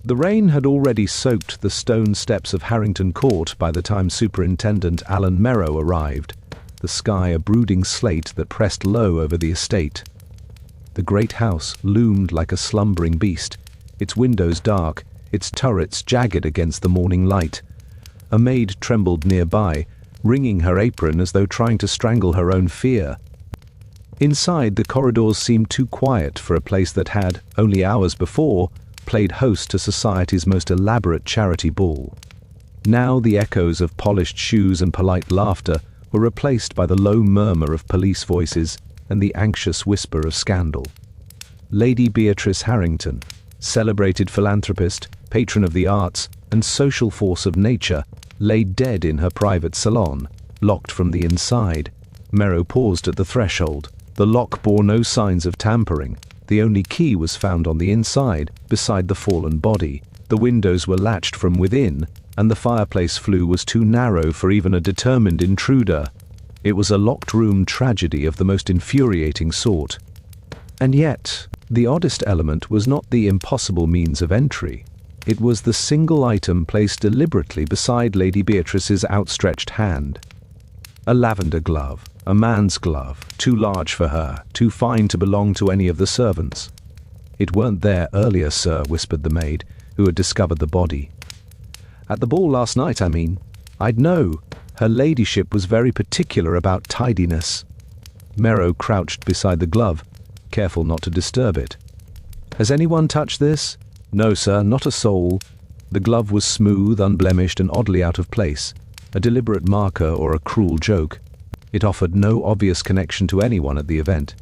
The rain had already soaked the stone steps of Harrington Court by the time Superintendent Alan Merrow arrived, the sky a brooding slate that pressed low over the estate. The great house loomed like a slumbering beast, its windows dark, its turrets jagged against the morning light. A maid trembled nearby, wringing her apron as though trying to strangle her own fear. Inside, the corridors seemed too quiet for a place that had, only hours before, played host to society's most elaborate charity ball. Now the echoes of polished shoes and polite laughter were replaced by the low murmur of police voices and the anxious whisper of scandal. Lady Beatrice Harrington, celebrated philanthropist, patron of the arts, and social force of nature, lay dead in her private salon, locked from the inside. Merrow paused at the threshold. The lock bore no signs of tampering. The only key was found on the inside, beside the fallen body. The windows were latched from within, and the fireplace flue was too narrow for even a determined intruder. It was a locked-room tragedy of the most infuriating sort. And yet, the oddest element was not the impossible means of entry. It was the single item placed deliberately beside Lady Beatrice's outstretched hand. A lavender glove, a man's glove, too large for her, too fine to belong to any of the servants. "It weren't there earlier, sir," whispered the maid, who had discovered the body. "At the ball last night, I mean. I'd know. Her ladyship was very particular about tidiness." Merrow crouched beside the glove, careful not to disturb it. "Has anyone touched this?" "No, sir, not a soul." The glove was smooth, unblemished, and oddly out of place, a deliberate marker or a cruel joke. It offered no obvious connection to anyone at the event.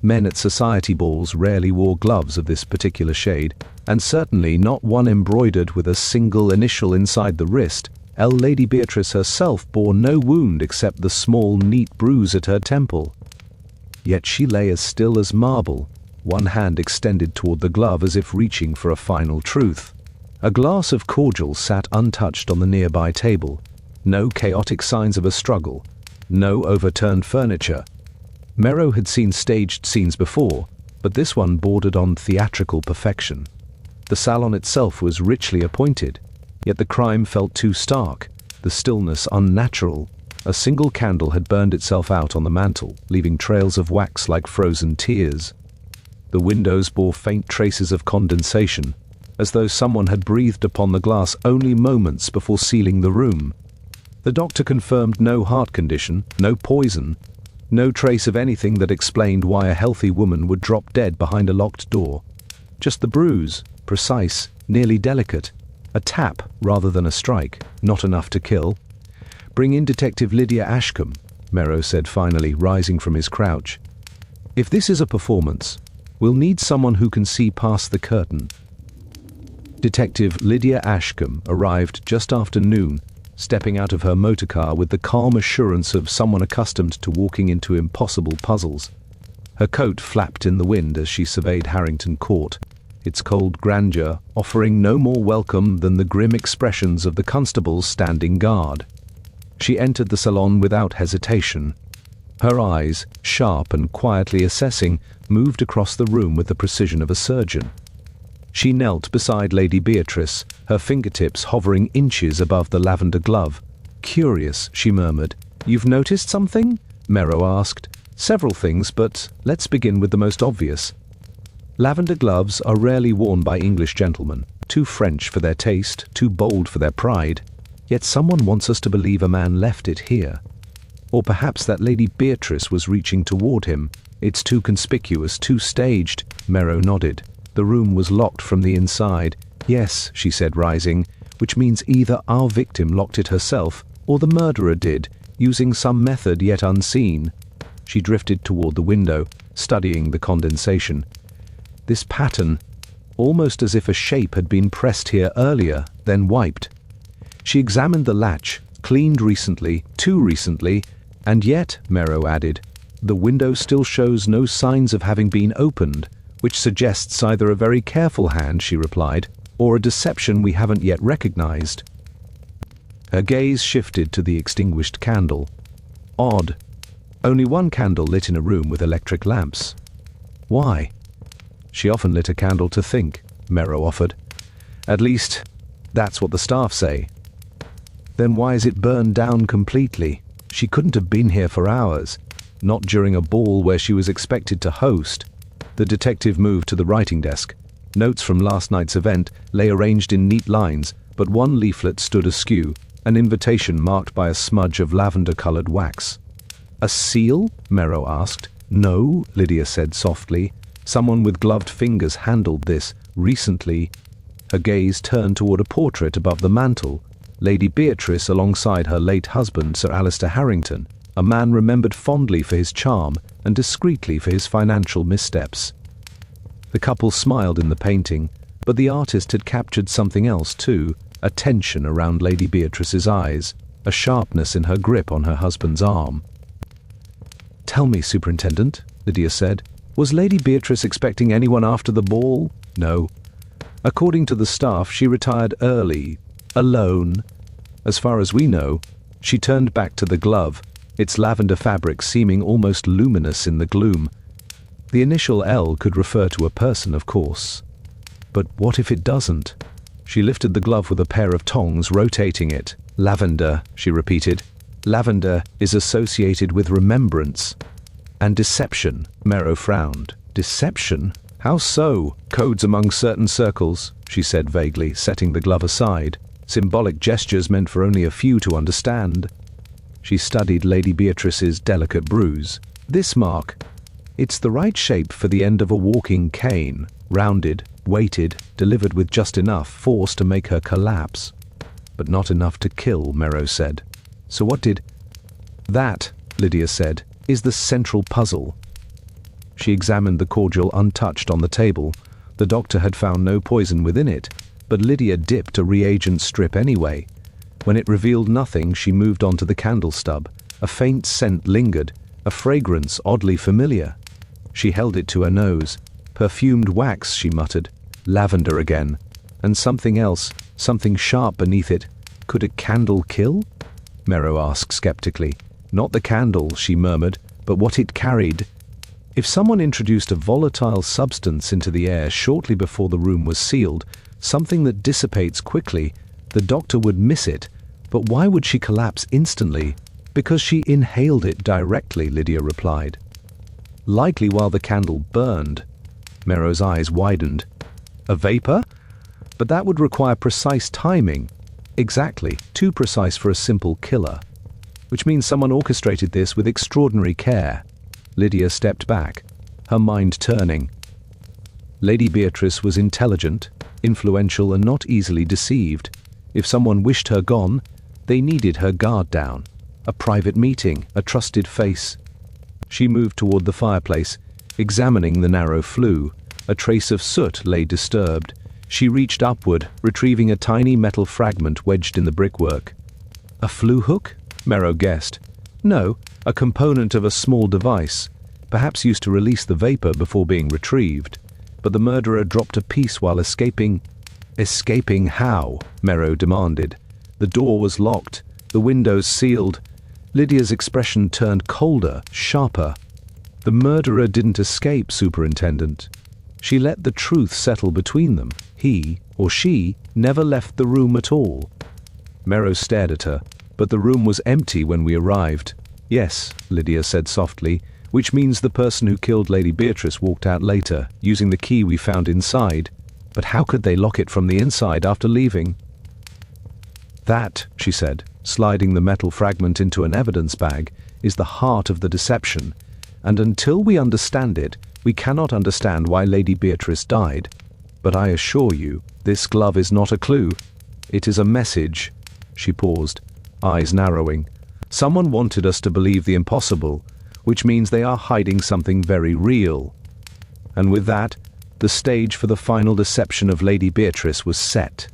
Men at society balls rarely wore gloves of this particular shade, and certainly not one embroidered with a single initial inside the wrist. Lady Beatrice herself bore no wound except the small, neat bruise at her temple. Yet she lay as still as marble, one hand extended toward the glove as if reaching for a final truth. A glass of cordial sat untouched on the nearby table. No chaotic signs of a struggle. No overturned furniture. Merrow had seen staged scenes before, but this one bordered on theatrical perfection. The salon itself was richly appointed, yet the crime felt too stark, the stillness unnatural. A single candle had burned itself out on the mantel, leaving trails of wax like frozen tears. The windows bore faint traces of condensation, as though someone had breathed upon the glass only moments before sealing the room. The doctor confirmed no heart condition, no poison, no trace of anything that explained why a healthy woman would drop dead behind a locked door. Just the bruise, precise, nearly delicate. A tap rather than a strike, not enough to kill. "Bring in Detective Lydia Ashcombe," Merrow said finally, rising from his crouch. "If this is a performance, we'll need someone who can see past the curtain." Detective Lydia Ashcombe arrived just after noon, stepping out of her motorcar with the calm assurance of someone accustomed to walking into impossible puzzles. Her coat flapped in the wind as she surveyed Harrington Court, its cold grandeur offering no more welcome than the grim expressions of the constables standing guard. She entered the salon without hesitation. Her eyes, sharp and quietly assessing, moved across the room with the precision of a surgeon. She knelt beside Lady Beatrice, her fingertips hovering inches above the lavender glove. "Curious," she murmured. "You've noticed something?" Merrow asked. "Several things, but let's begin with the most obvious. Lavender gloves are rarely worn by English gentlemen, too French for their taste, too bold for their pride. Yet someone wants us to believe a man left it here. Or perhaps that Lady Beatrice was reaching toward him. It's too conspicuous, too staged." Merrow nodded. The room was locked from the inside. "Yes," she said, rising, "which means either our victim locked it herself, or the murderer did, using some method yet unseen." She drifted toward the window, studying the condensation. This pattern, almost as if a shape had been pressed here earlier, then wiped. She examined the latch, cleaned recently, too recently, and yet, Merrow added, the window still shows no signs of having been opened, which suggests either a very careful hand, she replied, or a deception we haven't yet recognized. Her gaze shifted to the extinguished candle. Odd. Only one candle lit in a room with electric lamps. Why? She often lit a candle to think, Merrow offered. At least, that's what the staff say. Then why is it burned down completely? She couldn't have been here for hours. Not during a ball where she was expected to host. The detective moved to the writing desk. Notes from last night's event lay arranged in neat lines, but one leaflet stood askew, an invitation marked by a smudge of lavender-colored wax. A seal? Merrow asked. No, Lydia said softly. Someone with gloved fingers handled this recently. Her gaze turned toward a portrait above the mantel. Lady Beatrice alongside her late husband, Sir Alistair Harrington, a man remembered fondly for his charm and discreetly for his financial missteps. The couple smiled in the painting, but the artist had captured something else too, a tension around Lady Beatrice's eyes, a sharpness in her grip on her husband's arm. "Tell me, Superintendent," Lydia said, "was Lady Beatrice expecting anyone after the ball?" "No. According to the staff, she retired early, alone. As far as we know." She turned back to the glove, its lavender fabric seeming almost luminous in the gloom. The initial L could refer to a person, of course. But what if it doesn't? She lifted the glove with a pair of tongs, rotating it. "Lavender," she repeated. "Lavender is associated with remembrance and deception." Merrow frowned. "Deception? How so?" "Codes among certain circles," she said vaguely, setting the glove aside. "Symbolic gestures meant for only a few to understand." She studied Lady Beatrice's delicate bruise. "This mark, it's the right shape for the end of a walking cane, rounded, weighted, delivered with just enough force to make her collapse. But not enough to kill," Merrow said. "So what did—" "That," Lydia said, "is the central puzzle." She examined the cordial untouched on the table. The doctor had found no poison within it, but Lydia dipped a reagent strip anyway. When it revealed nothing, she moved on to the candle stub. A faint scent lingered, a fragrance oddly familiar. She held it to her nose. "Perfumed wax," she muttered. "Lavender again. And something else, something sharp beneath it. Could a candle kill?" Merrow asked skeptically. "Not the candle," she murmured, "but what it carried. If someone introduced a volatile substance into the air shortly before the room was sealed, something that dissipates quickly, the doctor would miss it. But why would she collapse instantly? Because she inhaled it directly," Lydia replied. "Likely while the candle burned." Merrow's eyes widened. "A vapor? But that would require precise timing." "Exactly, too precise for a simple killer. Which means someone orchestrated this with extraordinary care." Lydia stepped back, her mind turning. Lady Beatrice was intelligent, influential, and not easily deceived. If someone wished her gone, they needed her guard down. A private meeting, a trusted face. She moved toward the fireplace, examining the narrow flue. A trace of soot lay disturbed. She reached upward, retrieving a tiny metal fragment wedged in the brickwork. "A flue hook?" Merrow guessed. "No, a component of a small device, perhaps used to release the vapor before being retrieved. But the murderer dropped a piece while escaping." "Escaping how?" Merrow demanded. The door was locked, the windows sealed. Lydia's expression turned colder, sharper. "The murderer didn't escape, Superintendent. She let the truth settle between them. He, or she, never left the room at all." Merrow stared at her, but the room was empty when we arrived. "Yes," Lydia said softly, "which means the person who killed Lady Beatrice walked out later, using the key we found inside. But how could they lock it from the inside after leaving?" "That," she said, sliding the metal fragment into an evidence bag, "is the heart of the deception. And until we understand it, we cannot understand why Lady Beatrice died. But I assure you, this glove is not a clue. It is a message." She paused, eyes narrowing. "Someone wanted us to believe the impossible, which means they are hiding something very real." And with that, the stage for the final deception of Lady Beatrice was set.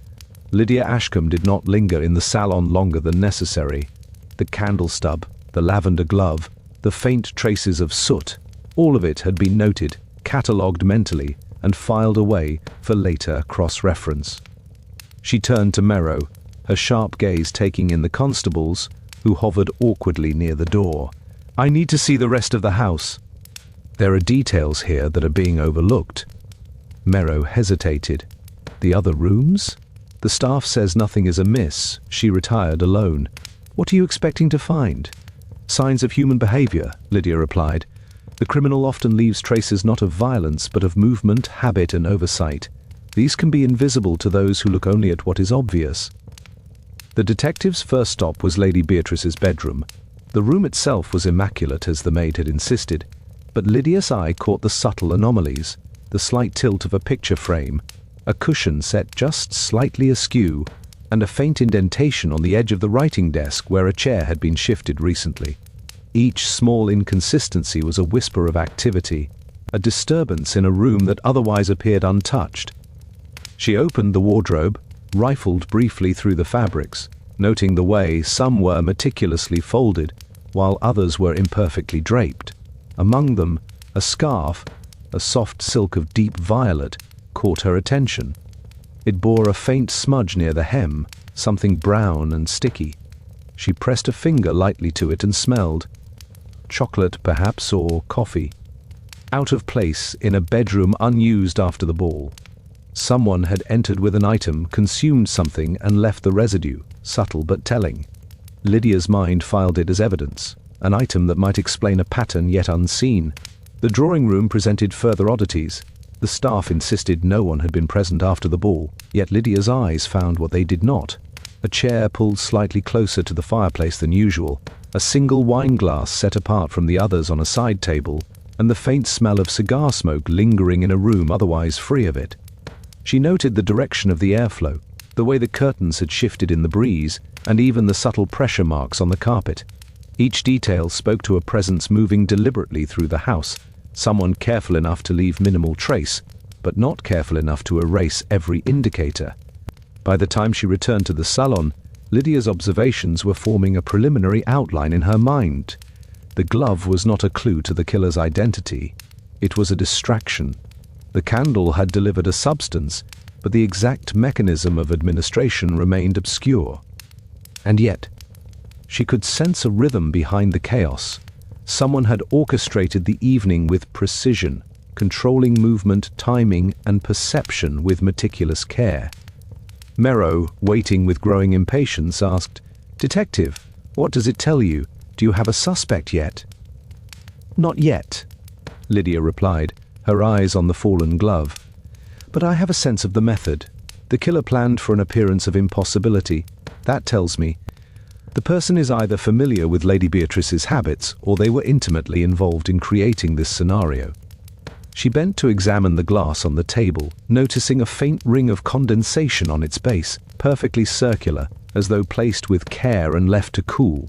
Lydia Ashcombe did not linger in the salon longer than necessary. The candle stub, the lavender glove, the faint traces of soot, all of it had been noted, catalogued mentally, and filed away for later cross-reference. She turned to Merrow, her sharp gaze taking in the constables, who hovered awkwardly near the door. "I need to see the rest of the house. There are details here that are being overlooked." Merrow hesitated. The other rooms? The staff says nothing is amiss. She retired alone. What are you expecting to find? Signs of human behavior, Lydia replied. The criminal often leaves traces not of violence, but of movement, habit, and oversight. These can be invisible to those who look only at what is obvious. The detective's first stop was Lady Beatrice's bedroom. The room itself was immaculate, as the maid had insisted, but Lydia's eye caught the subtle anomalies: the slight tilt of a picture frame, a cushion set just slightly askew, and a faint indentation on the edge of the writing desk where a chair had been shifted recently. Each small inconsistency was a whisper of activity, a disturbance in a room that otherwise appeared untouched. She opened the wardrobe, rifled briefly through the fabrics, noting the way some were meticulously folded, while others were imperfectly draped. Among them, a scarf, a soft silk of deep violet, caught her attention. It bore a faint smudge near the hem, something brown and sticky. She pressed a finger lightly to it and smelled. Chocolate, perhaps, or coffee. Out of place in a bedroom unused after the ball. Someone had entered with an item, consumed something, and left the residue, subtle but telling. Lydia's mind filed it as evidence, an item that might explain a pattern yet unseen. The drawing room presented further oddities. The staff insisted no one had been present after the ball, yet Lydia's eyes found what they did not. A chair pulled slightly closer to the fireplace than usual, a single wine glass set apart from the others on a side table, and the faint smell of cigar smoke lingering in a room otherwise free of it. She noted the direction of the airflow, the way the curtains had shifted in the breeze, and even the subtle pressure marks on the carpet. Each detail spoke to a presence moving deliberately through the house, someone careful enough to leave minimal trace, but not careful enough to erase every indicator. By the time she returned to the salon, Lydia's observations were forming a preliminary outline in her mind. The glove was not a clue to the killer's identity. It was a distraction. The candle had delivered a substance, but the exact mechanism of administration remained obscure. And yet, she could sense a rhythm behind the chaos. Someone had orchestrated the evening with precision, controlling movement, timing, and perception with meticulous care. Merrow, waiting with growing impatience, asked, "Detective, what does it tell you? Do you have a suspect yet?" "Not yet," Lydia replied, her eyes on the fallen glove. "But I have a sense of the method. The killer planned for an appearance of impossibility. That tells me the person is either familiar with Lady Beatrice's habits, or they were intimately involved in creating this scenario." She bent to examine the glass on the table, noticing a faint ring of condensation on its base, perfectly circular, as though placed with care and left to cool.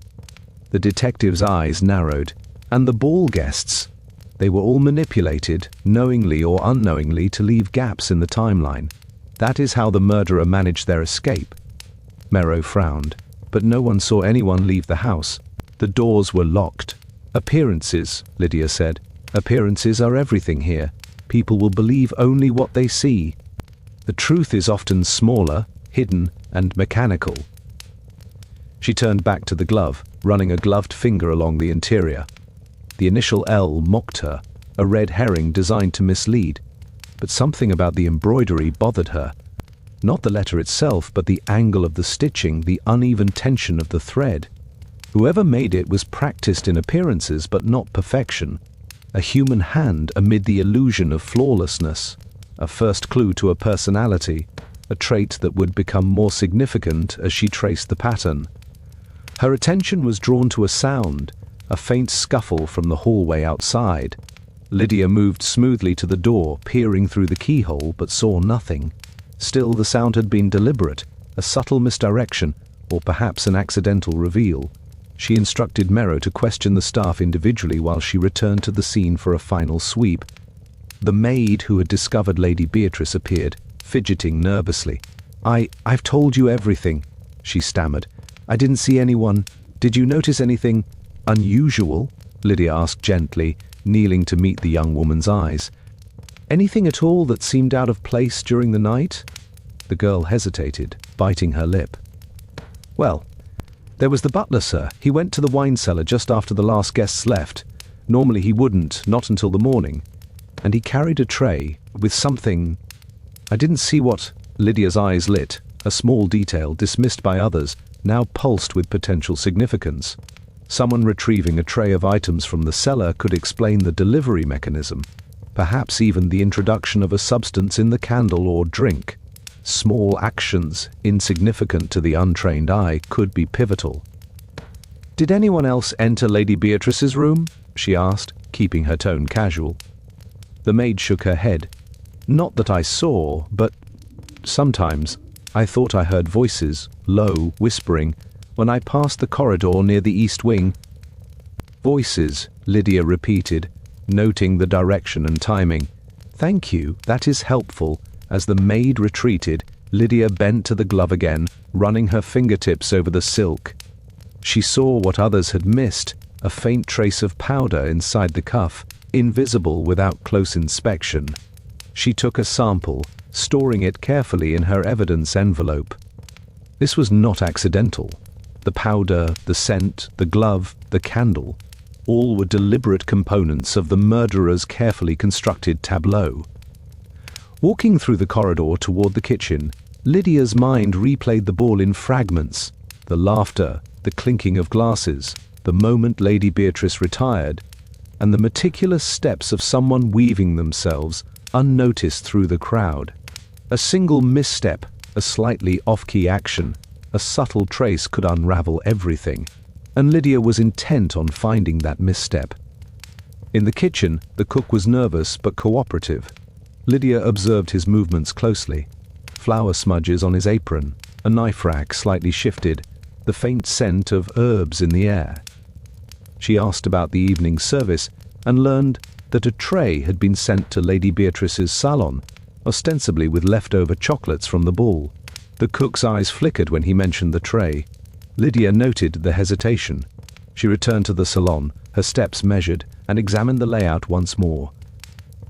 The detective's eyes narrowed. And the ball guests? They were all manipulated, knowingly or unknowingly, to leave gaps in the timeline. That is how the murderer managed their escape. Merrow frowned, but no one saw anyone leave the house. The doors were locked. "Appearances," Lydia said. "Appearances are everything here. People will believe only what they see. The truth is often smaller, hidden, and mechanical." She turned back to the glove, running a gloved finger along the interior. The initial L mocked her, a red herring designed to mislead. But something about the embroidery bothered her. Not the letter itself, but the angle of the stitching, the uneven tension of the thread. Whoever made it was practiced in appearances, but not perfection. A human hand amid the illusion of flawlessness. A first clue to a personality, a trait that would become more significant as she traced the pattern. Her attention was drawn to a sound, a faint scuffle from the hallway outside. Lydia moved smoothly to the door, peering through the keyhole, but saw nothing. Still, the sound had been deliberate, a subtle misdirection, or perhaps an accidental reveal. She instructed Merrow to question the staff individually while she returned to the scene for a final sweep. The maid who had discovered Lady Beatrice appeared, fidgeting nervously. I've told you everything," she stammered. "I didn't see anyone. Did you notice anything unusual?" Lydia asked gently, kneeling to meet the young woman's eyes. "Anything at all that seemed out of place during the night?" The girl hesitated, biting her lip. "Well, there was the butler, sir. He went to the wine cellar just after the last guests left. Normally he wouldn't, not until the morning. And he carried a tray with something. I didn't see what." Lydia's eyes lit. A small detail, dismissed by others, now pulsed with potential significance. Someone retrieving a tray of items from the cellar could explain the delivery mechanism. Perhaps even the introduction of a substance in the candle or drink. Small actions, insignificant to the untrained eye, could be pivotal. "Did anyone else enter Lady Beatrice's room?" she asked, keeping her tone casual. The maid shook her head. "Not that I saw, but sometimes I thought I heard voices, low, whispering, when I passed the corridor near the east wing." "Voices," Lydia repeated, noting the direction and timing. "Thank you, that is helpful." As the maid retreated, Lydia bent to the glove again, running her fingertips over the silk. She saw what others had missed, a faint trace of powder inside the cuff, invisible without close inspection. She took a sample, storing it carefully in her evidence envelope. This was not accidental. The powder, the scent, the glove, the candle, all were deliberate components of the murderer's carefully constructed tableau. Walking through the corridor toward the kitchen, Lydia's mind replayed the ball in fragments. The laughter, the clinking of glasses, the moment Lady Beatrice retired, and the meticulous steps of someone weaving themselves unnoticed through the crowd. A single misstep, a slightly off-key action, a subtle trace could unravel everything, and Lydia was intent on finding that misstep. In the kitchen, the cook was nervous but cooperative. Lydia observed his movements closely. Flour smudges on his apron, a knife rack slightly shifted, the faint scent of herbs in the air. She asked about the evening service and learned that a tray had been sent to Lady Beatrice's salon, ostensibly with leftover chocolates from the ball. The cook's eyes flickered when he mentioned the tray. Lydia noted the hesitation. She returned to the salon, her steps measured, and examined the layout once more.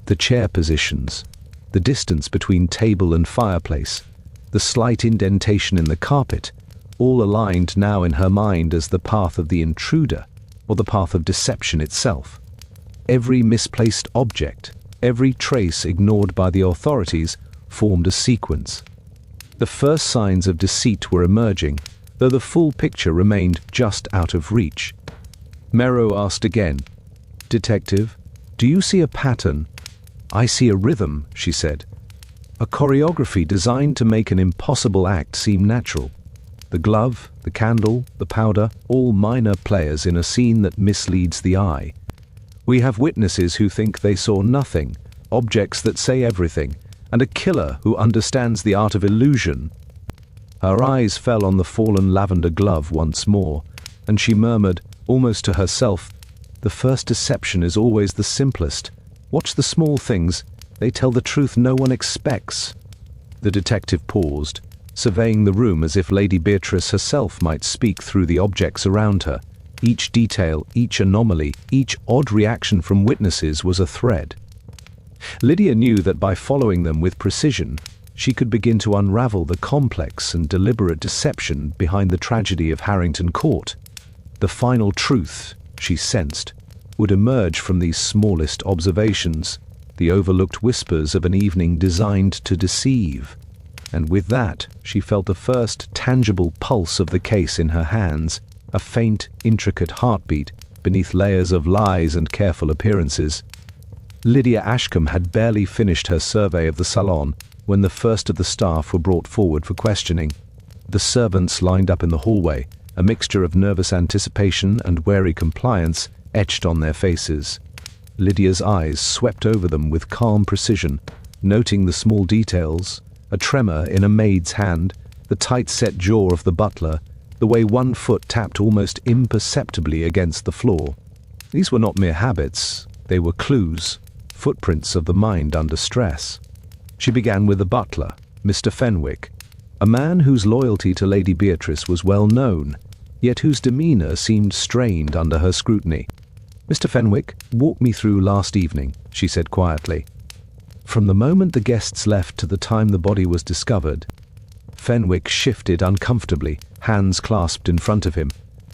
The chair positions, the distance between table and fireplace, the slight indentation in the carpet, all aligned now in her mind as the path of the intruder, or the path of deception itself. Every misplaced object, every trace ignored by the authorities, formed a sequence. The first signs of deceit were emerging, though the full picture remained just out of reach. Merrow asked again, "Detective, do you see a pattern?" "I see a rhythm," she said. "A choreography designed to make an impossible act seem natural. The glove, the candle, the powder, all minor players in a scene that misleads the eye. We have witnesses who think they saw nothing, objects that say everything, and a killer who understands the art of illusion." Her eyes fell on the fallen lavender glove once more, and she murmured, almost to herself, "The first deception is always the simplest. Watch the small things, they tell the truth no one expects." The detective paused, surveying the room as if Lady Beatrice herself might speak through the objects around her. Each detail, each anomaly, each odd reaction from witnesses was a thread. Lydia knew that by following them with precision, she could begin to unravel the complex and deliberate deception behind the tragedy of Harrington Court. The final truth, she sensed, would emerge from these smallest observations, the overlooked whispers of an evening designed to deceive. And with that, she felt the first tangible pulse of the case in her hands, a faint, intricate heartbeat beneath layers of lies and careful appearances. Lydia Ashcombe had barely finished her survey of the salon when the first of the staff were brought forward for questioning. The servants lined up in the hallway, a mixture of nervous anticipation and wary compliance etched on their faces. Lydia's eyes swept over them with calm precision, noting the small details, a tremor in a maid's hand, the tight-set jaw of the butler, the way one foot tapped almost imperceptibly against the floor. These were not mere habits, they were clues, footprints of the mind under stress. She began with the butler, Mr. Fenwick, a man whose loyalty to Lady Beatrice was well known, yet whose demeanor seemed strained under her scrutiny. "Mr. Fenwick, walk me through last evening," she said quietly. From the moment the guests left to the time the body was discovered, Fenwick shifted uncomfortably, hands clasped in front of him.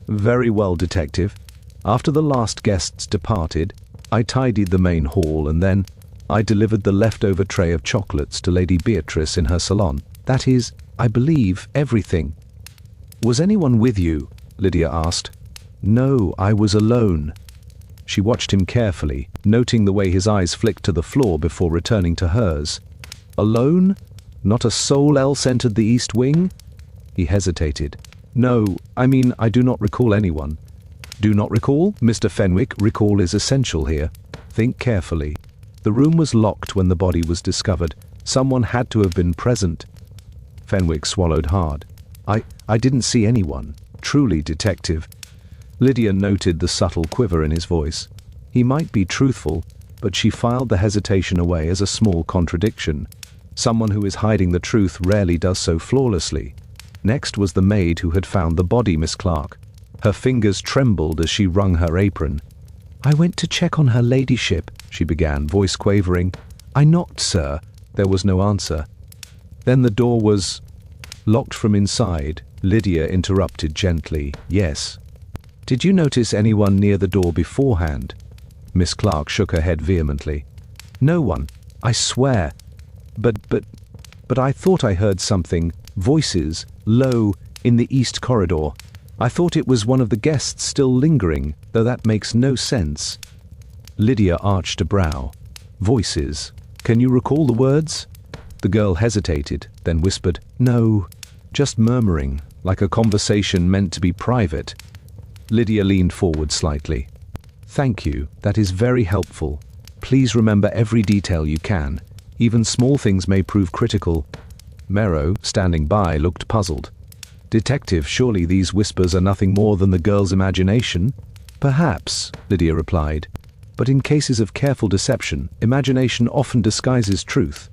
"Very well, detective. After the last guests departed, I tidied the main hall and then I delivered the leftover tray of chocolates to Lady Beatrice in her salon. That is, I believe, everything." "Was anyone with you?" Lydia asked. "No, I was alone." She watched him carefully, noting the way his eyes flicked to the floor before returning to hers. "Alone? Not a soul else entered the East Wing?" He hesitated. "No, I mean, I do not recall anyone." "Do not recall? Mr. Fenwick, recall is essential here. Think carefully. The room was locked when the body was discovered. Someone had to have been present." Fenwick swallowed hard. I didn't see anyone. Truly, detective." Lydia noted the subtle quiver in his voice. He might be truthful, but she filed the hesitation away as a small contradiction. Someone who is hiding the truth rarely does so flawlessly. Next was the maid who had found the body, Miss Clark. Her fingers trembled as she wrung her apron. "I went to check on her ladyship," she began, voice quavering. "I knocked, sir." There was no answer. "Then the door was locked from inside," Lydia interrupted gently. "Yes." "Did you notice anyone near the door beforehand?" Miss Clark shook her head vehemently. "No one. I swear. But I thought I heard something. Voices, low, in the east corridor. I thought it was one of the guests still lingering, though that makes no sense." Lydia arched a brow. "Voices. Can you recall the words?" The girl hesitated, then whispered, "No, just murmuring, like a conversation meant to be private." Lydia leaned forward slightly. "Thank you, that is very helpful. Please remember every detail you can. Even small things may prove critical." Merrow, standing by, looked puzzled. "Detective, surely these whispers are nothing more than the girl's imagination?" "Perhaps," Lydia replied. "But in cases of careful deception, imagination often disguises truth.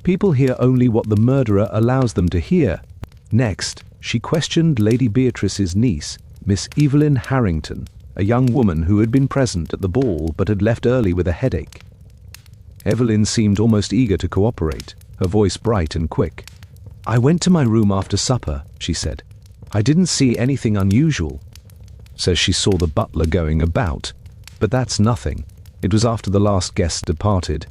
People hear only what the murderer allows them to hear." Next, she questioned Lady Beatrice's niece, Miss Evelyn Harrington, a young woman who had been present at the ball but had left early with a headache. Evelyn seemed almost eager to cooperate, her voice bright and quick. "I went to my room after supper," she said. "I didn't see anything unusual." Says she saw the butler going about. But that's nothing. It was after the last guest departed.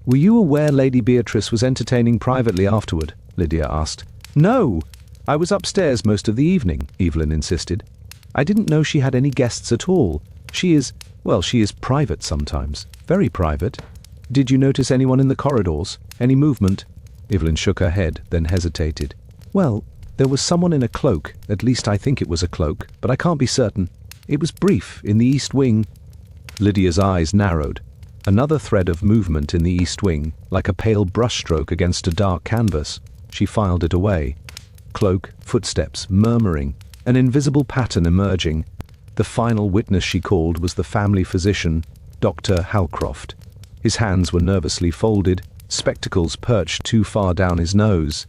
"Were you aware Lady Beatrice was entertaining privately afterward?" Lydia asked. "No! I was upstairs most of the evening," Evelyn insisted. "I didn't know she had any guests at all. She is private sometimes. Very private." "Did you notice anyone in the corridors? Any movement?" Evelyn shook her head, then hesitated. "Well, there was someone in a cloak. At least I think it was a cloak, but I can't be certain. It was brief, in the East Wing." Lydia's eyes narrowed. Another thread of movement in the East Wing, like a pale brushstroke against a dark canvas. She filed it away. Cloak, footsteps, murmuring, an invisible pattern emerging. The final witness she called was the family physician, Dr. Halcroft. His hands were nervously folded, spectacles perched too far down his nose.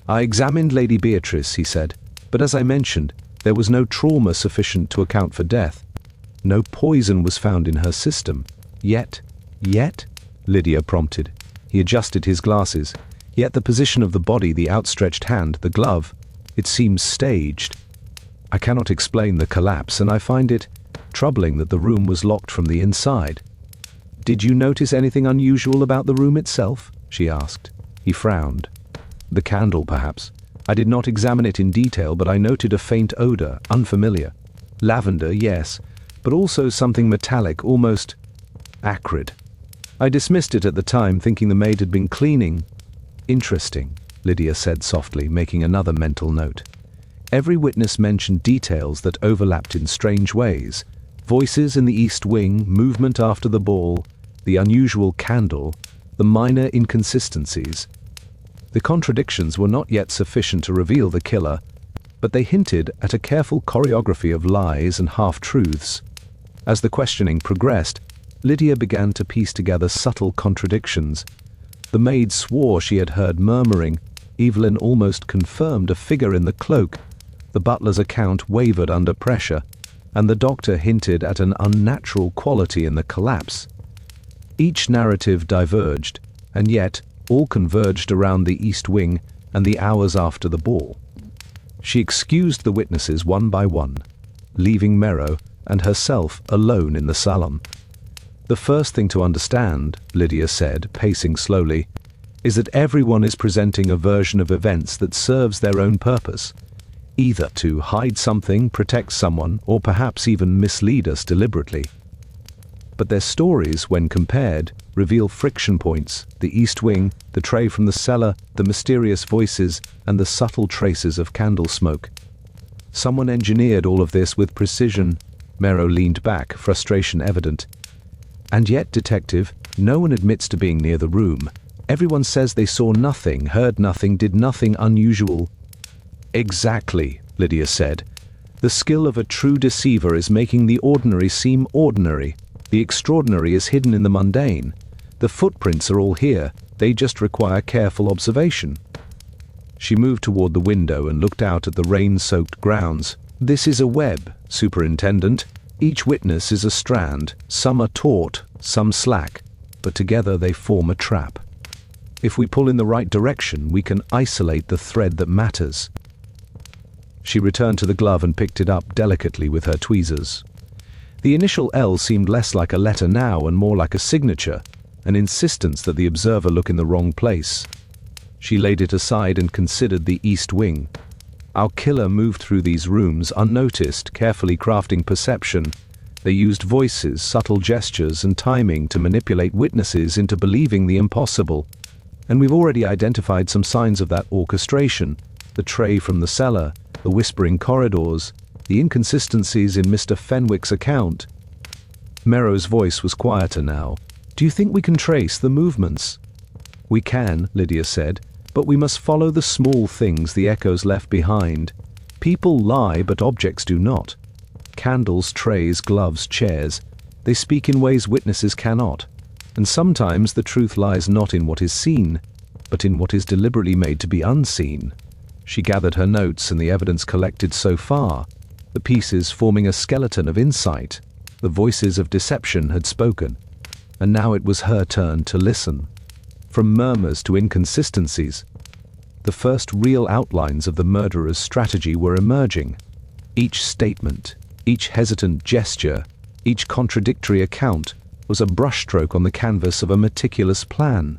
"I examined Lady Beatrice," he said, "but as I mentioned, there was no trauma sufficient to account for death. No poison was found in her system. Yet, Lydia prompted. He adjusted his glasses. Yet the position of the body, the outstretched hand, the glove, it seems staged. I cannot explain the collapse, and I find it troubling that the room was locked from the inside." "Did you notice anything unusual about the room itself?" she asked. He frowned. "The candle, perhaps. I did not examine it in detail, but I noted a faint odor, unfamiliar. Lavender, yes, but also something metallic, almost acrid. I dismissed it at the time, thinking the maid had been cleaning." "Interesting," Lydia said softly, making another mental note. Every witness mentioned details that overlapped in strange ways. Voices in the East Wing, movement after the ball, the unusual candle, the minor inconsistencies. The contradictions were not yet sufficient to reveal the killer, but they hinted at a careful choreography of lies and half-truths. As the questioning progressed, Lydia began to piece together subtle contradictions. The maid swore she had heard murmuring. Evelyn almost confirmed a figure in the cloak. The butler's account wavered under pressure, and the doctor hinted at an unnatural quality in the collapse. Each narrative diverged, and yet all converged around the East Wing and the hours after the ball. She excused the witnesses one by one, leaving Merrow and herself alone in the salon. "The first thing to understand," Lydia said, pacing slowly, is that everyone is presenting a version of events that serves their own purpose, either to hide something, protect someone, or perhaps even mislead us deliberately. But their stories, when compared, reveal friction points: the East Wing, the tray from the cellar, the mysterious voices, and the subtle traces of candle smoke. Someone engineered all of this with precision. Marrow leaned back, frustration evident. And yet, Detective, no one admits to being near the room. Everyone says they saw nothing, heard nothing, did nothing unusual. Exactly, Lydia said. The skill of a true deceiver is making the ordinary seem ordinary. The extraordinary is hidden in the mundane. The footprints are all here. They just require careful observation. She moved toward the window and looked out at the rain-soaked grounds. This is a web, Superintendent. Each witness is a strand. Some are taut, some slack, but together they form a trap. If we pull in the right direction, we can isolate the thread that matters. She returned to the glove and picked it up delicately with her tweezers. The initial L seemed less like a letter now and more like a signature, an insistence that the observer look in the wrong place. She laid it aside and considered the East Wing. Our killer moved through these rooms unnoticed, carefully crafting perception. They used voices, subtle gestures, and timing to manipulate witnesses into believing the impossible. And we've already identified some signs of that orchestration: the tray from the cellar, the whispering corridors, the inconsistencies in Mr. Fenwick's account. Merrow's voice was quieter now. Do you think we can trace the movements? We can, Lydia said, but we must follow the small things the echoes left behind. People lie, but objects do not. Candles, trays, gloves, chairs. They speak in ways witnesses cannot. And sometimes the truth lies not in what is seen, but in what is deliberately made to be unseen. She gathered her notes and the evidence collected so far, the pieces forming a skeleton of insight. The voices of deception had spoken, and now it was her turn to listen. From murmurs to inconsistencies, the first real outlines of the murderer's strategy were emerging. Each statement, each hesitant gesture, each contradictory account was a brushstroke on the canvas of a meticulous plan.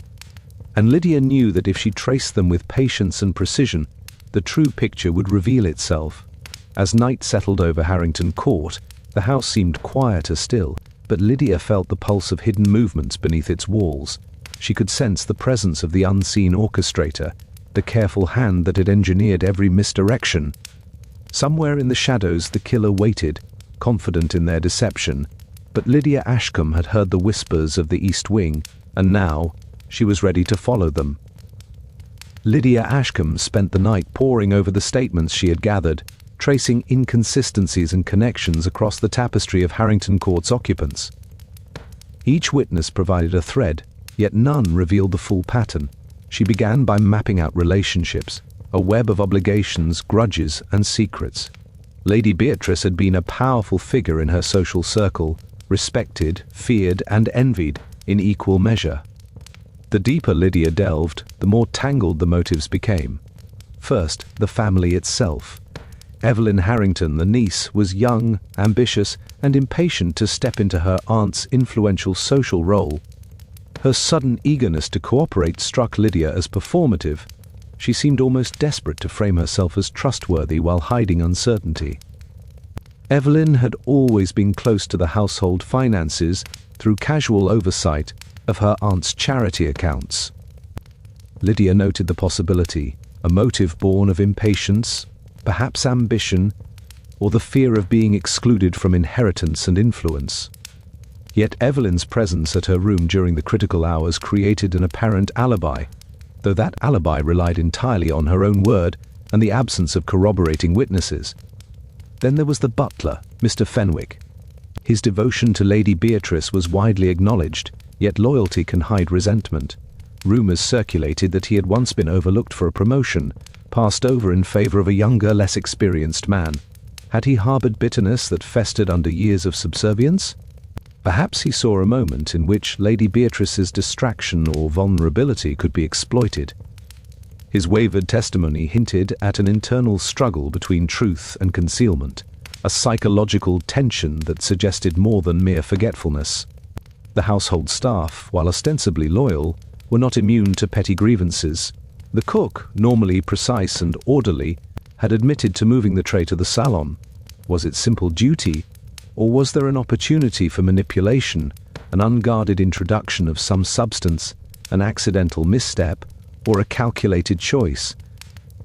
And Lydia knew that if she traced them with patience and precision, the true picture would reveal itself. As night settled over Harrington Court, the house seemed quieter still, but Lydia felt the pulse of hidden movements beneath its walls. She could sense the presence of the unseen orchestrator, the careful hand that had engineered every misdirection. Somewhere in the shadows the killer waited, confident in their deception, but Lydia Ashcombe had heard the whispers of the East Wing, and now she was ready to follow them. Lydia Ashcombe spent the night poring over the statements she had gathered, tracing inconsistencies and connections across the tapestry of Harrington Court's occupants. Each witness provided a thread, yet none revealed the full pattern. She began by mapping out relationships, a web of obligations, grudges, and secrets. Lady Beatrice had been a powerful figure in her social circle, respected, feared, and envied in equal measure. The deeper Lydia delved, the more tangled the motives became. First, the family itself. Evelyn Harrington, the niece, was young, ambitious, and impatient to step into her aunt's influential social role. Her sudden eagerness to cooperate struck Lydia as performative. She seemed almost desperate to frame herself as trustworthy while hiding uncertainty. Evelyn had always been close to the household finances through casual oversight of her aunt's charity accounts. Lydia noted the possibility, a motive born of impatience, perhaps ambition, or the fear of being excluded from inheritance and influence. Yet Evelyn's presence at her room during the critical hours created an apparent alibi, though that alibi relied entirely on her own word and the absence of corroborating witnesses. Then there was the butler, Mr. Fenwick. His devotion to Lady Beatrice was widely acknowledged, yet loyalty can hide resentment. Rumors circulated that he had once been overlooked for a promotion, passed over in favor of a younger, less experienced man. Had he harbored bitterness that festered under years of subservience? Perhaps he saw a moment in which Lady Beatrice's distraction or vulnerability could be exploited. His wavered testimony hinted at an internal struggle between truth and concealment, a psychological tension that suggested more than mere forgetfulness. The household staff, while ostensibly loyal, were not immune to petty grievances. The cook, normally precise and orderly, had admitted to moving the tray to the salon. Was it simple duty, or was there an opportunity for manipulation, an unguarded introduction of some substance, an accidental misstep, or a calculated choice?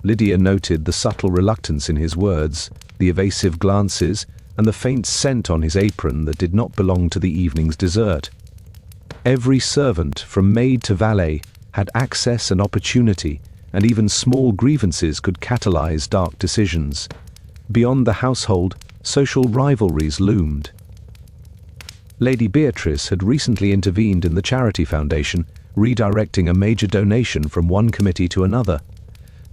Lydia noted the subtle reluctance in his words, the evasive glances, and the faint scent on his apron that did not belong to the evening's dessert. Every servant, from maid to valet, had access and opportunity, and even small grievances could catalyze dark decisions. Beyond the household, social rivalries loomed. Lady Beatrice had recently intervened in the charity foundation, redirecting a major donation from one committee to another.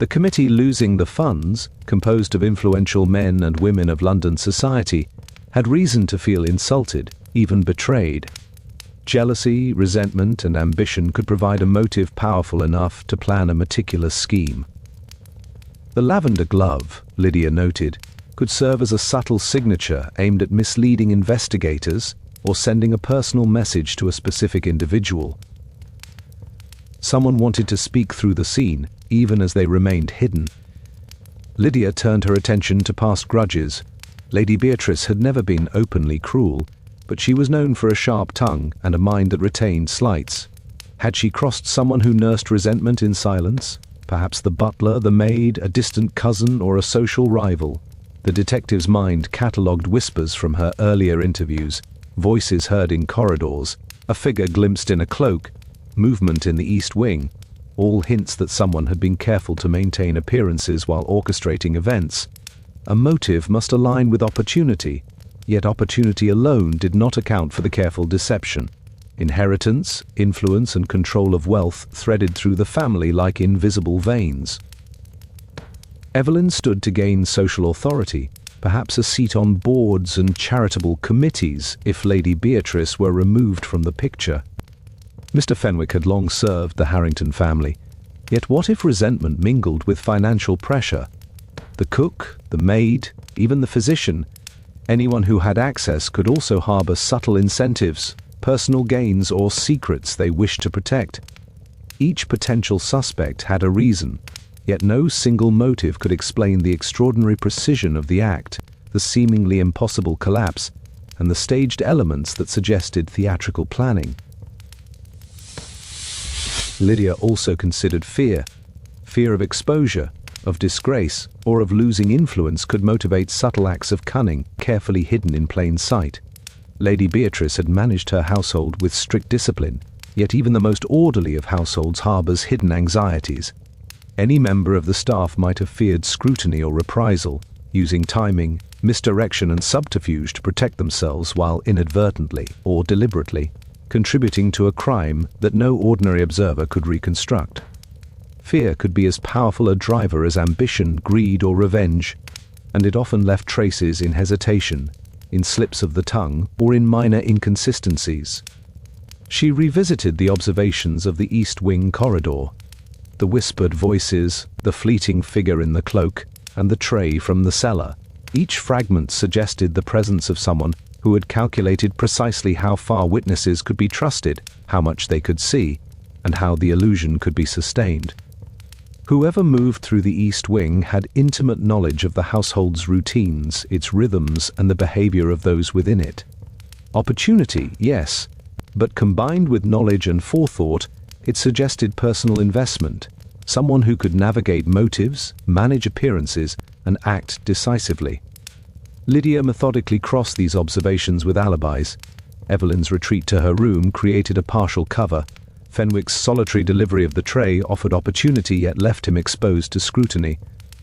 The committee losing the funds, composed of influential men and women of London society, had reason to feel insulted, even betrayed. Jealousy, resentment, and ambition could provide a motive powerful enough to plan a meticulous scheme. The lavender glove, Lydia noted, could serve as a subtle signature aimed at misleading investigators or sending a personal message to a specific individual. Someone wanted to speak through the scene, even as they remained hidden. Lydia turned her attention to past grudges. Lady Beatrice had never been openly cruel, but she was known for a sharp tongue and a mind that retained slights. Had she crossed someone who nursed resentment in silence? Perhaps the butler, the maid, a distant cousin, or a social rival? The detective's mind catalogued whispers from her earlier interviews, voices heard in corridors, a figure glimpsed in a cloak, movement in the East Wing, all hints that someone had been careful to maintain appearances while orchestrating events. A motive must align with opportunity, yet opportunity alone did not account for the careful deception. Inheritance, influence, and control of wealth threaded through the family like invisible veins. Evelyn stood to gain social authority, perhaps a seat on boards and charitable committees if Lady Beatrice were removed from the picture. Mr. Fenwick had long served the Harrington family, yet what if resentment mingled with financial pressure? The cook, the maid, even the physician, anyone who had access could also harbor subtle incentives, personal gains, or secrets they wished to protect. Each potential suspect had a reason, yet no single motive could explain the extraordinary precision of the act, the seemingly impossible collapse, and the staged elements that suggested theatrical planning. Lydia also considered fear. Fear of exposure, of disgrace, or of losing influence could motivate subtle acts of cunning, carefully hidden in plain sight. Lady Beatrice had managed her household with strict discipline, yet even the most orderly of households harbors hidden anxieties. Any member of the staff might have feared scrutiny or reprisal, using timing, misdirection, and subterfuge to protect themselves while inadvertently or deliberately contributing to a crime that no ordinary observer could reconstruct. Fear could be as powerful a driver as ambition, greed, or revenge, and it often left traces in hesitation, in slips of the tongue, or in minor inconsistencies. She revisited the observations of the East Wing corridor, the whispered voices, the fleeting figure in the cloak, and the tray from the cellar. Each fragment suggested the presence of someone who had calculated precisely how far witnesses could be trusted, how much they could see, and how the illusion could be sustained. Whoever moved through the East Wing had intimate knowledge of the household's routines, its rhythms, and the behavior of those within it. Opportunity, yes, but combined with knowledge and forethought, it suggested personal investment, someone who could navigate motives, manage appearances, and act decisively. Lydia methodically crossed these observations with alibis. Evelyn's retreat to her room created a partial cover. Fenwick's solitary delivery of the tray offered opportunity yet left him exposed to scrutiny.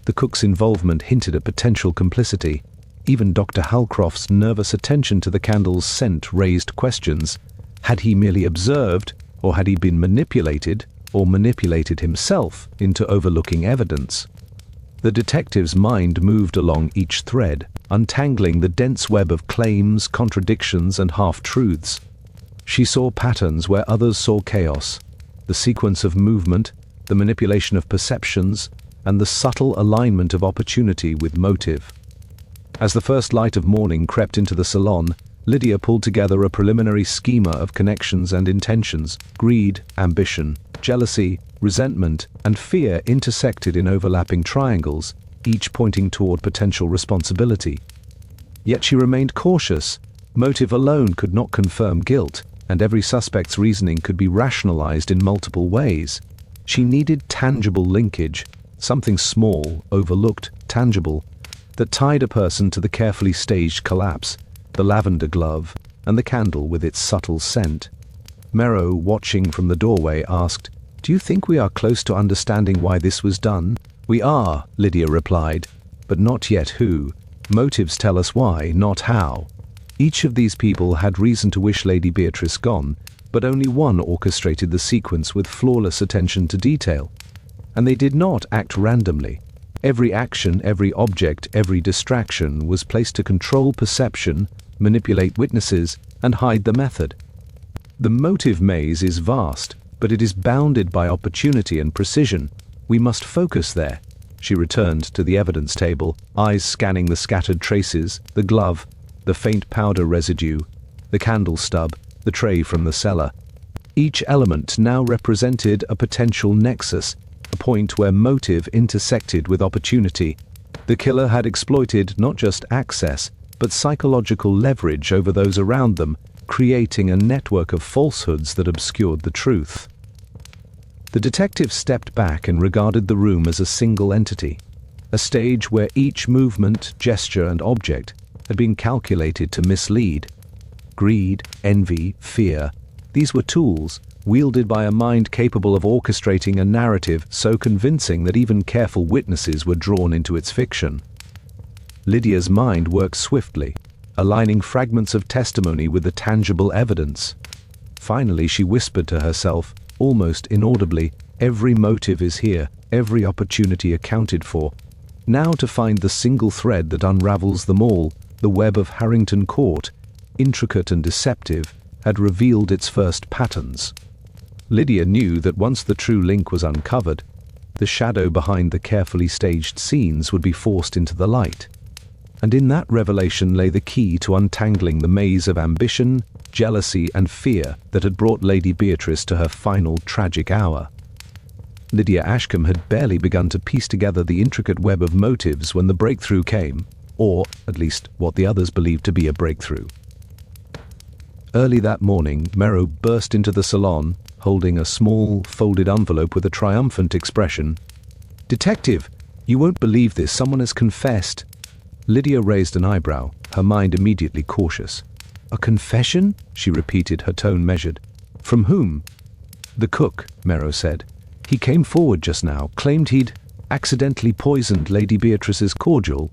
The cook's involvement hinted at potential complicity. Even Dr. Halcroft's nervous attention to the candle's scent raised questions. Had he merely observed, or had he been manipulated, or manipulated himself into overlooking evidence? The detective's mind moved along each thread, untangling the dense web of claims, contradictions, and half-truths. She saw patterns where others saw chaos, the sequence of movement, the manipulation of perceptions, and the subtle alignment of opportunity with motive. As the first light of morning crept into the salon, Lydia pulled together a preliminary schema of connections and intentions. Greed, ambition, jealousy, resentment, and fear intersected in overlapping triangles, each pointing toward potential responsibility. Yet she remained cautious. Motive alone could not confirm guilt, and every suspect's reasoning could be rationalized in multiple ways. She needed tangible linkage, something small, overlooked, tangible, that tied a person to the carefully staged collapse, the lavender glove, and the candle with its subtle scent. Merrow, watching from the doorway, asked, "Do you think we are close to understanding why this was done?" "We are," Lydia replied, "but not yet who. Motives tell us why, not how." Each of these people had reason to wish Lady Beatrice gone, but only one orchestrated the sequence with flawless attention to detail. And they did not act randomly. Every action, every object, every distraction was placed to control perception, manipulate witnesses, and hide the method. The motive maze is vast, but it is bounded by opportunity and precision. We must focus there. She returned to the evidence table, eyes scanning the scattered traces, the glove, the faint powder residue, the candle stub, the tray from the cellar. Each element now represented a potential nexus, a point where motive intersected with opportunity. The killer had exploited not just access, but psychological leverage over those around them, creating a network of falsehoods that obscured the truth. The detective stepped back and regarded the room as a single entity, a stage where each movement, gesture, and object had been calculated to mislead. Greed, envy, fear, these were tools wielded by a mind capable of orchestrating a narrative so convincing that even careful witnesses were drawn into its fiction. Lydia's mind worked swiftly, aligning fragments of testimony with the tangible evidence. Finally, she whispered to herself, almost inaudibly, "Every motive is here, every opportunity accounted for. Now to find the single thread that unravels them all." The web of Harrington Court, intricate and deceptive, had revealed its first patterns. Lydia knew that once the true link was uncovered, the shadow behind the carefully staged scenes would be forced into the light. And in that revelation lay the key to untangling the maze of ambition, jealousy, and fear that had brought Lady Beatrice to her final tragic hour. Lydia Ashcombe had barely begun to piece together the intricate web of motives when the breakthrough came, or at least what the others believed to be a breakthrough. Early that morning, Merrow burst into the salon, holding a small, folded envelope with a triumphant expression. "Detective, you won't believe this, someone has confessed." Lydia raised an eyebrow, her mind immediately cautious. "A confession?" she repeated, her tone measured. "From whom?" "The cook," Merrow said. "He came forward just now, claimed he'd accidentally poisoned Lady Beatrice's cordial."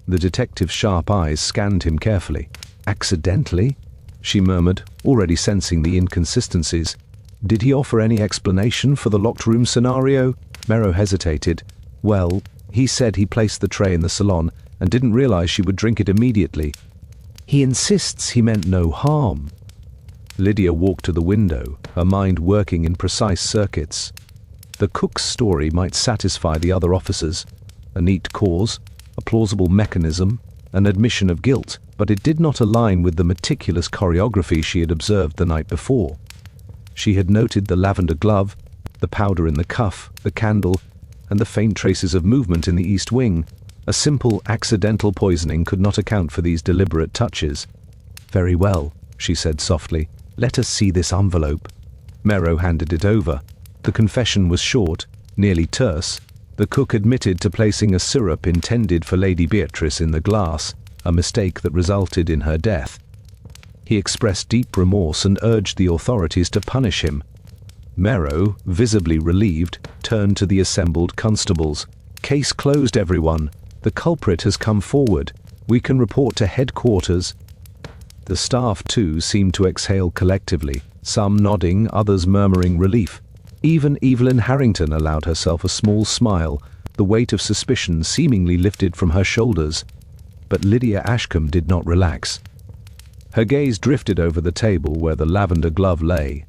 The detective's sharp eyes scanned him carefully. "Accidentally?" she murmured, already sensing the inconsistencies. "Did he offer any explanation for the locked room scenario?" Merrow hesitated. "Well, he said he placed the tray in the salon and didn't realize she would drink it immediately. He insists he meant no harm." Lydia walked to the window, her mind working in precise circuits. The cook's story might satisfy the other officers. A neat cause, a plausible mechanism, an admission of guilt, but it did not align with the meticulous choreography she had observed the night before. She had noted the lavender glove, the powder in the cuff, the candle, and the faint traces of movement in the east wing. A simple, accidental poisoning could not account for these deliberate touches. "Very well," she said softly. "Let us see this envelope." Merrow handed it over. The confession was short, nearly terse. The cook admitted to placing a syrup intended for Lady Beatrice in the glass, a mistake that resulted in her death. He expressed deep remorse and urged the authorities to punish him. Merrow, visibly relieved, turned to the assembled constables. "Case closed, everyone. The culprit has come forward. We can report to headquarters." The staff, too, seemed to exhale collectively, some nodding, others murmuring relief. Even Evelyn Harrington allowed herself a small smile, the weight of suspicion seemingly lifted from her shoulders. But Lydia Ashcombe did not relax. Her gaze drifted over the table where the lavender glove lay,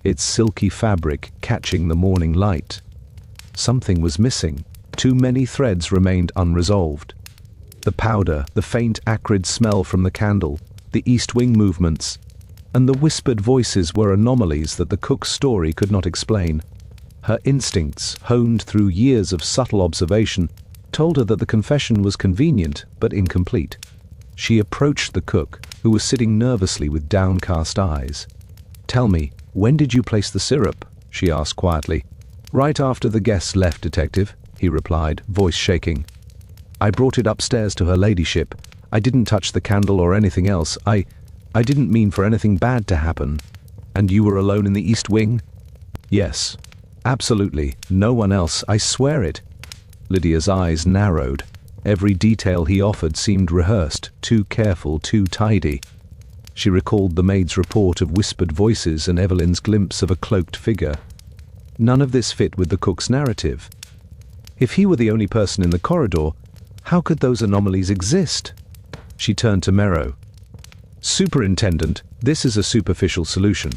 its silky fabric catching the morning light. Something was missing. Too many threads remained unresolved. The powder, the faint acrid smell from the candle, the East Wing movements, and the whispered voices were anomalies that the cook's story could not explain. Her instincts, honed through years of subtle observation, told her that the confession was convenient but incomplete. She approached the cook, who was sitting nervously with downcast eyes. "Tell me, when did you place the syrup?" she asked quietly. "Right after the guests left, detective," he replied, voice shaking. "I brought it upstairs to her ladyship. I didn't touch the candle or anything else. I didn't mean for anything bad to happen." "And you were alone in the East Wing?" "Yes. Absolutely. No one else. I swear it." Lydia's eyes narrowed. Every detail he offered seemed rehearsed, too careful, too tidy. She recalled the maid's report of whispered voices and Evelyn's glimpse of a cloaked figure. None of this fit with the cook's narrative. If he were the only person in the corridor, how could those anomalies exist? She turned to Merrow. "Superintendent, this is a superficial solution.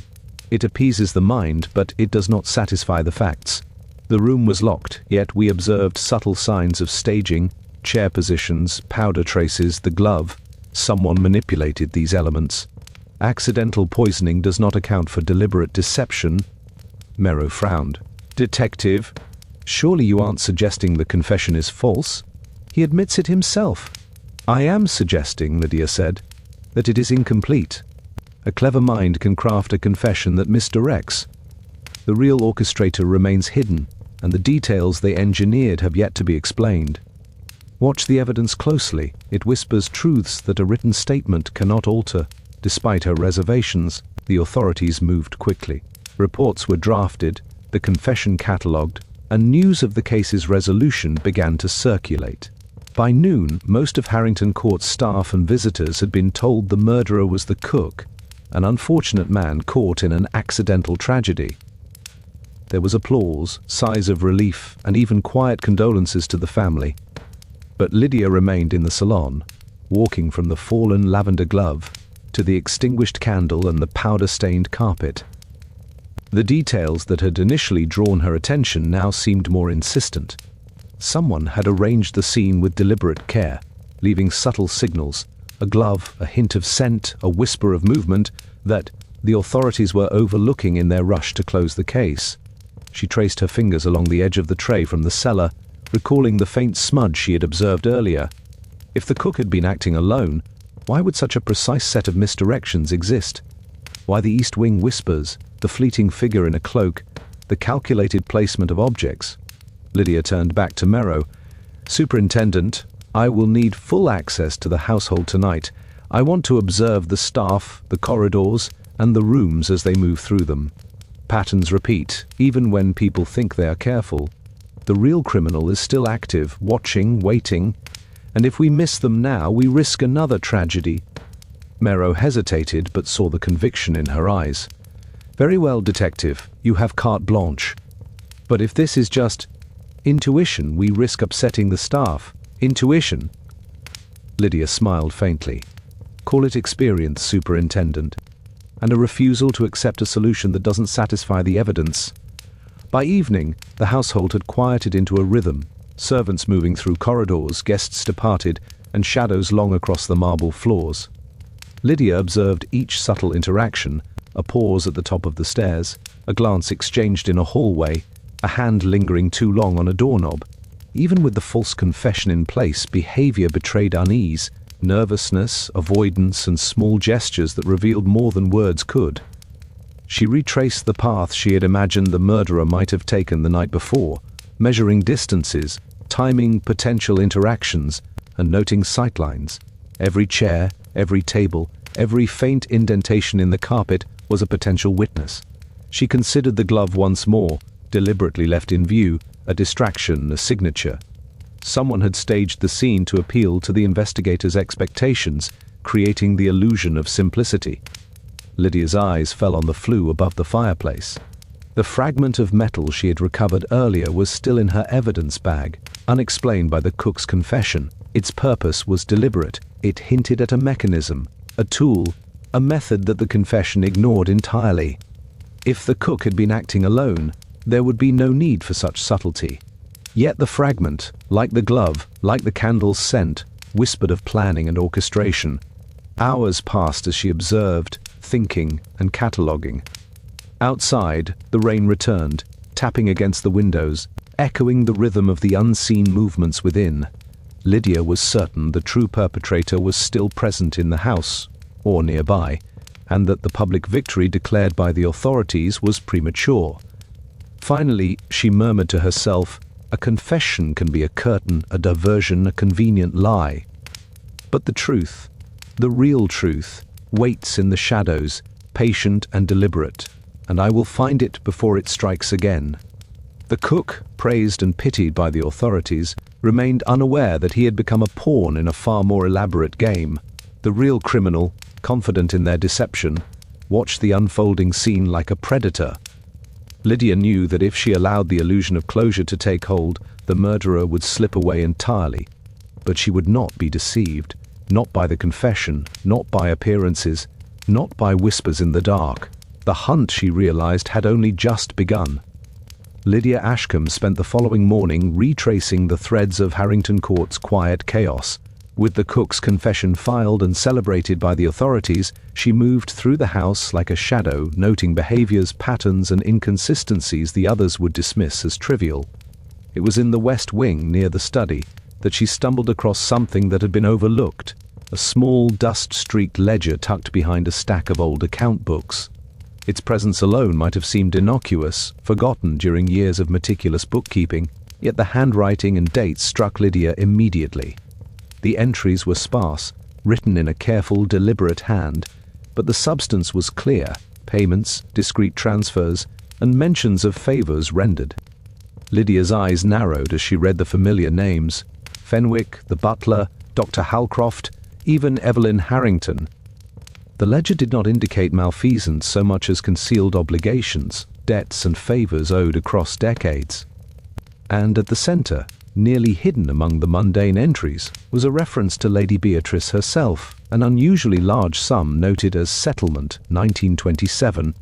It appeases the mind, but it does not satisfy the facts. The room was locked, yet we observed subtle signs of staging, chair positions, powder traces, the glove. Someone manipulated these elements. Accidental poisoning does not account for deliberate deception." Merrow frowned. "Detective, surely you aren't suggesting the confession is false? He admits it himself." "I am suggesting," Lydia said, "that it is incomplete. A clever mind can craft a confession that misdirects. The real orchestrator remains hidden, and the details they engineered have yet to be explained. Watch the evidence closely. It whispers truths that a written statement cannot alter." Despite her reservations, the authorities moved quickly. Reports were drafted, the confession catalogued, and news of the case's resolution began to circulate. By noon, most of Harrington Court's staff and visitors had been told the murderer was the cook, an unfortunate man caught in an accidental tragedy. There was applause, sighs of relief, and even quiet condolences to the family. But Lydia remained in the salon, walking from the fallen lavender glove to the extinguished candle and the powder-stained carpet. The details that had initially drawn her attention now seemed more insistent. Someone had arranged the scene with deliberate care, leaving subtle signals, a glove, a hint of scent, a whisper of movement, that the authorities were overlooking in their rush to close the case. She traced her fingers along the edge of the tray from the cellar, recalling the faint smudge she had observed earlier. If the cook had been acting alone, why would such a precise set of misdirections exist? Why the East Wing whispers, the fleeting figure in a cloak, the calculated placement of objects? Lydia turned back to Merrow. "Superintendent, I will need full access to the household tonight. I want to observe the staff, the corridors, and the rooms as they move through them. Patterns repeat, even when people think they are careful. The real criminal is still active, watching, waiting, and if we miss them now, we risk another tragedy." Merrow hesitated but saw the conviction in her eyes. "Very well, detective, you have carte blanche. But if this is just intuition, we risk upsetting the staff. Intuition?" Lydia smiled faintly. "Call it experience, Superintendent, and a refusal to accept a solution that doesn't satisfy the evidence." By evening, the household had quieted into a rhythm, servants moving through corridors, guests departed, and shadows long across the marble floors. Lydia observed each subtle interaction, a pause at the top of the stairs, a glance exchanged in a hallway, a hand lingering too long on a doorknob. Even with the false confession in place, behavior betrayed unease, nervousness, avoidance, and small gestures that revealed more than words could. She retraced the path she had imagined the murderer might have taken the night before, measuring distances, timing potential interactions, and noting sightlines. Every chair, every table, every faint indentation in the carpet was a potential witness. She considered the glove once more, deliberately left in view, a distraction, a signature. Someone had staged the scene to appeal to the investigator's expectations, creating the illusion of simplicity. Lydia's eyes fell on the flue above the fireplace. The fragment of metal she had recovered earlier was still in her evidence bag, unexplained by the cook's confession. Its purpose was deliberate. It hinted at a mechanism, a tool, a method that the confession ignored entirely. If the cook had been acting alone, there would be no need for such subtlety. Yet the fragment, like the glove, like the candle's scent, whispered of planning and orchestration. Hours passed as she observed, thinking, and cataloguing. Outside, the rain returned, tapping against the windows, echoing the rhythm of the unseen movements within. Lydia was certain the true perpetrator was still present in the house, or nearby, and that the public victory declared by the authorities was premature. Finally, she murmured to herself, "A confession can be a curtain, a diversion, a convenient lie. But the truth, the real truth, waits in the shadows, patient and deliberate, and I will find it before it strikes again." The cook, praised and pitied by the authorities, remained unaware that he had become a pawn in a far more elaborate game. The real criminal, confident in their deception, watched the unfolding scene like a predator. Lydia knew that if she allowed the illusion of closure to take hold, the murderer would slip away entirely. But she would not be deceived, not by the confession, not by appearances, not by whispers in the dark. The hunt, she realized, had only just begun. Lydia Ashcombe spent the following morning retracing the threads of Harrington Court's quiet chaos. With the cook's confession filed and celebrated by the authorities, she moved through the house like a shadow, noting behaviors, patterns, and inconsistencies the others would dismiss as trivial. It was in the west wing, near the study, that she stumbled across something that had been overlooked, a small dust-streaked ledger tucked behind a stack of old account books. Its presence alone might have seemed innocuous, forgotten during years of meticulous bookkeeping, yet the handwriting and dates struck Lydia immediately. The entries were sparse, written in a careful, deliberate hand, but the substance was clear: payments, discreet transfers, and mentions of favors rendered. Lydia's eyes narrowed as she read the familiar names: Fenwick, the butler, Dr. Halcroft, even Evelyn Harrington. The ledger did not indicate malfeasance so much as concealed obligations, debts and favors owed across decades. And at the center, nearly hidden among the mundane entries, was a reference to Lady Beatrice herself, an unusually large sum noted as settlement 1927.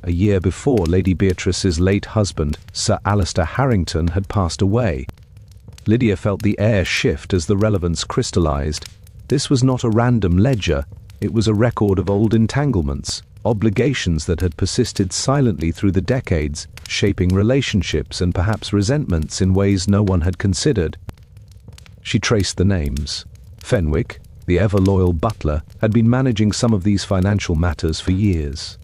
A year before, Lady Beatrice's late husband, Sir Alistair Harrington, had passed away. Lydia felt the air shift as the relevance crystallized. This was not a random ledger. It was a record of old entanglements, obligations that had persisted silently through the decades, shaping relationships and perhaps resentments in ways no one had considered. She traced the names. Fenwick, the ever-loyal butler, had been managing some of these financial matters for years.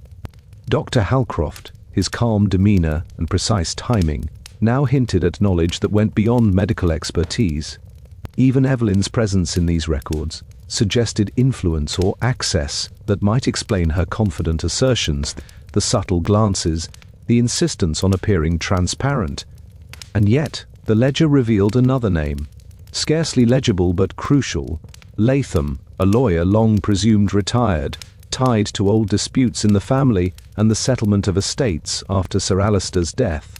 Dr. Halcroft, his calm demeanor and precise timing, now hinted at knowledge that went beyond medical expertise. Even Evelyn's presence in these records suggested influence or access that might explain her confident assertions, the subtle glances, the insistence on appearing transparent. And yet, the ledger revealed another name, scarcely legible but crucial: Latham, a lawyer long presumed retired, tied to old disputes in the family and the settlement of estates after Sir Alistair's death.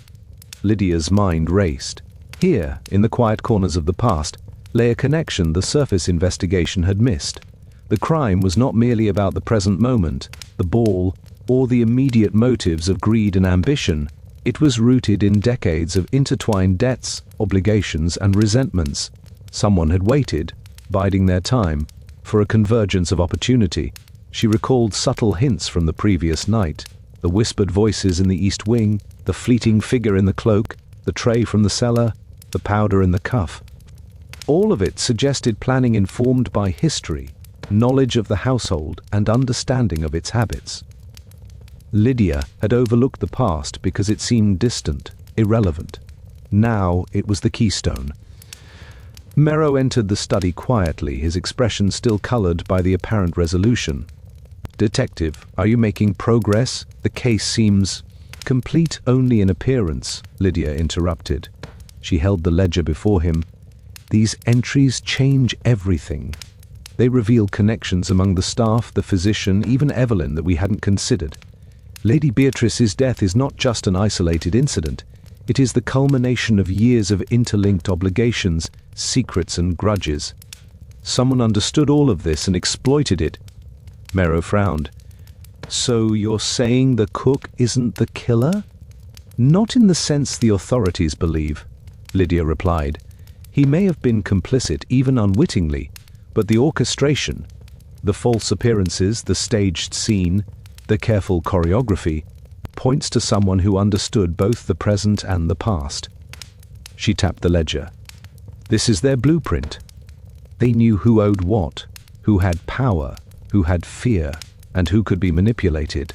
Lydia's mind raced. Here, in the quiet corners of the past, lay a connection the surface investigation had missed. The crime was not merely about the present moment, the ball, or the immediate motives of greed and ambition. It was rooted in decades of intertwined debts, obligations, and resentments. Someone had waited, biding their time, for a convergence of opportunity. She recalled subtle hints from the previous night: the whispered voices in the east wing, the fleeting figure in the cloak, the tray from the cellar, the powder in the cuff. All of it suggested planning informed by history, knowledge of the household, and understanding of its habits. Lydia had overlooked the past because it seemed distant, irrelevant. Now it was the keystone. Merrow entered the study quietly, his expression still colored by the apparent resolution. "Detective, are you making progress? The case seems complete only in appearance," Lydia interrupted. She held the ledger before him. "These entries change everything. They reveal connections among the staff, the physician, even Evelyn, that we hadn't considered. Lady Beatrice's death is not just an isolated incident. It is the culmination of years of interlinked obligations, secrets, and grudges. Someone understood all of this and exploited it." Merrow frowned. "So you're saying the cook isn't the killer?" "Not in the sense the authorities believe," Lydia replied. "He may have been complicit, even unwittingly, but the orchestration, The false appearances, the staged scene, the careful choreography, points to someone who understood both the present and the past. She tapped the ledger. This is their blueprint. They knew who owed what, who had power, who had fear, and who could be manipulated.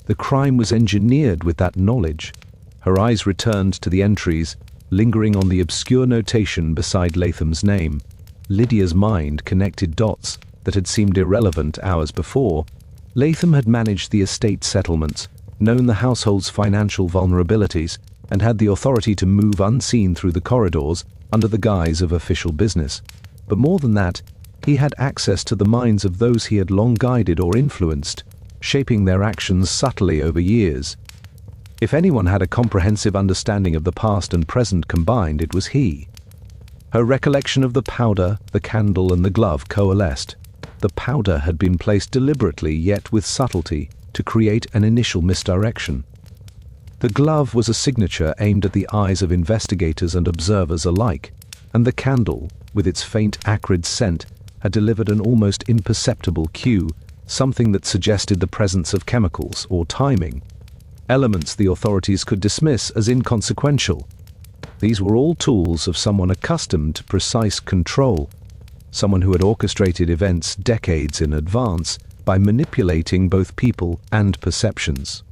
The crime was engineered with that knowledge. Her eyes returned to the entries, lingering on the obscure notation beside Latham's name. Lydia's mind connected dots that had seemed irrelevant hours before. Latham had managed the estate settlements, known the household's financial vulnerabilities, and had the authority to move unseen through the corridors under the guise of official business. But more than that, he had access to the minds of those he had long guided or influenced, shaping their actions subtly over years. If anyone had a comprehensive understanding of the past and present combined, it was he. Her recollection of the powder, the candle, and the glove coalesced. The powder had been placed deliberately, yet with subtlety, to create an initial misdirection. The glove was a signature aimed at the eyes of investigators and observers alike, and the candle, with its faint acrid scent, had delivered an almost imperceptible cue, something that suggested the presence of chemicals or timing, elements the authorities could dismiss as inconsequential. These were all tools of someone accustomed to precise control, someone who had orchestrated events decades in advance by manipulating both people and perceptions.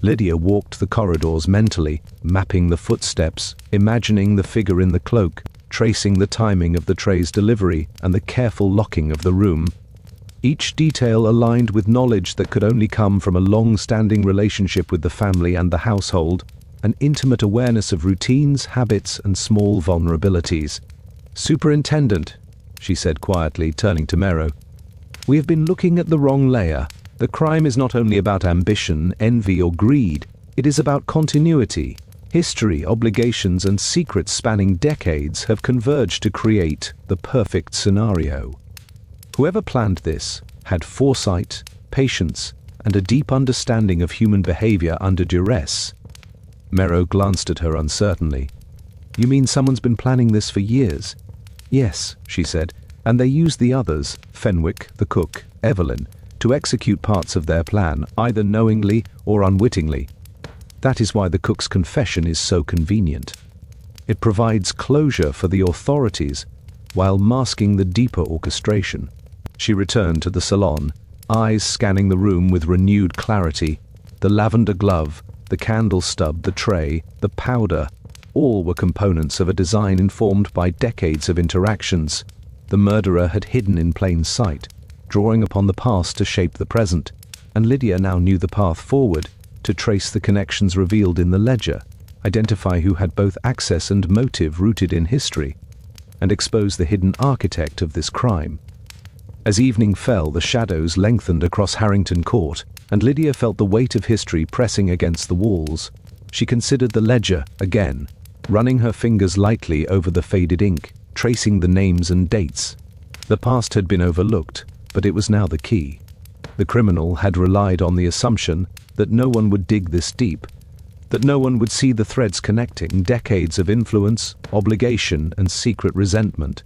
Lydia walked the corridors mentally, mapping the footsteps, imagining the figure in the cloak, tracing the timing of the tray's delivery and the careful locking of the room. Each detail aligned with knowledge that could only come from a long-standing relationship with the family and the household, an intimate awareness of routines, habits, and small vulnerabilities. "Superintendent," she said quietly, turning to Merrow, "we have been looking at the wrong layer. The crime is not only about ambition, envy, or greed. It is about continuity. History, obligations, and secrets spanning decades have converged to create the perfect scenario. Whoever planned this had foresight, patience, and a deep understanding of human behavior under duress." Merrow glanced at her uncertainly. "You mean someone's been planning this for years?" "Yes," she said, "and they used the others, Fenwick, the cook, Evelyn, to execute parts of their plan, either knowingly or unwittingly. That is why the cook's confession is so convenient. It provides closure for the authorities while masking the deeper orchestration." She returned to the salon, eyes scanning the room with renewed clarity. The lavender glove, the candle stub, the tray, the powder, all were components of a design informed by decades of interactions. The murderer had hidden in plain sight, drawing upon the past to shape the present, and Lydia now knew the path forward, to trace the connections revealed in the ledger, identify who had both access and motive rooted in history, and expose the hidden architect of this crime. As evening fell, the shadows lengthened across Harrington Court, and Lydia felt the weight of history pressing against the walls. She considered the ledger again, running her fingers lightly over the faded ink, tracing the names and dates. The past had been overlooked, but it was now the key. The criminal had relied on the assumption that no one would dig this deep, that no one would see the threads connecting decades of influence, obligation, and secret resentment.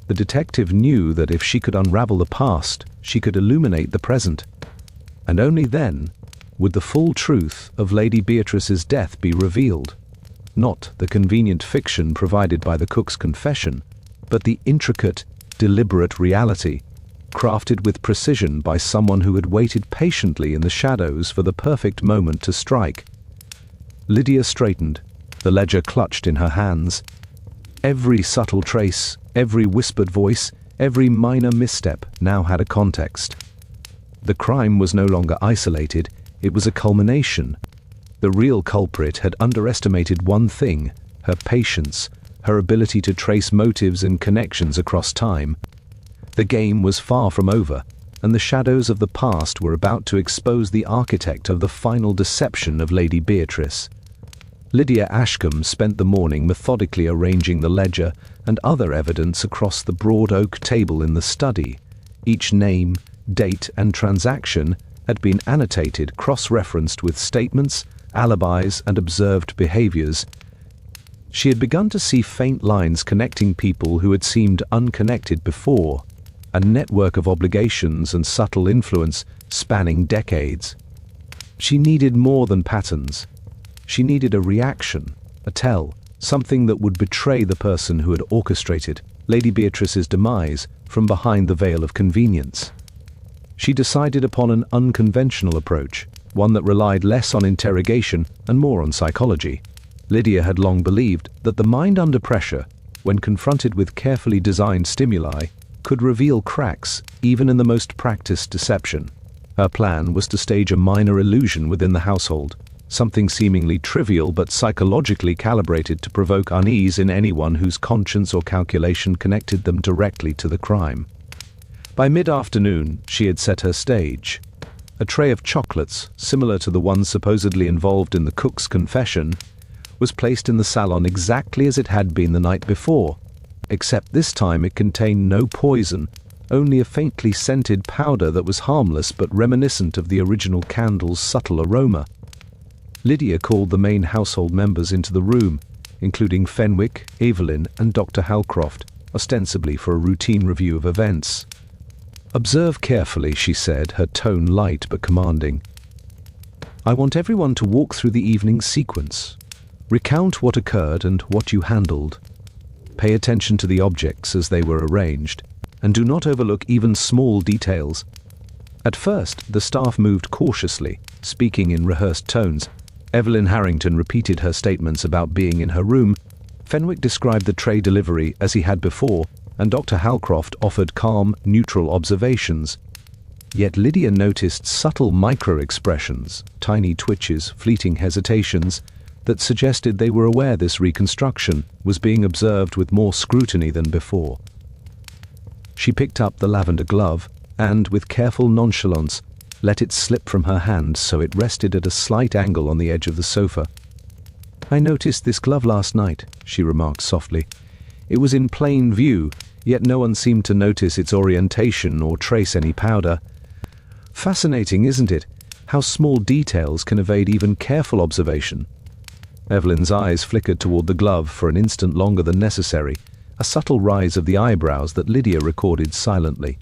The detective knew that if she could unravel the past, she could illuminate the present, and only then would the full truth of Lady Beatrice's death be revealed. Not the convenient fiction provided by the cook's confession, but the intricate, deliberate reality, crafted with precision by someone who had waited patiently in the shadows for the perfect moment to strike. Lydia straightened, the ledger clutched in her hands. Every subtle trace, every whispered voice, every minor misstep now had a context. The crime was no longer isolated, it was a culmination. The real culprit had underestimated one thing: her patience, her ability to trace motives and connections across time. The game was far from over, and the shadows of the past were about to expose the architect of the final deception of Lady Beatrice. Lydia Ashcombe spent the morning methodically arranging the ledger and other evidence across the broad oak table in the study. Each name, date, and transaction had been annotated, cross-referenced with statements, alibis, and observed behaviors. She had begun to see faint lines connecting people who had seemed unconnected before. a network of obligations and subtle influence spanning decades. She needed more than patterns. She needed a reaction, a tell, something that would betray the person who had orchestrated Lady Beatrice's demise from behind the veil of convenience. She decided upon an unconventional approach, one that relied less on interrogation and more on psychology. Lydia had long believed that the mind under pressure, when confronted with carefully designed stimuli, could reveal cracks even in the most practiced deception. Her plan was to stage a minor illusion within the household, something seemingly trivial but psychologically calibrated to provoke unease in anyone whose conscience or calculation connected them directly to the crime. By mid-afternoon, she had set her stage. A tray of chocolates, similar to the ones supposedly involved in the cook's confession, was placed in the salon exactly as it had been the night before, except this time it contained no poison, only a faintly scented powder that was harmless but reminiscent of the original candle's subtle aroma. Lydia called the main household members into the room, including Fenwick, Evelyn, and Dr. Halcroft, ostensibly for a routine review of events. "Observe carefully," she said, her tone light but commanding. "I want everyone to walk through the evening sequence. Recount what occurred and what you handled. Pay attention to the objects as they were arranged, and do not overlook even small details." At first, the staff moved cautiously, speaking in rehearsed tones. Evelyn Harrington repeated her statements about being in her room. Fenwick described the tray delivery as he had before, and Dr. Halcroft offered calm, neutral observations. Yet Lydia noticed subtle micro-expressions, tiny twitches, fleeting hesitations, that suggested they were aware this reconstruction was being observed with more scrutiny than before. She picked up the lavender glove and, with careful nonchalance, let it slip from her hand so it rested at a slight angle on the edge of the sofa. "I noticed this glove last night," she remarked softly. "It was in plain view, yet no one seemed to notice its orientation or trace any powder. Fascinating, isn't it? How small details can evade even careful observation." Evelyn's eyes flickered toward the glove for an instant longer than necessary, a subtle rise of the eyebrows that Lydia recorded silently.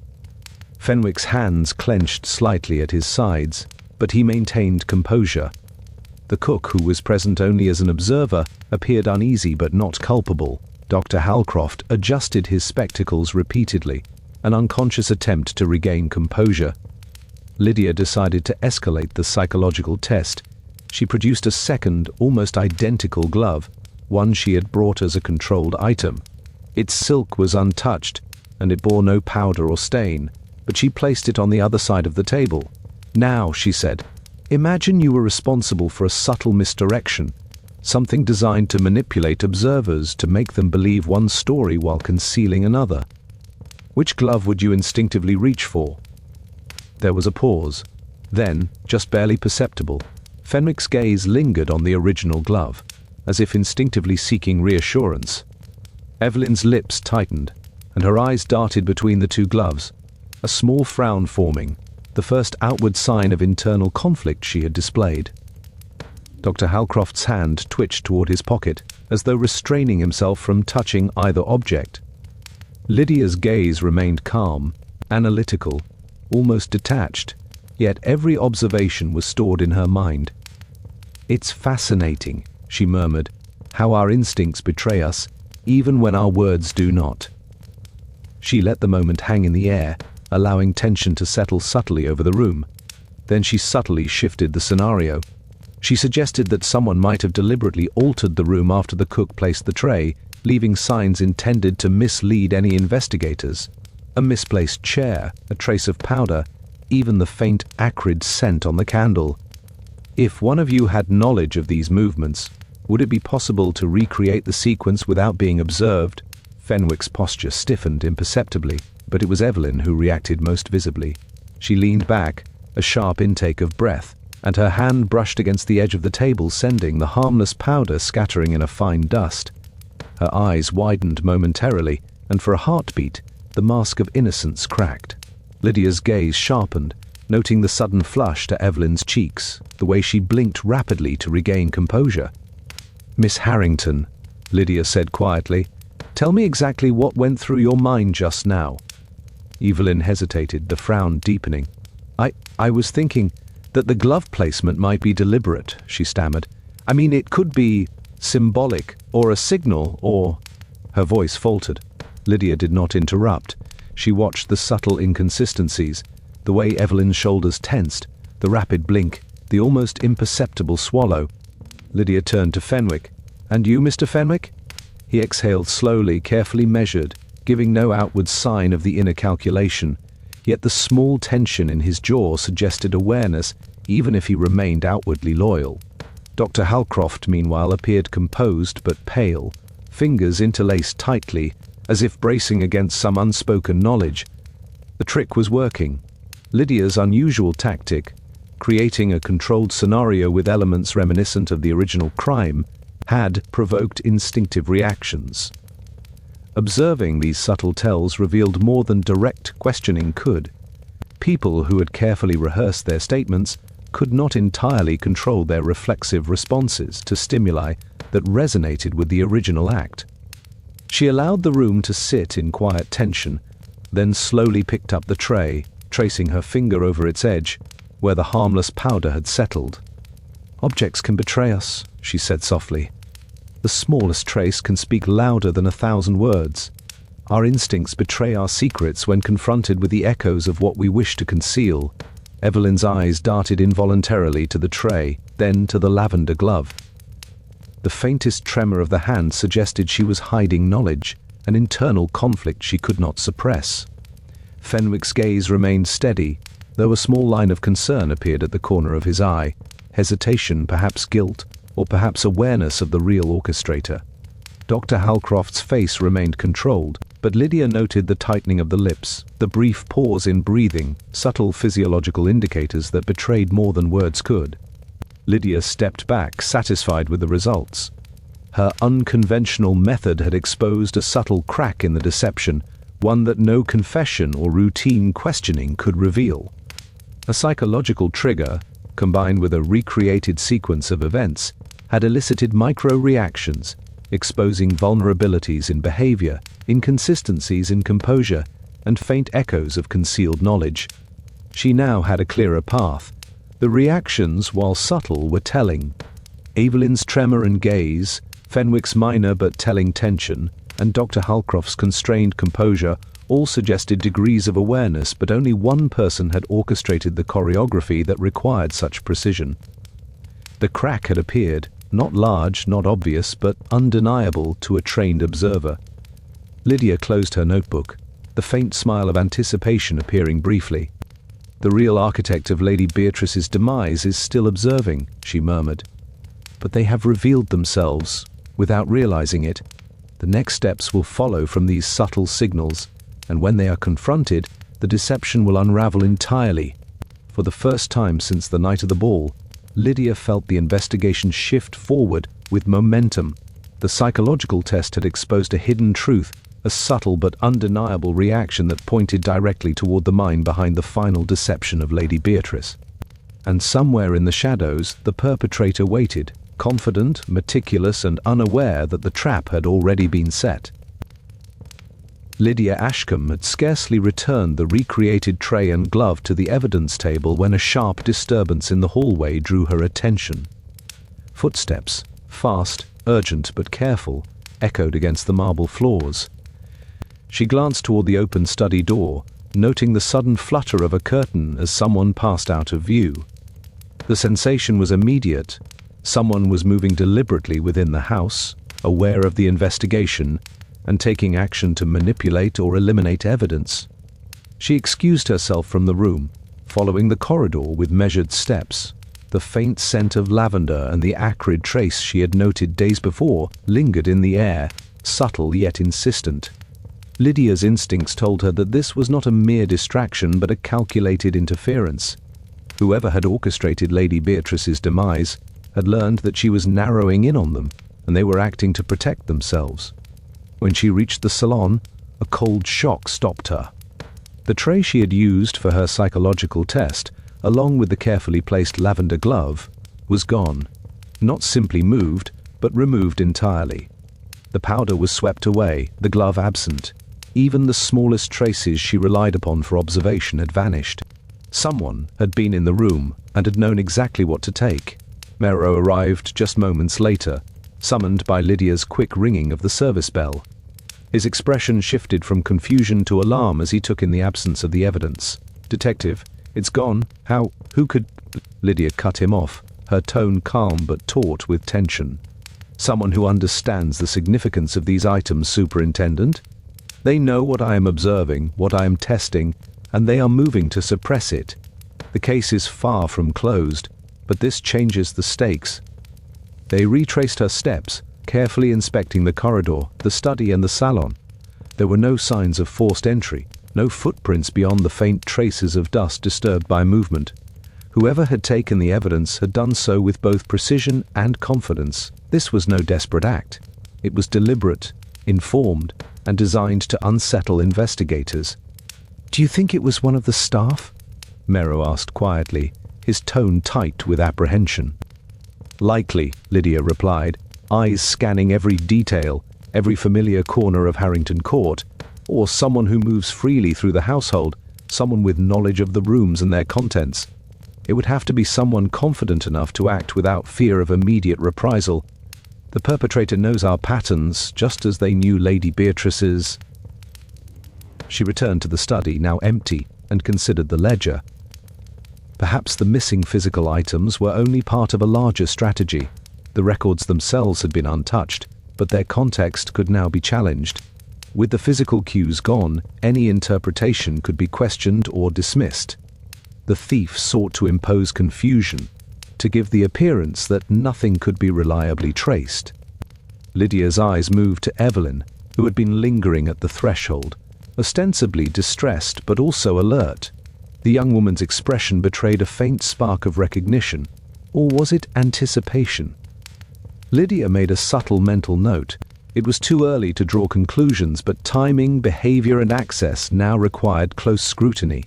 Fenwick's hands clenched slightly at his sides, but he maintained composure. The cook, who was present only as an observer, appeared uneasy but not culpable. Dr. Halcroft adjusted his spectacles repeatedly, an unconscious attempt to regain composure. Lydia decided to escalate the psychological test. She produced a second, almost identical glove, one she had brought as a controlled item. Its silk was untouched, and it bore no powder or stain, but she placed it on the other side of the table. "Now," she said, "imagine you were responsible for a subtle misdirection, something designed to manipulate observers to make them believe one story while concealing another. Which glove would you instinctively reach for?" There was a pause. Then, just barely perceptible, Fenwick's gaze lingered on the original glove, as if instinctively seeking reassurance. Evelyn's lips tightened, and her eyes darted between the two gloves, a small frown forming, the first outward sign of internal conflict she had displayed. Dr. Halcroft's hand twitched toward his pocket, as though restraining himself from touching either object. Lydia's gaze remained calm, analytical, almost detached, yet every observation was stored in her mind. "It's fascinating," she murmured, "how our instincts betray us, even when our words do not." She let the moment hang in the air, allowing tension to settle subtly over the room. Then she subtly shifted the scenario. She suggested that someone might have deliberately altered the room after the cook placed the tray, leaving signs intended to mislead any investigators. A misplaced chair, a trace of powder, even the faint acrid scent on the candle. "If one of you had knowledge of these movements, would it be possible to recreate the sequence without being observed?" Fenwick's posture stiffened imperceptibly, but it was Evelyn who reacted most visibly. She leaned back, a sharp intake of breath, and her hand brushed against the edge of the table, sending the harmless powder scattering in a fine dust. Her eyes widened momentarily, and for a heartbeat, the mask of innocence cracked. Lydia's gaze sharpened, noting the sudden flush to Evelyn's cheeks, the way she blinked rapidly to regain composure. "Miss Harrington," Lydia said quietly, "tell me exactly what went through your mind just now." Evelyn hesitated, the frown deepening. I was thinking that the glove placement might be deliberate, she stammered. I mean, it could be symbolic, or a signal, or... Her voice faltered. Lydia did not interrupt. She watched the subtle inconsistencies, the way Evelyn's shoulders tensed, the rapid blink, the almost imperceptible swallow. Lydia turned to Fenwick. "And you, Mr. Fenwick?" He exhaled slowly, carefully measured, giving no outward sign of the inner calculation, yet the small tension in his jaw suggested awareness, even if he remained outwardly loyal. Dr. Halcroft, meanwhile, appeared composed but pale, fingers interlaced tightly, as if bracing against some unspoken knowledge. The trick was working. Lydia's unusual tactic, creating a controlled scenario with elements reminiscent of the original crime, had provoked instinctive reactions. Observing these subtle tells revealed more than direct questioning could. People who had carefully rehearsed their statements could not entirely control their reflexive responses to stimuli that resonated with the original act. She allowed the room to sit in quiet tension, then slowly picked up the tray, tracing her finger over its edge, where the harmless powder had settled. "Objects can betray us," she said softly. "The smallest trace can speak louder than 1,000 words. Our instincts betray our secrets when confronted with the echoes of what we wish to conceal." Evelyn's eyes darted involuntarily to the tray, then to the lavender glove. The faintest tremor of the hand suggested she was hiding knowledge, an internal conflict she could not suppress. Fenwick's gaze remained steady, though a small line of concern appeared at the corner of his eye, hesitation, perhaps guilt, or perhaps awareness of the real orchestrator. Dr. Halcroft's face remained controlled, but Lydia noted the tightening of the lips, the brief pause in breathing, subtle physiological indicators that betrayed more than words could. Lydia stepped back, satisfied with the results. Her unconventional method had exposed a subtle crack in the deception, one that no confession or routine questioning could reveal. A psychological trigger, combined with a recreated sequence of events, had elicited micro-reactions, exposing vulnerabilities in behavior, inconsistencies in composure, and faint echoes of concealed knowledge. She now had a clearer path. The reactions, while subtle, were telling. Evelyn's tremor and gaze, Fenwick's minor but telling tension, and Dr. Halcroft's constrained composure all suggested degrees of awareness, but only one person had orchestrated the choreography that required such precision. The crack had appeared, not large, not obvious, but undeniable to a trained observer. Lydia closed her notebook, the faint smile of anticipation appearing briefly. "The real architect of Lady Beatrice's demise is still observing," she murmured. "But they have revealed themselves, without realizing it. The next steps will follow from these subtle signals, and when they are confronted, the deception will unravel entirely." For the first time since the night of the ball, Lydia felt the investigation shift forward with momentum. The psychological test had exposed a hidden truth, a subtle but undeniable reaction that pointed directly toward the mind behind the final deception of Lady Beatrice. And somewhere in the shadows, the perpetrator waited, confident, meticulous, and unaware that the trap had already been set. Lydia Ashcombe had scarcely returned the recreated tray and glove to the evidence table when a sharp disturbance in the hallway drew her attention. Footsteps, fast, urgent but careful, echoed against the marble floors. She glanced toward the open study door, noting the sudden flutter of a curtain as someone passed out of view. The sensation was immediate. Someone was moving deliberately within the house, aware of the investigation, and taking action to manipulate or eliminate evidence. She excused herself from the room, following the corridor with measured steps. The faint scent of lavender and the acrid trace she had noted days before lingered in the air, subtle yet insistent. Lydia's instincts told her that this was not a mere distraction but a calculated interference. Whoever had orchestrated Lady Beatrice's demise had learned that she was narrowing in on them, and they were acting to protect themselves. When she reached the salon, a cold shock stopped her. The tray she had used for her psychological test, along with the carefully placed lavender glove, was gone. Not simply moved, but removed entirely. The powder was swept away, the glove absent. Even the smallest traces she relied upon for observation had vanished. Someone had been in the room and had known exactly what to take. Marrow arrived just moments later, summoned by Lydia's quick ringing of the service bell. His expression shifted from confusion to alarm as he took in the absence of the evidence. "Detective, it's gone. How? Who could—" Lydia cut him off, her tone calm but taut with tension. "Someone who understands the significance of these items, Superintendent. They know what I am observing, what I am testing, and they are moving to suppress it. The case is far from closed, but this changes the stakes." They retraced her steps, carefully inspecting the corridor, the study and the salon. There were no signs of forced entry, no footprints beyond the faint traces of dust disturbed by movement. Whoever had taken the evidence had done so with both precision and confidence. This was no desperate act. It was deliberate, informed, and designed to unsettle investigators. "Do you think it was one of the staff?" Marrow asked quietly, his tone tight with apprehension. "Likely," Lydia replied, eyes scanning every detail, every familiar corner of Harrington Court, or someone who moves freely through the household, someone with knowledge of the rooms and their contents. It would have to be someone confident enough to act without fear of immediate reprisal. The perpetrator knows our patterns, just as they knew Lady Beatrice's. She returned to the study, now empty, and considered the ledger. Perhaps the missing physical items were only part of a larger strategy. The records themselves had been untouched, but their context could now be challenged. With the physical cues gone, any interpretation could be questioned or dismissed. The thief sought to impose confusion, to give the appearance that nothing could be reliably traced. Lydia's eyes moved to Evelyn, who had been lingering at the threshold, ostensibly distressed but also alert. The young woman's expression betrayed a faint spark of recognition, or was it anticipation? Lydia made a subtle mental note. It was too early to draw conclusions, but timing, behavior, and access now required close scrutiny.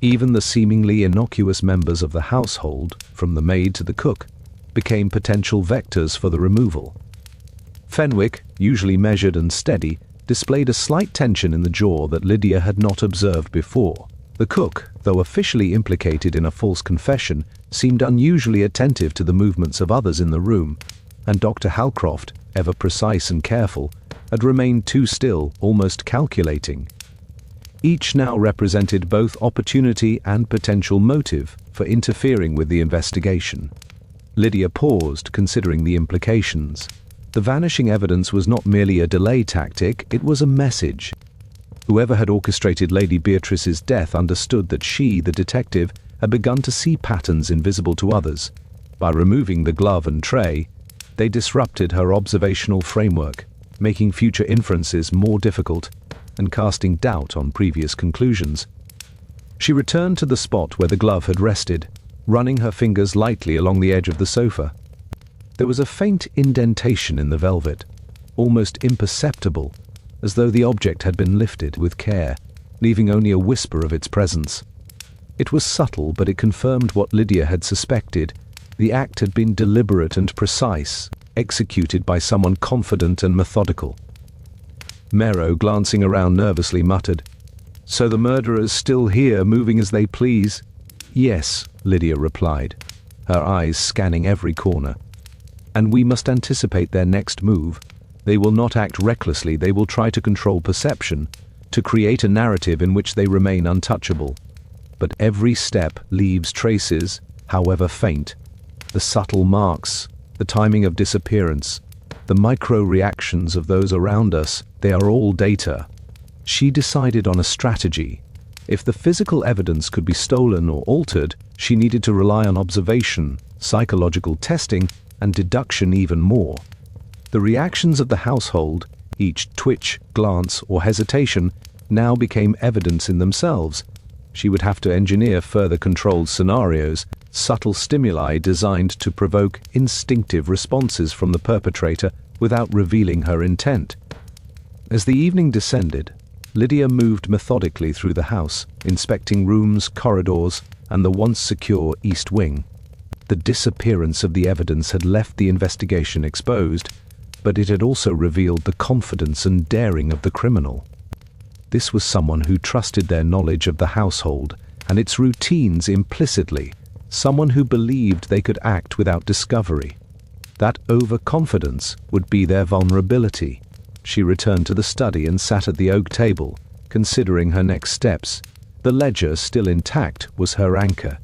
Even the seemingly innocuous members of the household, from the maid to the cook, became potential vectors for the removal. Fenwick, usually measured and steady, displayed a slight tension in the jaw that Lydia had not observed before. The cook, though officially implicated in a false confession, seemed unusually attentive to the movements of others in the room, and Dr. Halcroft, ever precise and careful, had remained too still, almost calculating. Each now represented both opportunity and potential motive for interfering with the investigation. Lydia paused, considering the implications. The vanishing evidence was not merely a delay tactic, it was a message. Whoever had orchestrated Lady Beatrice's death understood that she, the detective, had begun to see patterns invisible to others. By removing the glove and tray, they disrupted her observational framework, making future inferences more difficult and casting doubt on previous conclusions. She returned to the spot where the glove had rested, running her fingers lightly along the edge of the sofa. There was a faint indentation in the velvet, almost imperceptible, as though the object had been lifted with care, leaving only a whisper of its presence. It was subtle, but it confirmed what Lydia had suspected. The act had been deliberate and precise, executed by someone confident and methodical. Marrow, glancing around nervously, muttered, "So the murderer's still here, moving as they please?" "Yes," Lydia replied, her eyes scanning every corner. "And we must anticipate their next move. They will not act recklessly, they will try to control perception, to create a narrative in which they remain untouchable. But every step leaves traces, however faint. The subtle marks, the timing of disappearance, the micro-reactions of those around us, they are all data." She decided on a strategy. If the physical evidence could be stolen or altered, she needed to rely on observation, psychological testing, and deduction even more. The reactions of the household, each twitch, glance, or hesitation, now became evidence in themselves. She would have to engineer further controlled scenarios, subtle stimuli designed to provoke instinctive responses from the perpetrator without revealing her intent. As the evening descended, Lydia moved methodically through the house, inspecting rooms, corridors, and the once secure East Wing. The disappearance of the evidence had left the investigation exposed, but it had also revealed the confidence and daring of the criminal. This was someone who trusted their knowledge of the household and its routines implicitly, someone who believed they could act without discovery. That overconfidence would be their vulnerability. She returned to the study and sat at the oak table, considering her next steps. The ledger, still intact, was her anchor.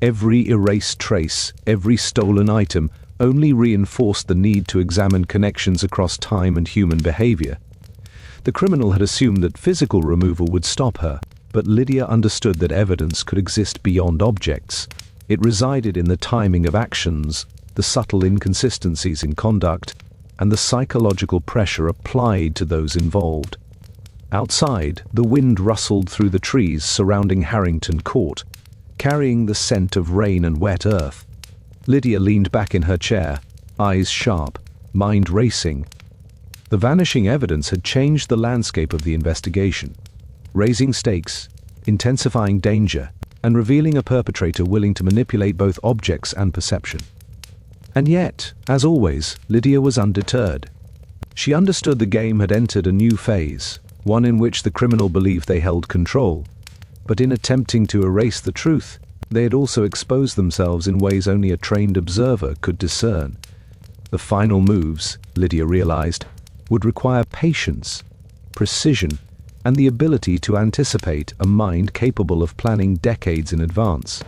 Every erased trace, every stolen item, only reinforced the need to examine connections across time and human behavior. The criminal had assumed that physical removal would stop her, but Lydia understood that evidence could exist beyond objects. It resided in the timing of actions, the subtle inconsistencies in conduct, and the psychological pressure applied to those involved. Outside, the wind rustled through the trees surrounding Harrington Court, carrying the scent of rain and wet earth. Lydia leaned back in her chair, eyes sharp, mind racing. The vanishing evidence had changed the landscape of the investigation, raising stakes, intensifying danger, and revealing a perpetrator willing to manipulate both objects and perception. And yet, as always, Lydia was undeterred. She understood the game had entered a new phase, one in which the criminal believed they held control. But in attempting to erase the truth, they had also exposed themselves in ways only a trained observer could discern. The final moves, Lydia realized, would require patience, precision, and the ability to anticipate a mind capable of planning decades in advance.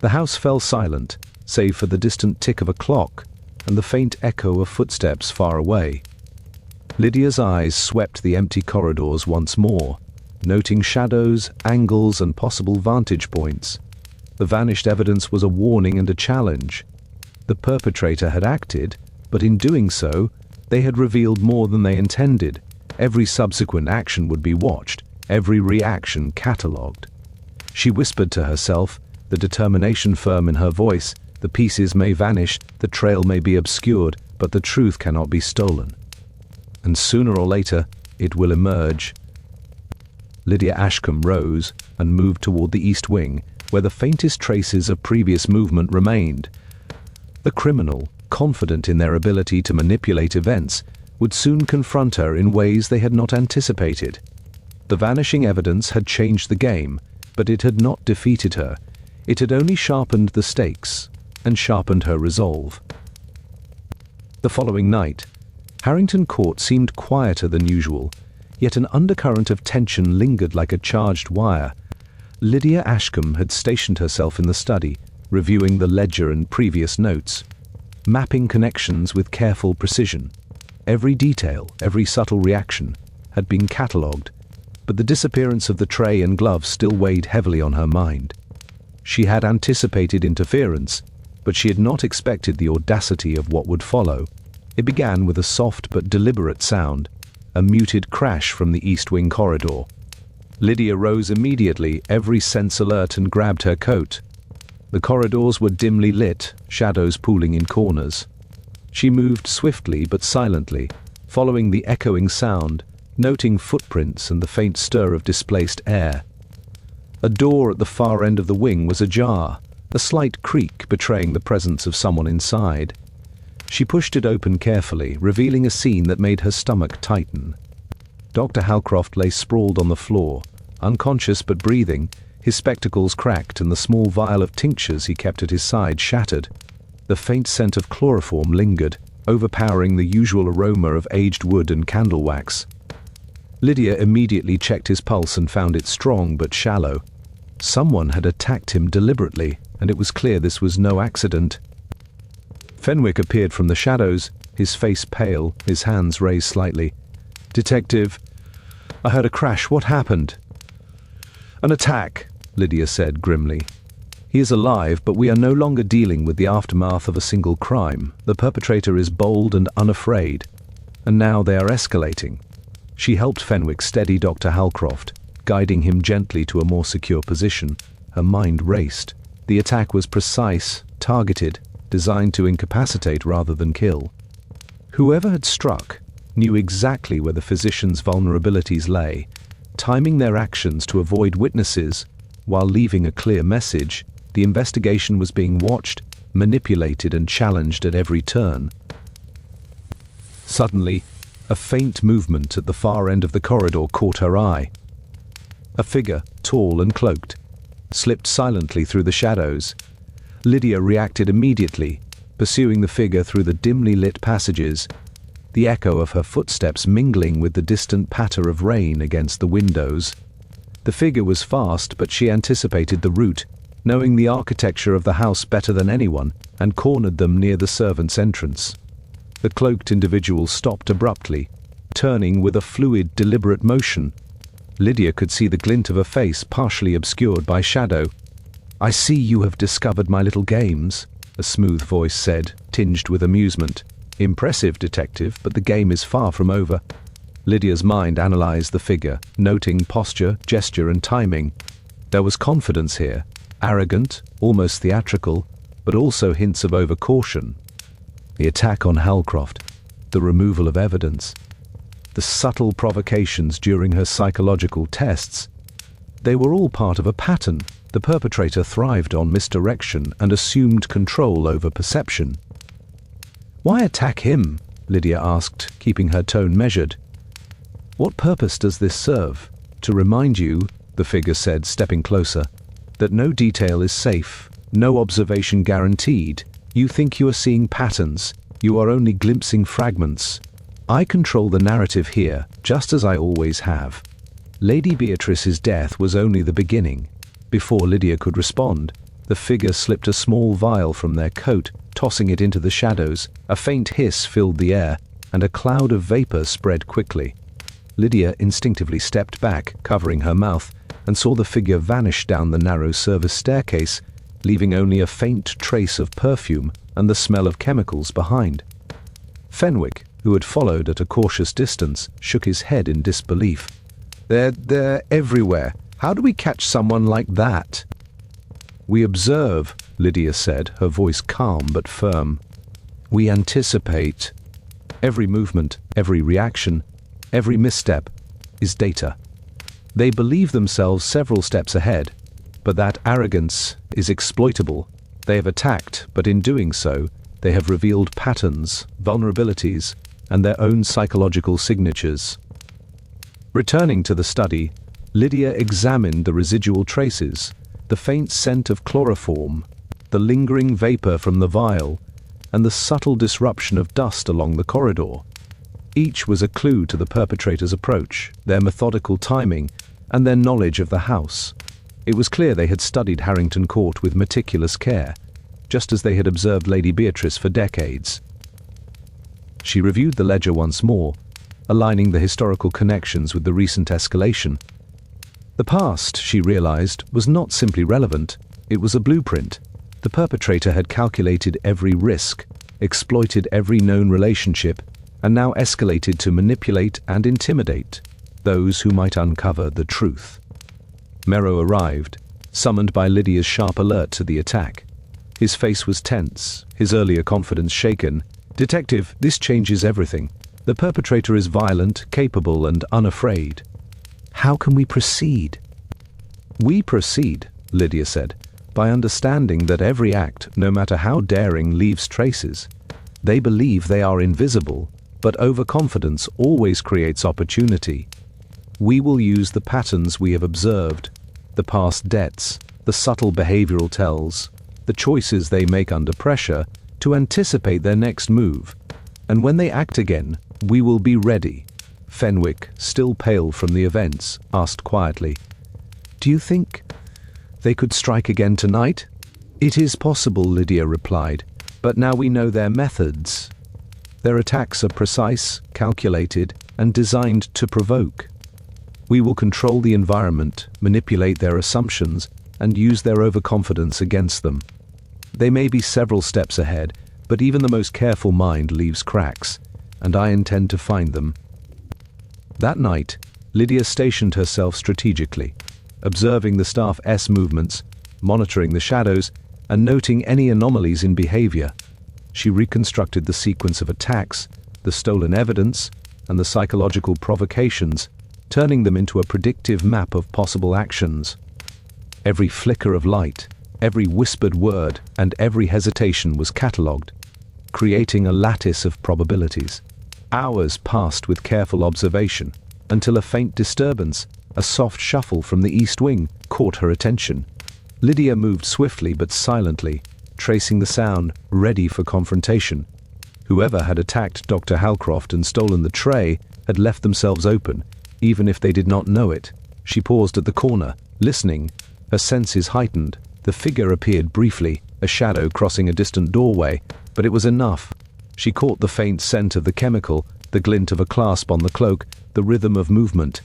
The house fell silent, save for the distant tick of a clock and the faint echo of footsteps far away. Lydia's eyes swept the empty corridors once more, noting shadows, angles, and possible vantage points. The vanished evidence was a warning and a challenge. The perpetrator had acted, but in doing so, they had revealed more than they intended. Every subsequent action would be watched, every reaction catalogued. She whispered to herself, the determination firm in her voice, the pieces may vanish, the trail may be obscured, but the truth cannot be stolen. And sooner or later, it will emerge. Lydia Ashcombe rose and moved toward the east wing, where the faintest traces of previous movement remained. The criminal, confident in their ability to manipulate events, would soon confront her in ways they had not anticipated. The vanishing evidence had changed the game, but it had not defeated her. It had only sharpened the stakes, and sharpened her resolve. The following night, Harrington Court seemed quieter than usual, yet an undercurrent of tension lingered like a charged wire. Lydia Ashcombe had stationed herself in the study, reviewing the ledger and previous notes, mapping connections with careful precision. Every detail, every subtle reaction, had been catalogued, but the disappearance of the tray and gloves still weighed heavily on her mind. She had anticipated interference, but she had not expected the audacity of what would follow. It began with a soft but deliberate sound, a muted crash from the east wing corridor. Lydia rose immediately, every sense alert, and grabbed her coat. The corridors were dimly lit, shadows pooling in corners. She moved swiftly but silently, following the echoing sound, noting footprints and the faint stir of displaced air. A door at the far end of the wing was ajar, a slight creak betraying the presence of someone inside. She pushed it open carefully, revealing a scene that made her stomach tighten. Dr. Halcroft lay sprawled on the floor, unconscious but breathing, his spectacles cracked and the small vial of tinctures he kept at his side shattered. The faint scent of chloroform lingered, overpowering the usual aroma of aged wood and candle wax. Lydia immediately checked his pulse and found it strong but shallow. Someone had attacked him deliberately, and it was clear this was no accident. Fenwick appeared from the shadows, his face pale, his hands raised slightly. "Detective, I heard a crash. What happened?" "An attack," Lydia said grimly. "He is alive, but we are no longer dealing with the aftermath of a single crime. The perpetrator is bold and unafraid, and now they are escalating." She helped Fenwick steady Dr. Halcroft, guiding him gently to a more secure position. Her mind raced. The attack was precise, targeted, designed to incapacitate rather than kill. Whoever had struck knew exactly where the physician's vulnerabilities lay, timing their actions to avoid witnesses while leaving a clear message. The investigation was being watched, manipulated, and challenged at every turn. Suddenly, A faint movement at the far end of the corridor caught her eye. A figure, tall and cloaked, slipped silently through the shadows. Lydia reacted immediately, pursuing the figure through the dimly lit passages, the echo of her footsteps mingling with the distant patter of rain against the windows. The figure was fast, but she anticipated the route, knowing the architecture of the house better than anyone, and cornered them near the servants' entrance. The cloaked individual stopped abruptly, turning with a fluid, deliberate motion. Lydia could see the glint of a face partially obscured by shadow. "I see you have discovered my little games," a smooth voice said, tinged with amusement. "Impressive, detective, but the game is far from over." Lydia's mind analyzed the figure, noting posture, gesture, and timing. There was confidence here, arrogant, almost theatrical, but also hints of overcaution. The attack on Halcroft, the removal of evidence, the subtle provocations during her psychological tests, they were all part of a pattern. The perpetrator thrived on misdirection and assumed control over perception. "Why attack him?" Lydia asked, keeping her tone measured. "What purpose does this serve?" "To remind you," the figure said, stepping closer, "that no detail is safe, no observation guaranteed. You think you are seeing patterns, you are only glimpsing fragments. I control the narrative here, just as I always have." Lady Beatrice's death was only the beginning. Before Lydia could respond, the figure slipped a small vial from their coat, tossing it into the shadows. A faint hiss filled the air, and a cloud of vapor spread quickly. Lydia instinctively stepped back, covering her mouth, and saw the figure vanish down the narrow service staircase, leaving only a faint trace of perfume and the smell of chemicals behind. Fenwick, who had followed at a cautious distance, shook his head in disbelief. They're everywhere. How do we catch someone like that?" "We observe," Lydia said, her voice calm but firm. "We anticipate. Every movement, every reaction, every misstep is data. They believe themselves several steps ahead, but that arrogance is exploitable. They have attacked, but in doing so, they have revealed patterns, vulnerabilities, and their own psychological signatures." Returning to the study, Lydia examined the residual traces, the faint scent of chloroform, the lingering vapor from the vial, and the subtle disruption of dust along the corridor. Each was a clue to the perpetrator's approach, their methodical timing, and their knowledge of the house. It was clear they had studied Harrington Court with meticulous care, just as they had observed Lady Beatrice for decades. She reviewed the ledger once more, aligning the historical connections with the recent escalation. The past, she realized, was not simply relevant, it was a blueprint. The perpetrator had calculated every risk, exploited every known relationship, and now escalated to manipulate and intimidate those who might uncover the truth. Merrow arrived, summoned by Lydia's sharp alert to the attack. His face was tense, his earlier confidence shaken. "Detective, this changes everything. The perpetrator is violent, capable, and unafraid. How can we proceed?" "We proceed," Lydia said, "by understanding that every act, no matter how daring, leaves traces. They believe they are invisible, but overconfidence always creates opportunity. We will use the patterns we have observed, the past debts, the subtle behavioral tells, the choices they make under pressure, to anticipate their next move. And when they act again, we will be ready." Fenwick, still pale from the events, asked quietly, "Do you think they could strike again tonight?" "It is possible," Lydia replied, "but now we know their methods. Their attacks are precise, calculated, and designed to provoke. We will control the environment, manipulate their assumptions, and use their overconfidence against them. They may be several steps ahead, but even the most careful mind leaves cracks, and I intend to find them." That night, Lydia stationed herself strategically, observing the staff's movements, monitoring the shadows, and noting any anomalies in behavior. She reconstructed the sequence of attacks, the stolen evidence, and the psychological provocations, turning them into a predictive map of possible actions. Every flicker of light, every whispered word, and every hesitation was catalogued, creating a lattice of probabilities. Hours passed with careful observation, until a faint disturbance, a soft shuffle from the east wing, caught her attention. Lydia moved swiftly but silently, tracing the sound, ready for confrontation. Whoever had attacked Dr. Halcroft and stolen the tray had left themselves open, even if they did not know it. She paused at the corner, listening, her senses heightened. The figure appeared briefly, a shadow crossing a distant doorway, but it was enough. She caught the faint scent of the chemical, the glint of a clasp on the cloak, the rhythm of movement.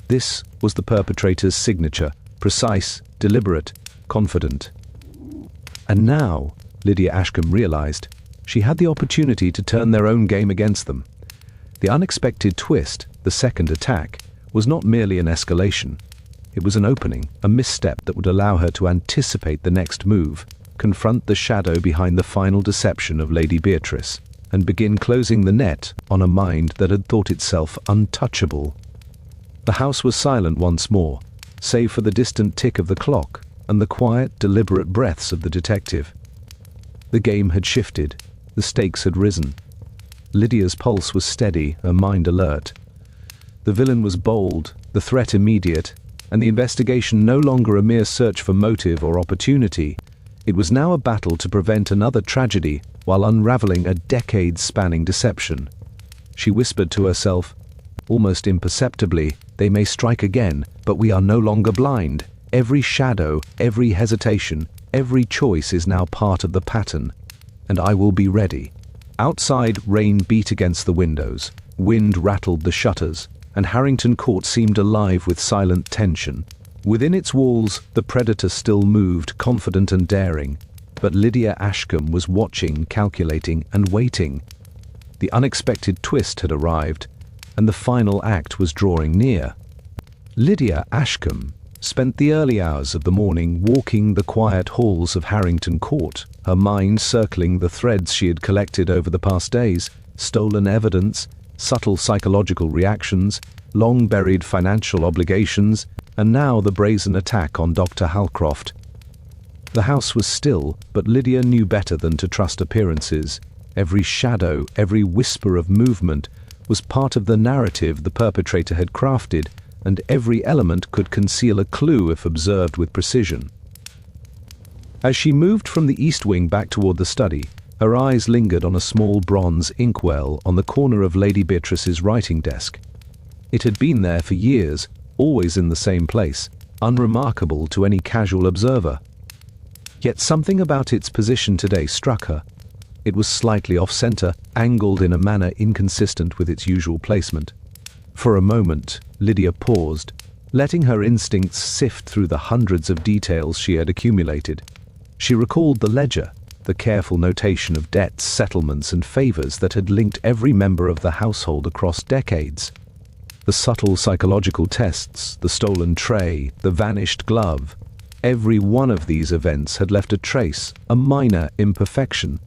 This was the perpetrator's signature, precise, deliberate, confident. And now, Lydia Ashcombe realized, she had the opportunity to turn their own game against them. The unexpected twist, the second attack, was not merely an escalation. It was an opening, a misstep that would allow her to anticipate the next move, confront the shadow behind the final deception of Lady Beatrice, and begin closing the net on a mind that had thought itself untouchable. The house was silent once more, save for the distant tick of the clock and the quiet, deliberate breaths of the detective. The game had shifted, the stakes had risen. Lydia's pulse was steady, her mind alert. The villain was bold, the threat immediate, and the investigation no longer a mere search for motive or opportunity. It was now a battle to prevent another tragedy while unraveling a decades-spanning deception. She whispered to herself, almost imperceptibly, "They may strike again, but we are no longer blind. Every shadow, every hesitation, every choice is now part of the pattern, and I will be ready." Outside, rain beat against the windows, wind rattled the shutters, and Harrington Court seemed alive with silent tension. Within its walls, the predator still moved, confident and daring, but Lydia Ashcombe was watching, calculating, and waiting. The unexpected twist had arrived, and the final act was drawing near. Lydia Ashcombe spent the early hours of the morning walking the quiet halls of Harrington Court, her mind circling the threads she had collected over the past days: stolen evidence, subtle psychological reactions, long-buried financial obligations, and now the brazen attack on Dr. Halcroft. The house was still, but Lydia knew better than to trust appearances. Every shadow, every whisper of movement was part of the narrative the perpetrator had crafted, and every element could conceal a clue if observed with precision. As she moved from the east wing back toward the study, her eyes lingered on a small bronze inkwell on the corner of Lady Beatrice's writing desk. It had been there for years, always in the same place, unremarkable to any casual observer. Yet something about its position today struck her. It was slightly off-center, angled in a manner inconsistent with its usual placement. For a moment, Lydia paused, letting her instincts sift through the hundreds of details she had accumulated. She recalled the ledger, the careful notation of debts, settlements, and favors that had linked every member of the household across decades. The subtle psychological tests, the stolen tray, the vanished glove. Every one of these events had left a trace, a minor imperfection.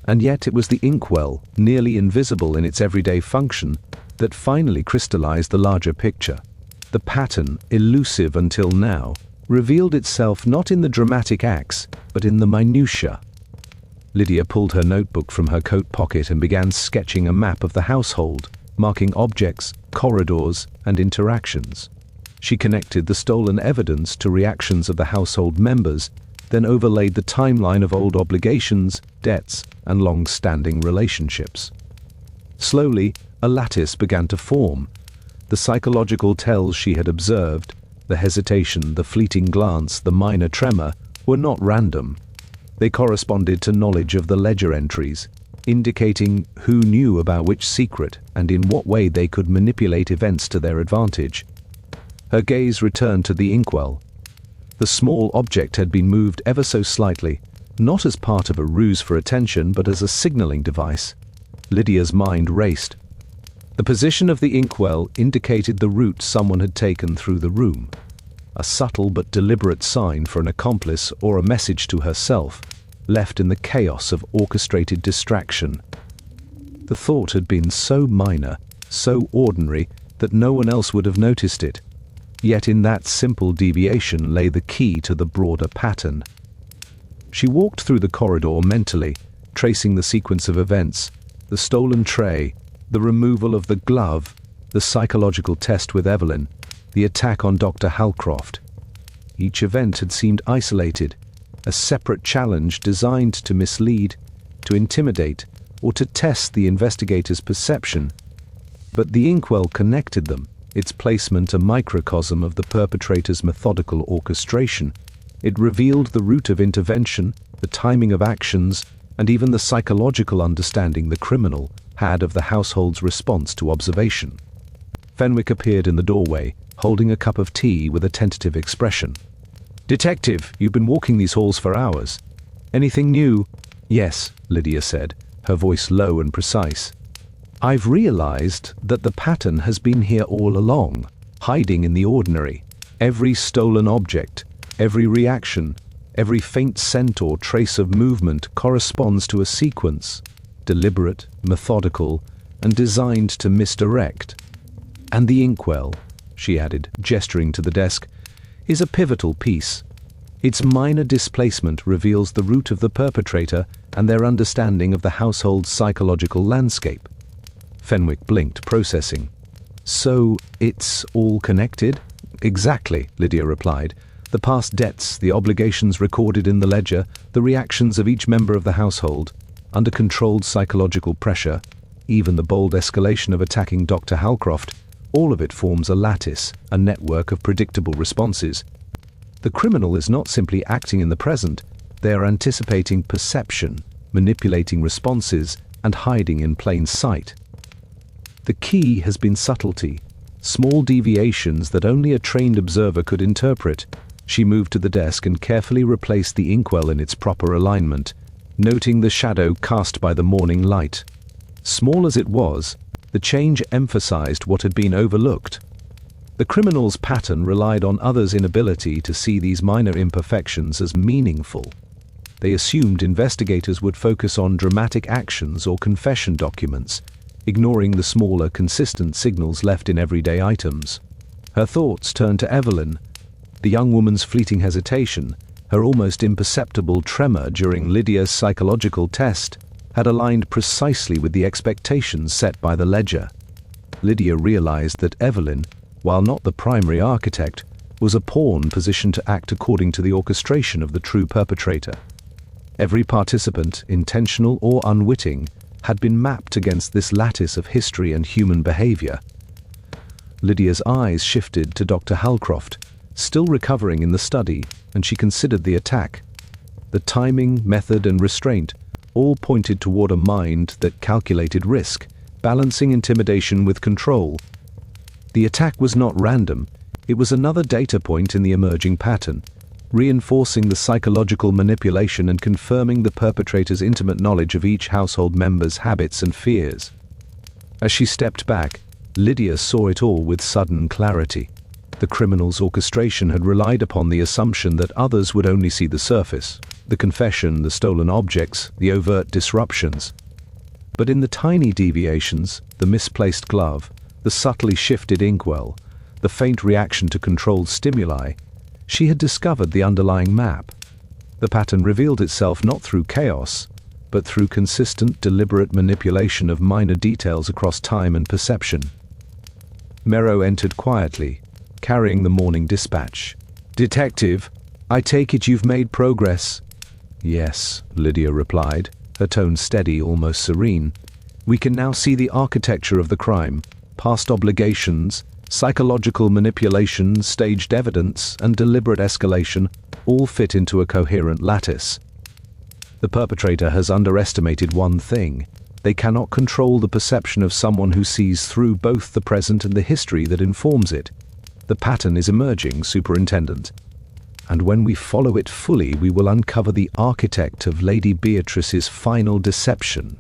And yet it was the inkwell, nearly invisible in its everyday function, that finally crystallized the larger picture. The pattern, elusive until now, revealed itself not in the dramatic acts, but in the minutiae. Lydia pulled her notebook from her coat pocket and began sketching a map of the household, marking objects, corridors, and interactions. She connected the stolen evidence to reactions of the household members, then overlaid the timeline of old obligations, debts, and long-standing relationships. Slowly, a lattice began to form. The psychological tells she had observed, the hesitation, the fleeting glance, the minor tremor, were not random. They corresponded to knowledge of the ledger entries, indicating who knew about which secret and in what way they could manipulate events to their advantage. Her gaze returned to the inkwell. The small object had been moved ever so slightly, not as part of a ruse for attention, but as a signaling device. Lydia's mind raced. The position of the inkwell indicated the route someone had taken through the room, a subtle but deliberate sign for an accomplice or a message to herself, left in the chaos of orchestrated distraction. The thought had been so minor, so ordinary, that no one else would have noticed it. Yet in that simple deviation lay the key to the broader pattern. She walked through the corridor mentally, tracing the sequence of events: the stolen tray, The removal of the glove, the psychological test with Evelyn, the attack on Dr. Halcroft. Each event had seemed isolated, a separate challenge designed to mislead, to intimidate, or to test the investigator's perception. But the inkwell connected them, its placement a microcosm of the perpetrator's methodical orchestration. It revealed the route of intervention, the timing of actions, and even the psychological understanding the criminal had of the household's response to observation. Fenwick appeared in the doorway, holding a cup of tea with a tentative expression. "Detective, you've been walking these halls for hours. Anything new?" "Yes," Lydia said, her voice low and precise. "I've realized that the pattern has been here all along, hiding in the ordinary. Every stolen object, every reaction, every faint scent or trace of movement corresponds to a sequence, deliberate, methodical, and designed to misdirect. And the inkwell," she added, gesturing to the desk, "is a pivotal piece. Its minor displacement reveals the route of the perpetrator and their understanding of the household's psychological landscape." Fenwick blinked, processing. "So, it's all connected?" "Exactly," Lydia replied. "The past debts, the obligations recorded in the ledger, the reactions of each member of the household, under controlled psychological pressure, even the bold escalation of attacking Dr. Halcroft, all of it forms a lattice, a network of predictable responses. The criminal is not simply acting in the present, they are anticipating perception, manipulating responses, and hiding in plain sight. The key has been subtlety, small deviations that only a trained observer could interpret." She moved to the desk and carefully replaced the inkwell in its proper alignment, noting the shadow cast by the morning light. Small as it was, the change emphasized what had been overlooked. The criminal's pattern relied on others' inability to see these minor imperfections as meaningful. They assumed investigators would focus on dramatic actions or confession documents, ignoring the smaller, consistent signals left in everyday items. Her thoughts turned to Evelyn. The young woman's fleeting hesitation, her almost imperceptible tremor during Lydia's psychological test, had aligned precisely with the expectations set by the ledger. Lydia realized that Evelyn, while not the primary architect, was a pawn positioned to act according to the orchestration of the true perpetrator. Every participant, intentional or unwitting, had been mapped against this lattice of history and human behavior. Lydia's eyes shifted to Dr. Halcroft, still recovering in the study, and she considered the attack. The timing, method, and restraint all pointed toward a mind that calculated risk, balancing intimidation with control. The attack was not random, it was another data point in the emerging pattern, reinforcing the psychological manipulation and confirming the perpetrator's intimate knowledge of each household member's habits and fears. As she stepped back, Lydia saw it all with sudden clarity. The criminal's orchestration had relied upon the assumption that others would only see the surface, the confession, the stolen objects, the overt disruptions. But in the tiny deviations, the misplaced glove, the subtly shifted inkwell, the faint reaction to controlled stimuli, she had discovered the underlying map. The pattern revealed itself not through chaos, but through consistent, deliberate manipulation of minor details across time and perception. Merrow entered quietly, carrying the morning dispatch. "Detective, I take it you've made progress?" "Yes," Lydia replied, her tone steady, almost serene. "We can now see the architecture of the crime, past obligations, psychological manipulation, staged evidence, and deliberate escalation all fit into a coherent lattice. The perpetrator has underestimated one thing. They cannot control the perception of someone who sees through both the present and the history that informs it. The pattern is emerging, Superintendent. And when we follow it fully, we will uncover the architect of Lady Beatrice's final deception."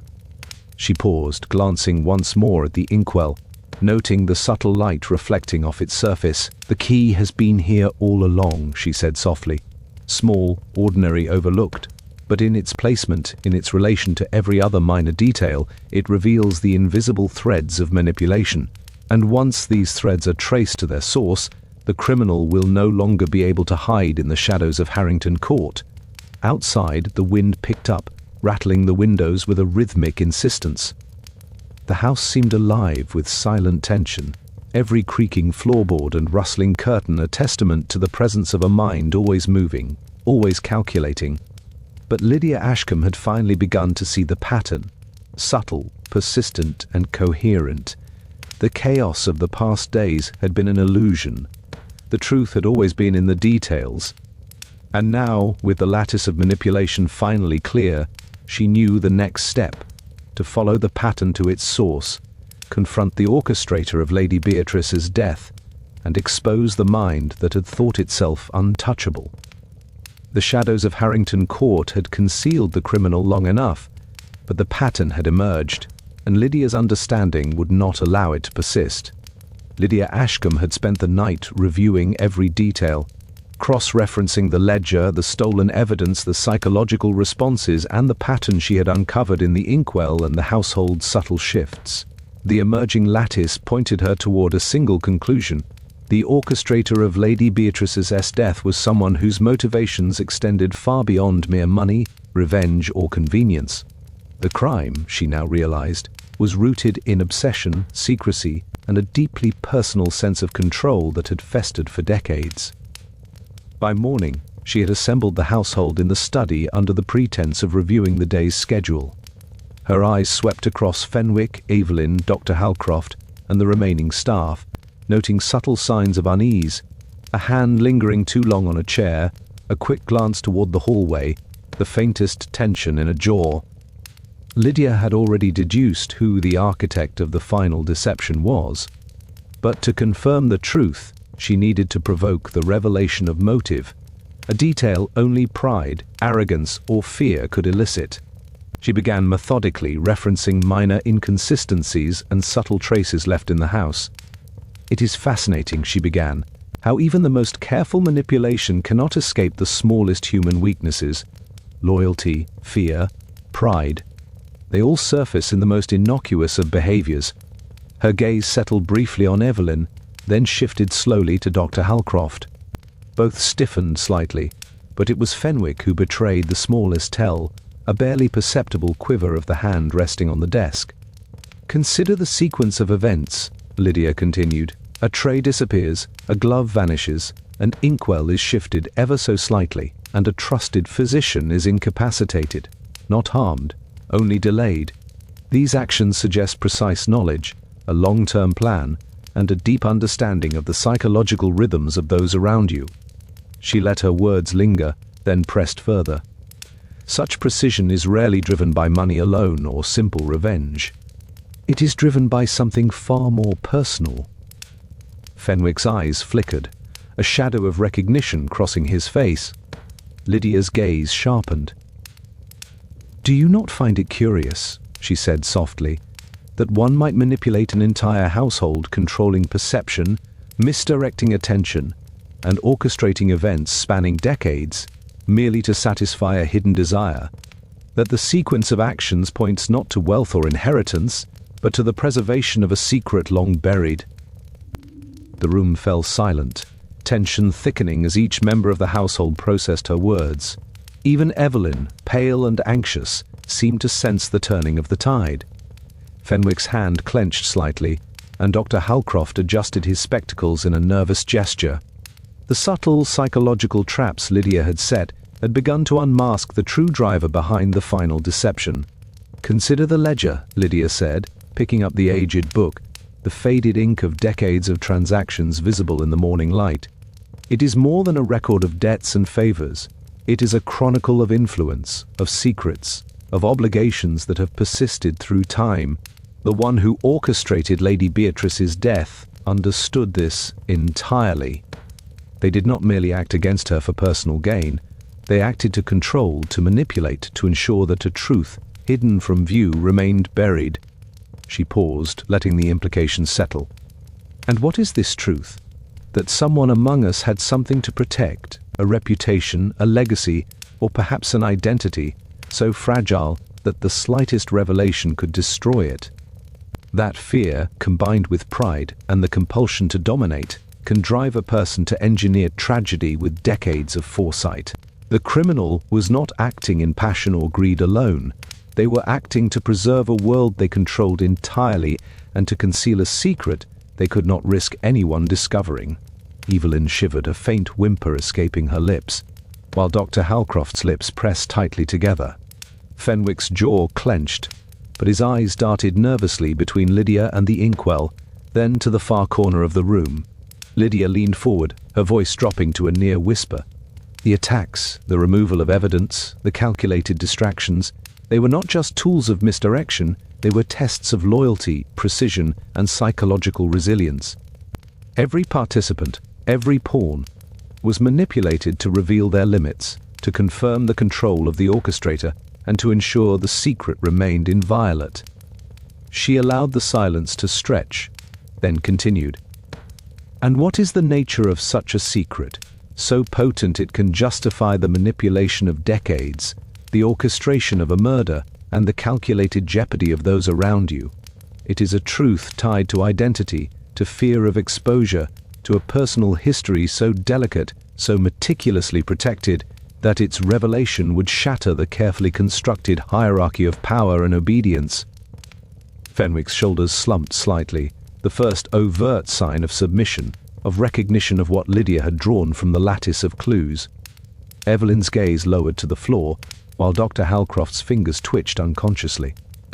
She paused, glancing once more at the inkwell, noting the subtle light reflecting off its surface. "The key has been here all along," she said softly. "Small, ordinary, overlooked. But in its placement, in its relation to every other minor detail, it reveals the invisible threads of manipulation. And once these threads are traced to their source, the criminal will no longer be able to hide in the shadows of Harrington Court." Outside, the wind picked up, rattling the windows with a rhythmic insistence. The house seemed alive with silent tension, every creaking floorboard and rustling curtain a testament to the presence of a mind always moving, always calculating. But Lydia Ashcombe had finally begun to see the pattern, subtle, persistent, and coherent. The chaos of the past days had been an illusion. The truth had always been in the details. And now, with the lattice of manipulation finally clear, she knew the next step: to follow the pattern to its source, confront the orchestrator of Lady Beatrice's death, and expose the mind that had thought itself untouchable. The shadows of Harrington Court had concealed the criminal long enough, but the pattern had emerged, and Lydia's understanding would not allow it to persist. Lydia Ashcombe had spent the night reviewing every detail, cross-referencing the ledger, the stolen evidence, the psychological responses, and the pattern she had uncovered in the inkwell and the household's subtle shifts. The emerging lattice pointed her toward a single conclusion: the orchestrator of Lady Beatrice's death was someone whose motivations extended far beyond mere money, revenge, or convenience. The crime, she now realized, was rooted in obsession, secrecy, and a deeply personal sense of control that had festered for decades. By morning, she had assembled the household in the study under the pretense of reviewing the day's schedule. Her eyes swept across Fenwick, Evelyn, Dr. Halcroft, and the remaining staff, noting subtle signs of unease: a hand lingering too long on a chair, a quick glance toward the hallway, the faintest tension in a jaw. Lydia had already deduced who the architect of the final deception was, but to confirm the truth, she needed to provoke the revelation of motive, a detail only pride, arrogance, or fear could elicit. She began methodically referencing minor inconsistencies and subtle traces left in the house. "It is fascinating," she began, "how even the most careful manipulation cannot escape the smallest human weaknesses: loyalty, fear, pride. They all surface in the most innocuous of behaviors." Her gaze settled briefly on Evelyn, then shifted slowly to Dr. Halcroft. Both stiffened slightly, but it was Fenwick who betrayed the smallest tell, a barely perceptible quiver of the hand resting on the desk. "Consider the sequence of events," Lydia continued. "A tray disappears, a glove vanishes, an inkwell is shifted ever so slightly, and a trusted physician is incapacitated, not harmed, only delayed. These actions suggest precise knowledge, a long-term plan, and a deep understanding of the psychological rhythms of those around you." She let her words linger, then pressed further. "Such precision is rarely driven by money alone or simple revenge. It is driven by something far more personal." Fenwick's eyes flickered, a shadow of recognition crossing his face. Lydia's gaze sharpened. "Do you not find it curious," she said softly, "that one might manipulate an entire household, controlling perception, misdirecting attention, and orchestrating events spanning decades, merely to satisfy a hidden desire? That the sequence of actions points not to wealth or inheritance, but to the preservation of a secret long buried?" The room fell silent, tension thickening as each member of the household processed her words. Even Evelyn, pale and anxious, seemed to sense the turning of the tide. Fenwick's hand clenched slightly, and Dr. Halcroft adjusted his spectacles in a nervous gesture. The subtle psychological traps Lydia had set had begun to unmask the true driver behind the final deception. "Consider the ledger," Lydia said, picking up the aged book, the faded ink of decades of transactions visible in the morning light. "It is more than a record of debts and favors. It is a chronicle of influence, of secrets, of obligations that have persisted through time. The one who orchestrated Lady Beatrice's death understood this entirely. They did not merely act against her for personal gain. They acted to control, to manipulate, to ensure that a truth, hidden from view, remained buried." She paused, letting the implications settle. "And what is this truth? That someone among us had something to protect, a reputation, a legacy, or perhaps an identity, so fragile that the slightest revelation could destroy it. That fear, combined with pride and the compulsion to dominate, can drive a person to engineer tragedy with decades of foresight. The criminal was not acting in passion or greed alone. They were acting to preserve a world they controlled entirely and to conceal a secret they could not risk anyone discovering. Evelyn shivered, a faint whimper escaping her lips, while Dr. Halcroft's lips pressed tightly together. Fenwick's jaw clenched, but his eyes darted nervously between Lydia and the inkwell, then to the far corner of the room. Lydia leaned forward, her voice dropping to a near whisper. The attacks, the removal of evidence, the calculated distractions, they were not just tools of misdirection, they were tests of loyalty, precision, and psychological resilience. Every participant, every pawn, was manipulated to reveal their limits, to confirm the control of the orchestrator, and to ensure the secret remained inviolate. She allowed the silence to stretch, then continued. And what is the nature of such a secret, so potent it can justify the manipulation of decades, the orchestration of a murder, and the calculated jeopardy of those around you? It is a truth tied to identity, to fear of exposure, to a personal history so delicate, so meticulously protected, that its revelation would shatter the carefully constructed hierarchy of power and obedience. Fenwick's shoulders slumped slightly, the first overt sign of submission, of recognition of what Lydia had drawn from the lattice of clues. Evelyn's gaze lowered to the floor, while Dr. Halcroft's fingers twitched unconsciously.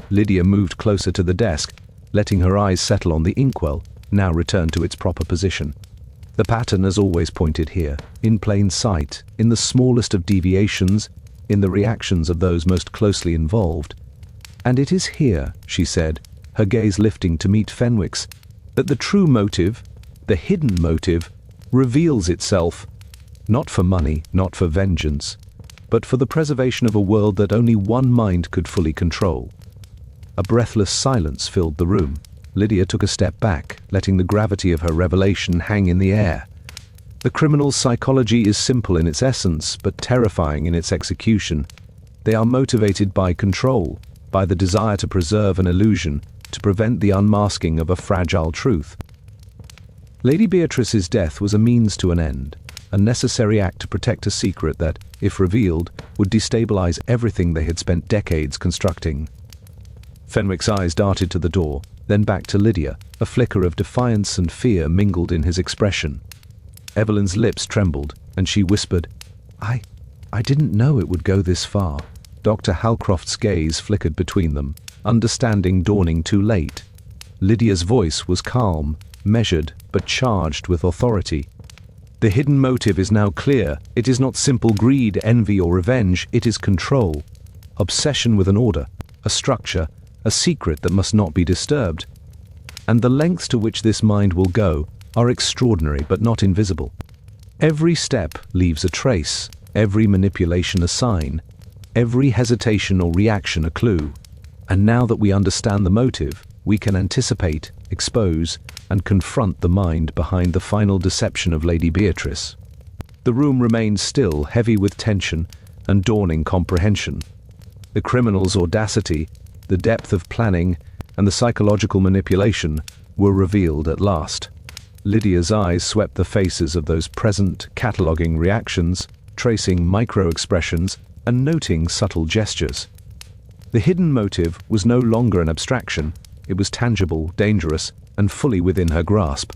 Lydia moved closer to the desk, letting her eyes settle on the inkwell, now returned to its proper position. The pattern as always pointed here, in plain sight, in the smallest of deviations, in the reactions of those most closely involved. And it is here, she said, her gaze lifting to meet Fenwick's, that the true motive, the hidden motive, reveals itself, not for money, not for vengeance, but for the preservation of a world that only one mind could fully control. A breathless silence filled the room. Lydia took a step back, letting the gravity of her revelation hang in the air. The criminal's psychology is simple in its essence, but terrifying in its execution. They are motivated by control, by the desire to preserve an illusion, to prevent the unmasking of a fragile truth. Lady Beatrice's death was a means to an end, a necessary act to protect a secret that, if revealed, would destabilize everything they had spent decades constructing. Fenwick's eyes darted to the door, then back to Lydia, a flicker of defiance and fear mingled in his expression. Evelyn's lips trembled, and she whispered, I didn't know it would go this far." Dr. Halcroft's gaze flickered between them, understanding dawning too late. Lydia's voice was calm, measured, but charged with authority. "The hidden motive is now clear. It is not simple greed, envy, or revenge. It is control. Obsession with an order, a structure, a secret that must not be disturbed. And the lengths to which this mind will go are extraordinary but not invisible. Every step leaves a trace, every manipulation a sign, every hesitation or reaction a clue. And now that we understand the motive, we can anticipate, expose, and confront the mind behind the final deception of Lady Beatrice." The room remained still, heavy with tension and dawning comprehension. The criminal's audacity, the depth of planning, and the psychological manipulation were revealed at last. Lydia's eyes swept the faces of those present, cataloguing reactions, tracing micro-expressions, and noting subtle gestures. The hidden motive was no longer an abstraction. It was tangible, dangerous, and fully within her grasp.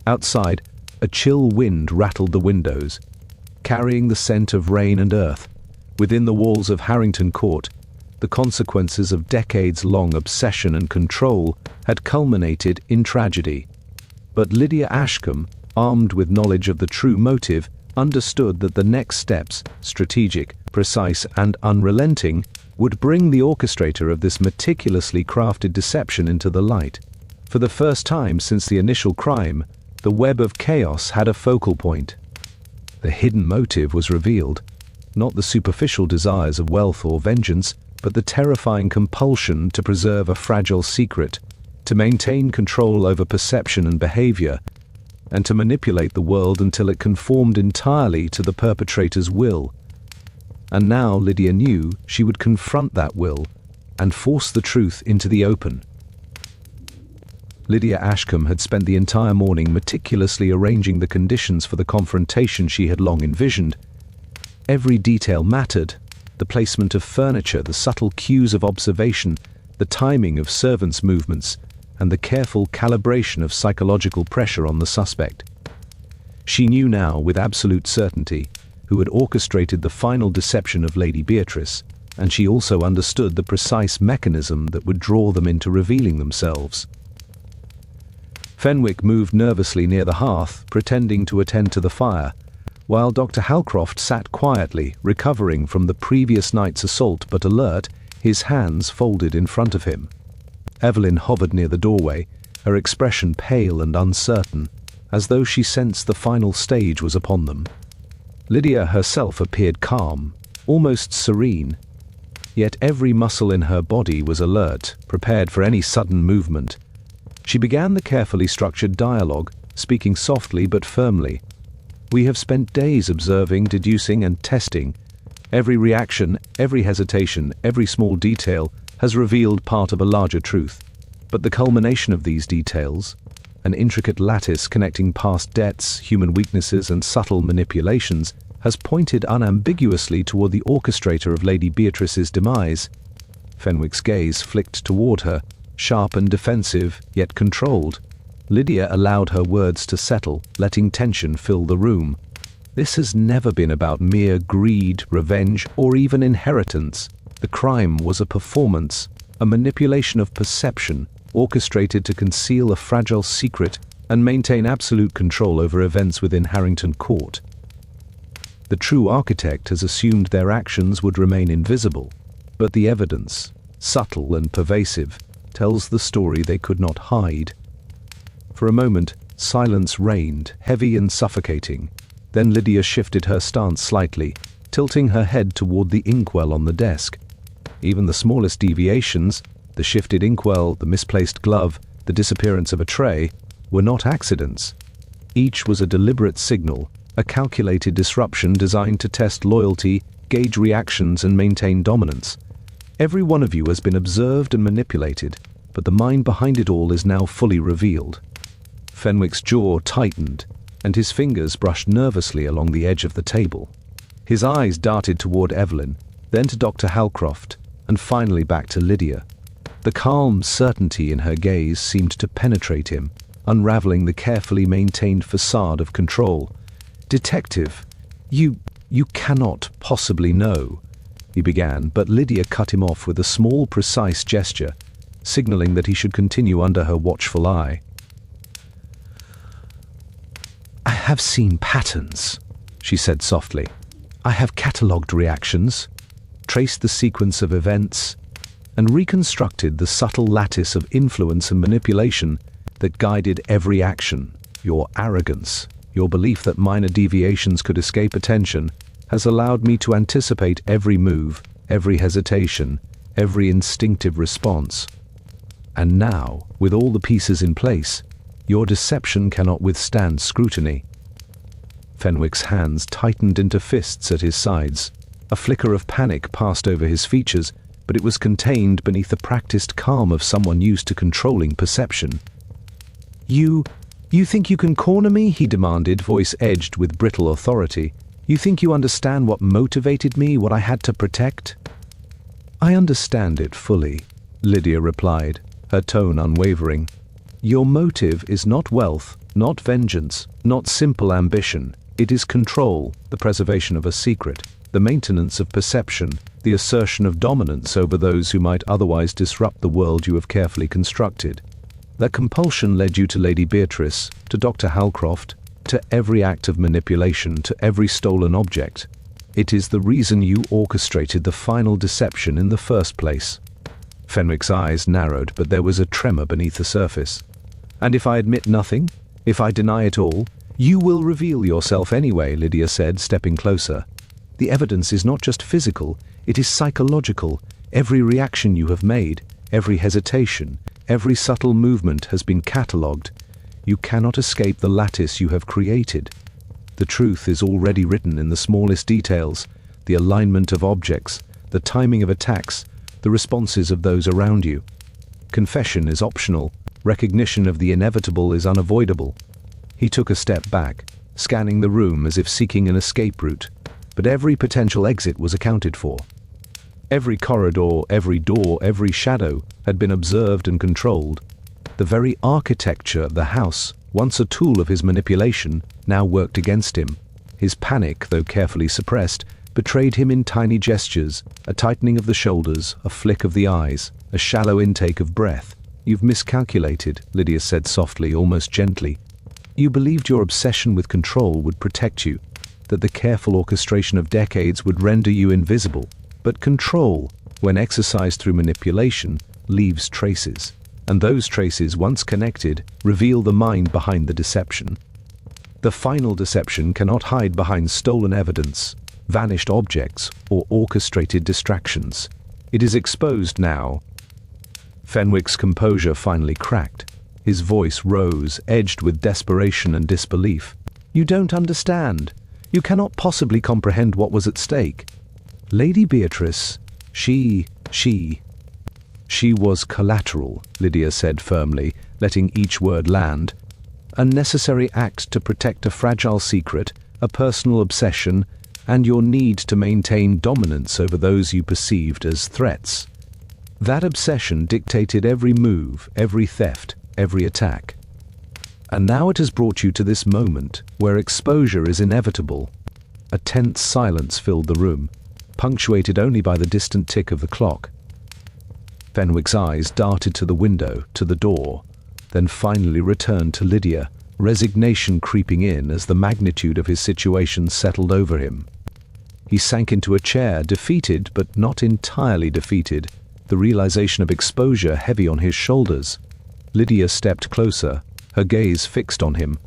Outside, a chill wind rattled the windows, carrying the scent of rain and earth. Within the walls of Harrington Court, the consequences of decades-long obsession and control had culminated in tragedy. But Lydia Ashcombe, armed with knowledge of the true motive, understood that the next steps, strategic, precise, and unrelenting, would bring the orchestrator of this meticulously crafted deception into the light. For the first time since the initial crime, the web of chaos had a focal point. The hidden motive was revealed, not the superficial desires of wealth or vengeance, but the terrifying compulsion to preserve a fragile secret, to maintain control over perception and behavior, and to manipulate the world until it conformed entirely to the perpetrator's will. And now Lydia knew she would confront that will and force the truth into the open. Lydia Ashcombe had spent the entire morning meticulously arranging the conditions for the confrontation she had long envisioned. Every detail mattered, the placement of furniture, the subtle cues of observation, the timing of servants' movements, and the careful calibration of psychological pressure on the suspect. She knew now with absolute certainty who had orchestrated the final deception of Lady Beatrice, and she also understood the precise mechanism that would draw them into revealing themselves. Fenwick moved nervously near the hearth, pretending to attend to the fire, while Dr. Halcroft sat quietly, recovering from the previous night's assault but alert, his hands folded in front of him. Evelyn hovered near the doorway, her expression pale and uncertain, as though she sensed the final stage was upon them. Lydia herself appeared calm, almost serene, yet every muscle in her body was alert, prepared for any sudden movement. She began the carefully structured dialogue, speaking softly but firmly. "We have spent days observing, deducing, and testing. Every reaction, every hesitation, every small detail has revealed part of a larger truth. But the culmination of these details, an intricate lattice connecting past debts, human weaknesses, and subtle manipulations, has pointed unambiguously toward the orchestrator of Lady Beatrice's demise." Fenwick's gaze flicked toward her, sharp and defensive, yet controlled. Lydia allowed her words to settle, letting tension fill the room. This has never been about mere greed, revenge, or even inheritance. The crime was a performance, a manipulation of perception, orchestrated to conceal a fragile secret and maintain absolute control over events within Harrington Court. The true architect has assumed their actions would remain invisible, but the evidence, subtle and pervasive, tells the story they could not hide. For a moment, silence reigned, heavy and suffocating. Then Lydia shifted her stance slightly, tilting her head toward the inkwell on the desk. Even the smallest deviations, the shifted inkwell, the misplaced glove, the disappearance of a tray, were not accidents. Each was a deliberate signal, a calculated disruption designed to test loyalty, gauge reactions, and maintain dominance. Every one of you has been observed and manipulated, but the mind behind it all is now fully revealed. Fenwick's jaw tightened, and his fingers brushed nervously along the edge of the table. His eyes darted toward Evelyn, then to Dr. Halcroft, and finally back to Lydia. The calm certainty in her gaze seemed to penetrate him, unraveling the carefully maintained facade of control. "Detective, you cannot possibly know," he began, but Lydia cut him off with a small, precise gesture, signaling that he should continue under her watchful eye. "I have seen patterns," she said softly. "I have catalogued reactions, traced the sequence of events, and reconstructed the subtle lattice of influence and manipulation that guided every action. Your arrogance, your belief that minor deviations could escape attention, has allowed me to anticipate every move, every hesitation, every instinctive response. And now, with all the pieces in place, your deception cannot withstand scrutiny." Fenwick's hands tightened into fists at his sides. A flicker of panic passed over his features, but it was contained beneath the practiced calm of someone used to controlling perception. You think you can corner me?" he demanded, voice edged with brittle authority. "You think you understand what motivated me, what I had to protect?" "I understand it fully," Lydia replied, her tone unwavering. "Your motive is not wealth, not vengeance, not simple ambition. It is control, the preservation of a secret, the maintenance of perception, the assertion of dominance over those who might otherwise disrupt the world you have carefully constructed. That compulsion led you to Lady Beatrice, to Dr. Halcroft, to every act of manipulation, to every stolen object. It is the reason you orchestrated the final deception in the first place." Fenwick's eyes narrowed, but there was a tremor beneath the surface. "And if I admit nothing? If I deny it all? You will reveal yourself anyway," Lydia said, stepping closer. "The evidence is not just physical, it is psychological. Every reaction you have made, every hesitation, every subtle movement has been catalogued. You cannot escape the lattice you have created. The truth is already written in the smallest details, the alignment of objects, the timing of attacks, the responses of those around you. Confession is optional, recognition of the inevitable is unavoidable." He took a step back, scanning the room as if seeking an escape route, but every potential exit was accounted for. Every corridor, every door, every shadow had been observed and controlled. The very architecture of the house, once a tool of his manipulation, now worked against him. His panic, though carefully suppressed, betrayed him in tiny gestures, a tightening of the shoulders, a flick of the eyes, a shallow intake of breath. "You've miscalculated," Lydia said softly, almost gently. "You believed your obsession with control would protect you, that the careful orchestration of decades would render you invisible. But control, when exercised through manipulation, leaves traces. And those traces, once connected, reveal the mind behind the deception. The final deception cannot hide behind stolen evidence, vanished objects, or orchestrated distractions. It is exposed now." Fenwick's composure finally cracked. His voice rose, edged with desperation and disbelief. "You don't understand. You cannot possibly comprehend what was at stake. Lady Beatrice, she was collateral," Lydia said firmly, letting each word land. "A necessary act to protect a fragile secret, a personal obsession, and your need to maintain dominance over those you perceived as threats. That obsession dictated every move, every theft, every attack. And now it has brought you to this moment, where exposure is inevitable." A tense silence filled the room, punctuated only by the distant tick of the clock. Fenwick's eyes darted to the window, to the door, then finally returned to Lydia, resignation creeping in as the magnitude of his situation settled over him. He sank into a chair, defeated but not entirely defeated, the realization of exposure heavy on his shoulders. Lydia stepped closer, her gaze fixed on him.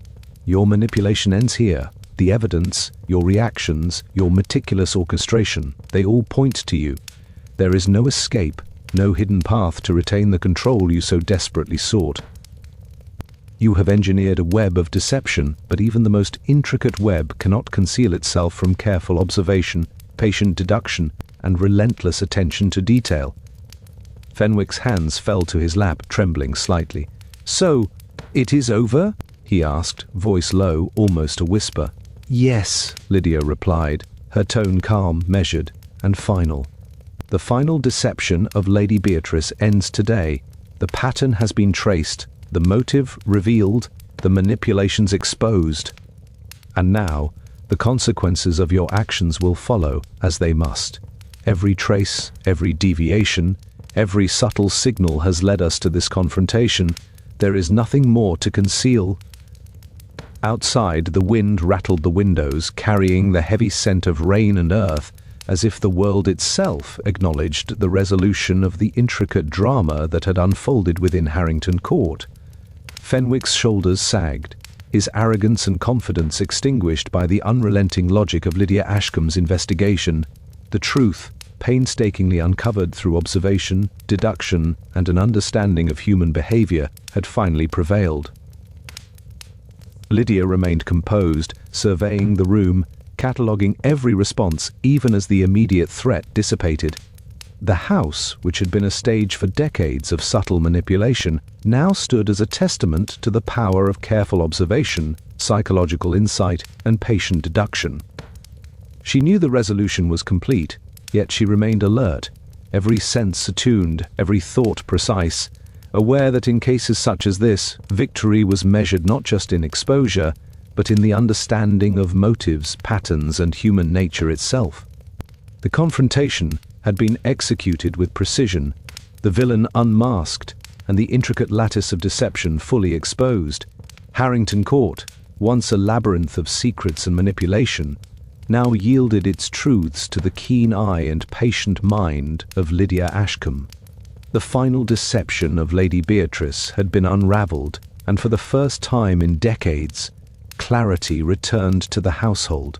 "Your manipulation ends here. The evidence, your reactions, your meticulous orchestration, they all point to you. There is no escape, no hidden path to retain the control you so desperately sought. You have engineered a web of deception, but even the most intricate web cannot conceal itself from careful observation, patient deduction, and relentless attention to detail." Fenwick's hands fell to his lap, trembling slightly. "So, it is over?" he asked, voice low, almost a whisper. "Yes," Lydia replied, her tone calm, measured, and final. "The final deception of Lady Beatrice ends today. The pattern has been traced, the motive revealed, the manipulations exposed. And now, the consequences of your actions will follow, as they must. Every trace, every deviation, every subtle signal has led us to this confrontation. There is nothing more to conceal." Outside, the wind rattled the windows, carrying the heavy scent of rain and earth, as if the world itself acknowledged the resolution of the intricate drama that had unfolded within Harrington Court. Fenwick's shoulders sagged, his arrogance and confidence extinguished by the unrelenting logic of Lydia Ashcombe's investigation. The truth, painstakingly uncovered through observation, deduction, and an understanding of human behavior, had finally prevailed. Lydia remained composed, surveying the room, cataloguing every response even as the immediate threat dissipated. The house, which had been a stage for decades of subtle manipulation, now stood as a testament to the power of careful observation, psychological insight, and patient deduction. She knew the resolution was complete, yet she remained alert, every sense attuned, every thought precise, aware that in cases such as this, victory was measured not just in exposure, but in the understanding of motives, patterns, and human nature itself. The confrontation had been executed with precision, the villain unmasked, and the intricate lattice of deception fully exposed. Harrington Court, once a labyrinth of secrets and manipulation, now yielded its truths to the keen eye and patient mind of Lydia Ashcombe. The final deception of Lady Beatrice had been unravelled, and for the first time in decades, clarity returned to the household.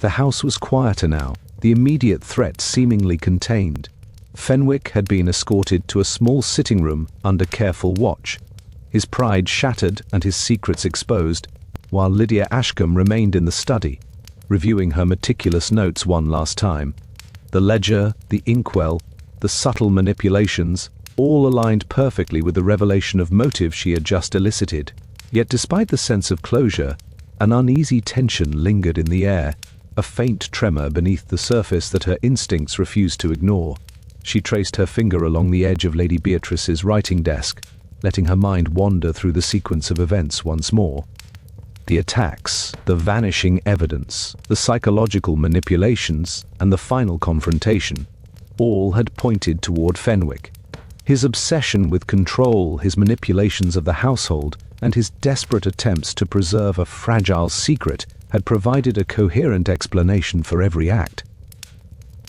The house was quieter now, the immediate threat seemingly contained. Fenwick had been escorted to a small sitting room under careful watch, his pride shattered and his secrets exposed, while Lydia Ashcombe remained in the study, reviewing her meticulous notes one last time. The ledger, the inkwell, the subtle manipulations, all aligned perfectly with the revelation of motive she had just elicited. Yet despite the sense of closure, an uneasy tension lingered in the air, a faint tremor beneath the surface that her instincts refused to ignore. She traced her finger along the edge of Lady Beatrice's writing desk, letting her mind wander through the sequence of events once more. The attacks, the vanishing evidence, the psychological manipulations, and the final confrontation, all had pointed toward Fenwick. His obsession with control, his manipulations of the household, and his desperate attempts to preserve a fragile secret had provided a coherent explanation for every act.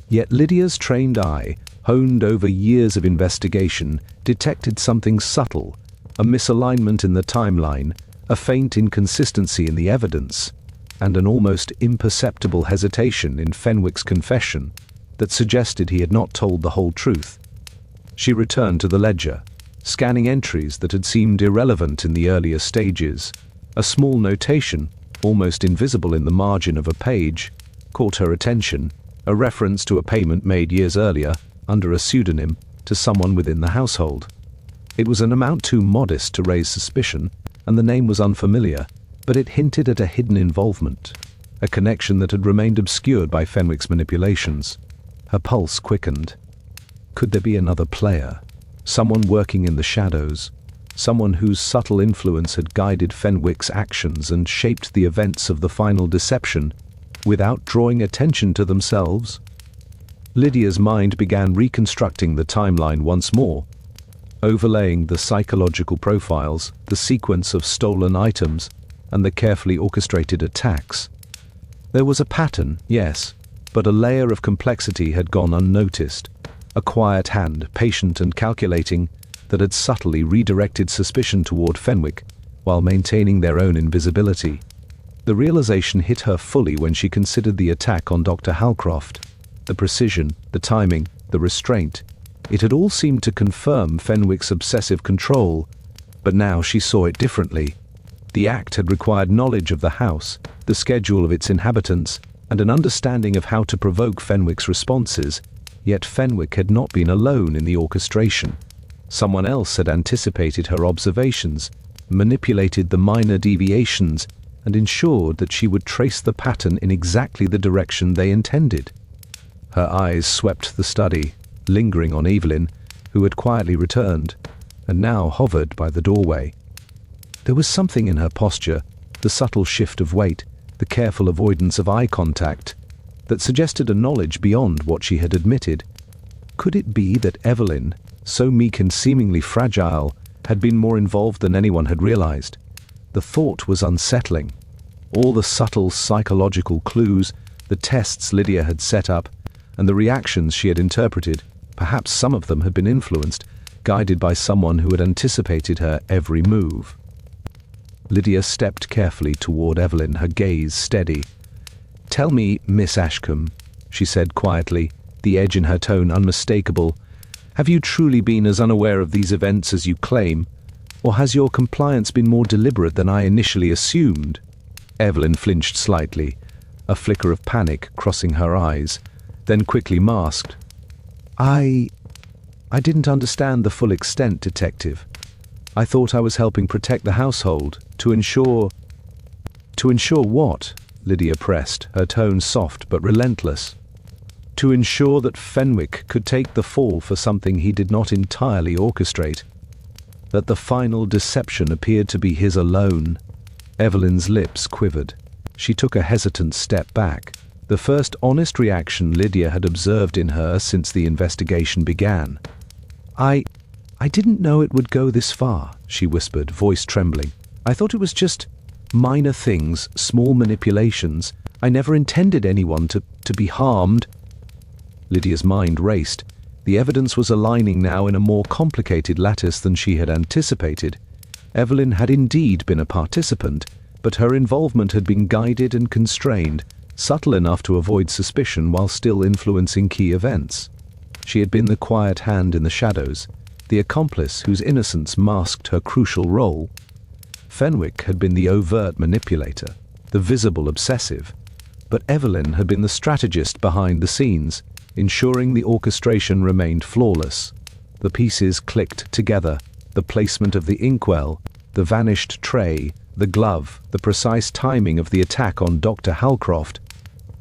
Yet Lydia's trained eye, honed over years of investigation, detected something subtle, a misalignment in the timeline, a faint inconsistency in the evidence, and an almost imperceptible hesitation in Fenwick's confession that suggested he had not told the whole truth. She returned to the ledger, scanning entries that had seemed irrelevant in the earlier stages. A small notation, almost invisible in the margin of a page, caught her attention, a reference to a payment made years earlier, under a pseudonym, to someone within the household. It was an amount too modest to raise suspicion, and the name was unfamiliar, but it hinted at a hidden involvement, a connection that had remained obscured by Fenwick's manipulations. Her pulse quickened. Could there be another player, someone working in the shadows, someone whose subtle influence had guided Fenwick's actions and shaped the events of the final deception, without drawing attention to themselves? Lydia's mind began reconstructing the timeline once more, overlaying the psychological profiles, the sequence of stolen items, and the carefully orchestrated attacks. There was a pattern, yes, but a layer of complexity had gone unnoticed, a quiet hand, patient and calculating, that had subtly redirected suspicion toward Fenwick while maintaining their own invisibility. The realization hit her fully when she considered the attack on Dr. Halcroft. The precision, the timing, the restraint. It had all seemed to confirm Fenwick's obsessive control, but now she saw it differently. The act had required knowledge of the house, the schedule of its inhabitants, and an understanding of how to provoke Fenwick's responses, yet Fenwick had not been alone in the orchestration. Someone else had anticipated her observations, manipulated the minor deviations, and ensured that she would trace the pattern in exactly the direction they intended. Her eyes swept the study, lingering on Evelyn, who had quietly returned, and now hovered by the doorway. There was something in her posture, the subtle shift of weight, the careful avoidance of eye contact, that suggested a knowledge beyond what she had admitted. Could it be that Evelyn, so meek and seemingly fragile, had been more involved than anyone had realized? The thought was unsettling. All the subtle psychological clues, the tests Lydia had set up, and the reactions she had interpreted, perhaps some of them had been influenced, guided by someone who had anticipated her every move. Lydia stepped carefully toward Evelyn, her gaze steady. "Tell me, Miss Ashcombe," she said quietly, the edge in her tone unmistakable, "have you truly been as unaware of these events as you claim, or has your compliance been more deliberate than I initially assumed?" Evelyn flinched slightly, a flicker of panic crossing her eyes, then quickly masked. I didn't understand the full extent, Detective. I thought I was helping protect the household, to ensure..." "To ensure what?" Lydia pressed, her tone soft but relentless. "To ensure that Fenwick could take the fall for something he did not entirely orchestrate. That the final deception appeared to be his alone." Evelyn's lips quivered. She took a hesitant step back, the first honest reaction Lydia had observed in her since the investigation began. I didn't know it would go this far," she whispered, voice trembling. "I thought it was just minor things, small manipulations. I never intended anyone to be harmed." Lydia's mind raced. The evidence was aligning now in a more complicated lattice than she had anticipated. Evelyn had indeed been a participant, but her involvement had been guided and constrained, subtle enough to avoid suspicion while still influencing key events. She had been the quiet hand in the shadows, the accomplice whose innocence masked her crucial role. Fenwick had been the overt manipulator, the visible obsessive, but Evelyn had been the strategist behind the scenes, ensuring the orchestration remained flawless. The pieces clicked together, the placement of the inkwell, the vanished tray, the glove, the precise timing of the attack on Dr. Halcroft,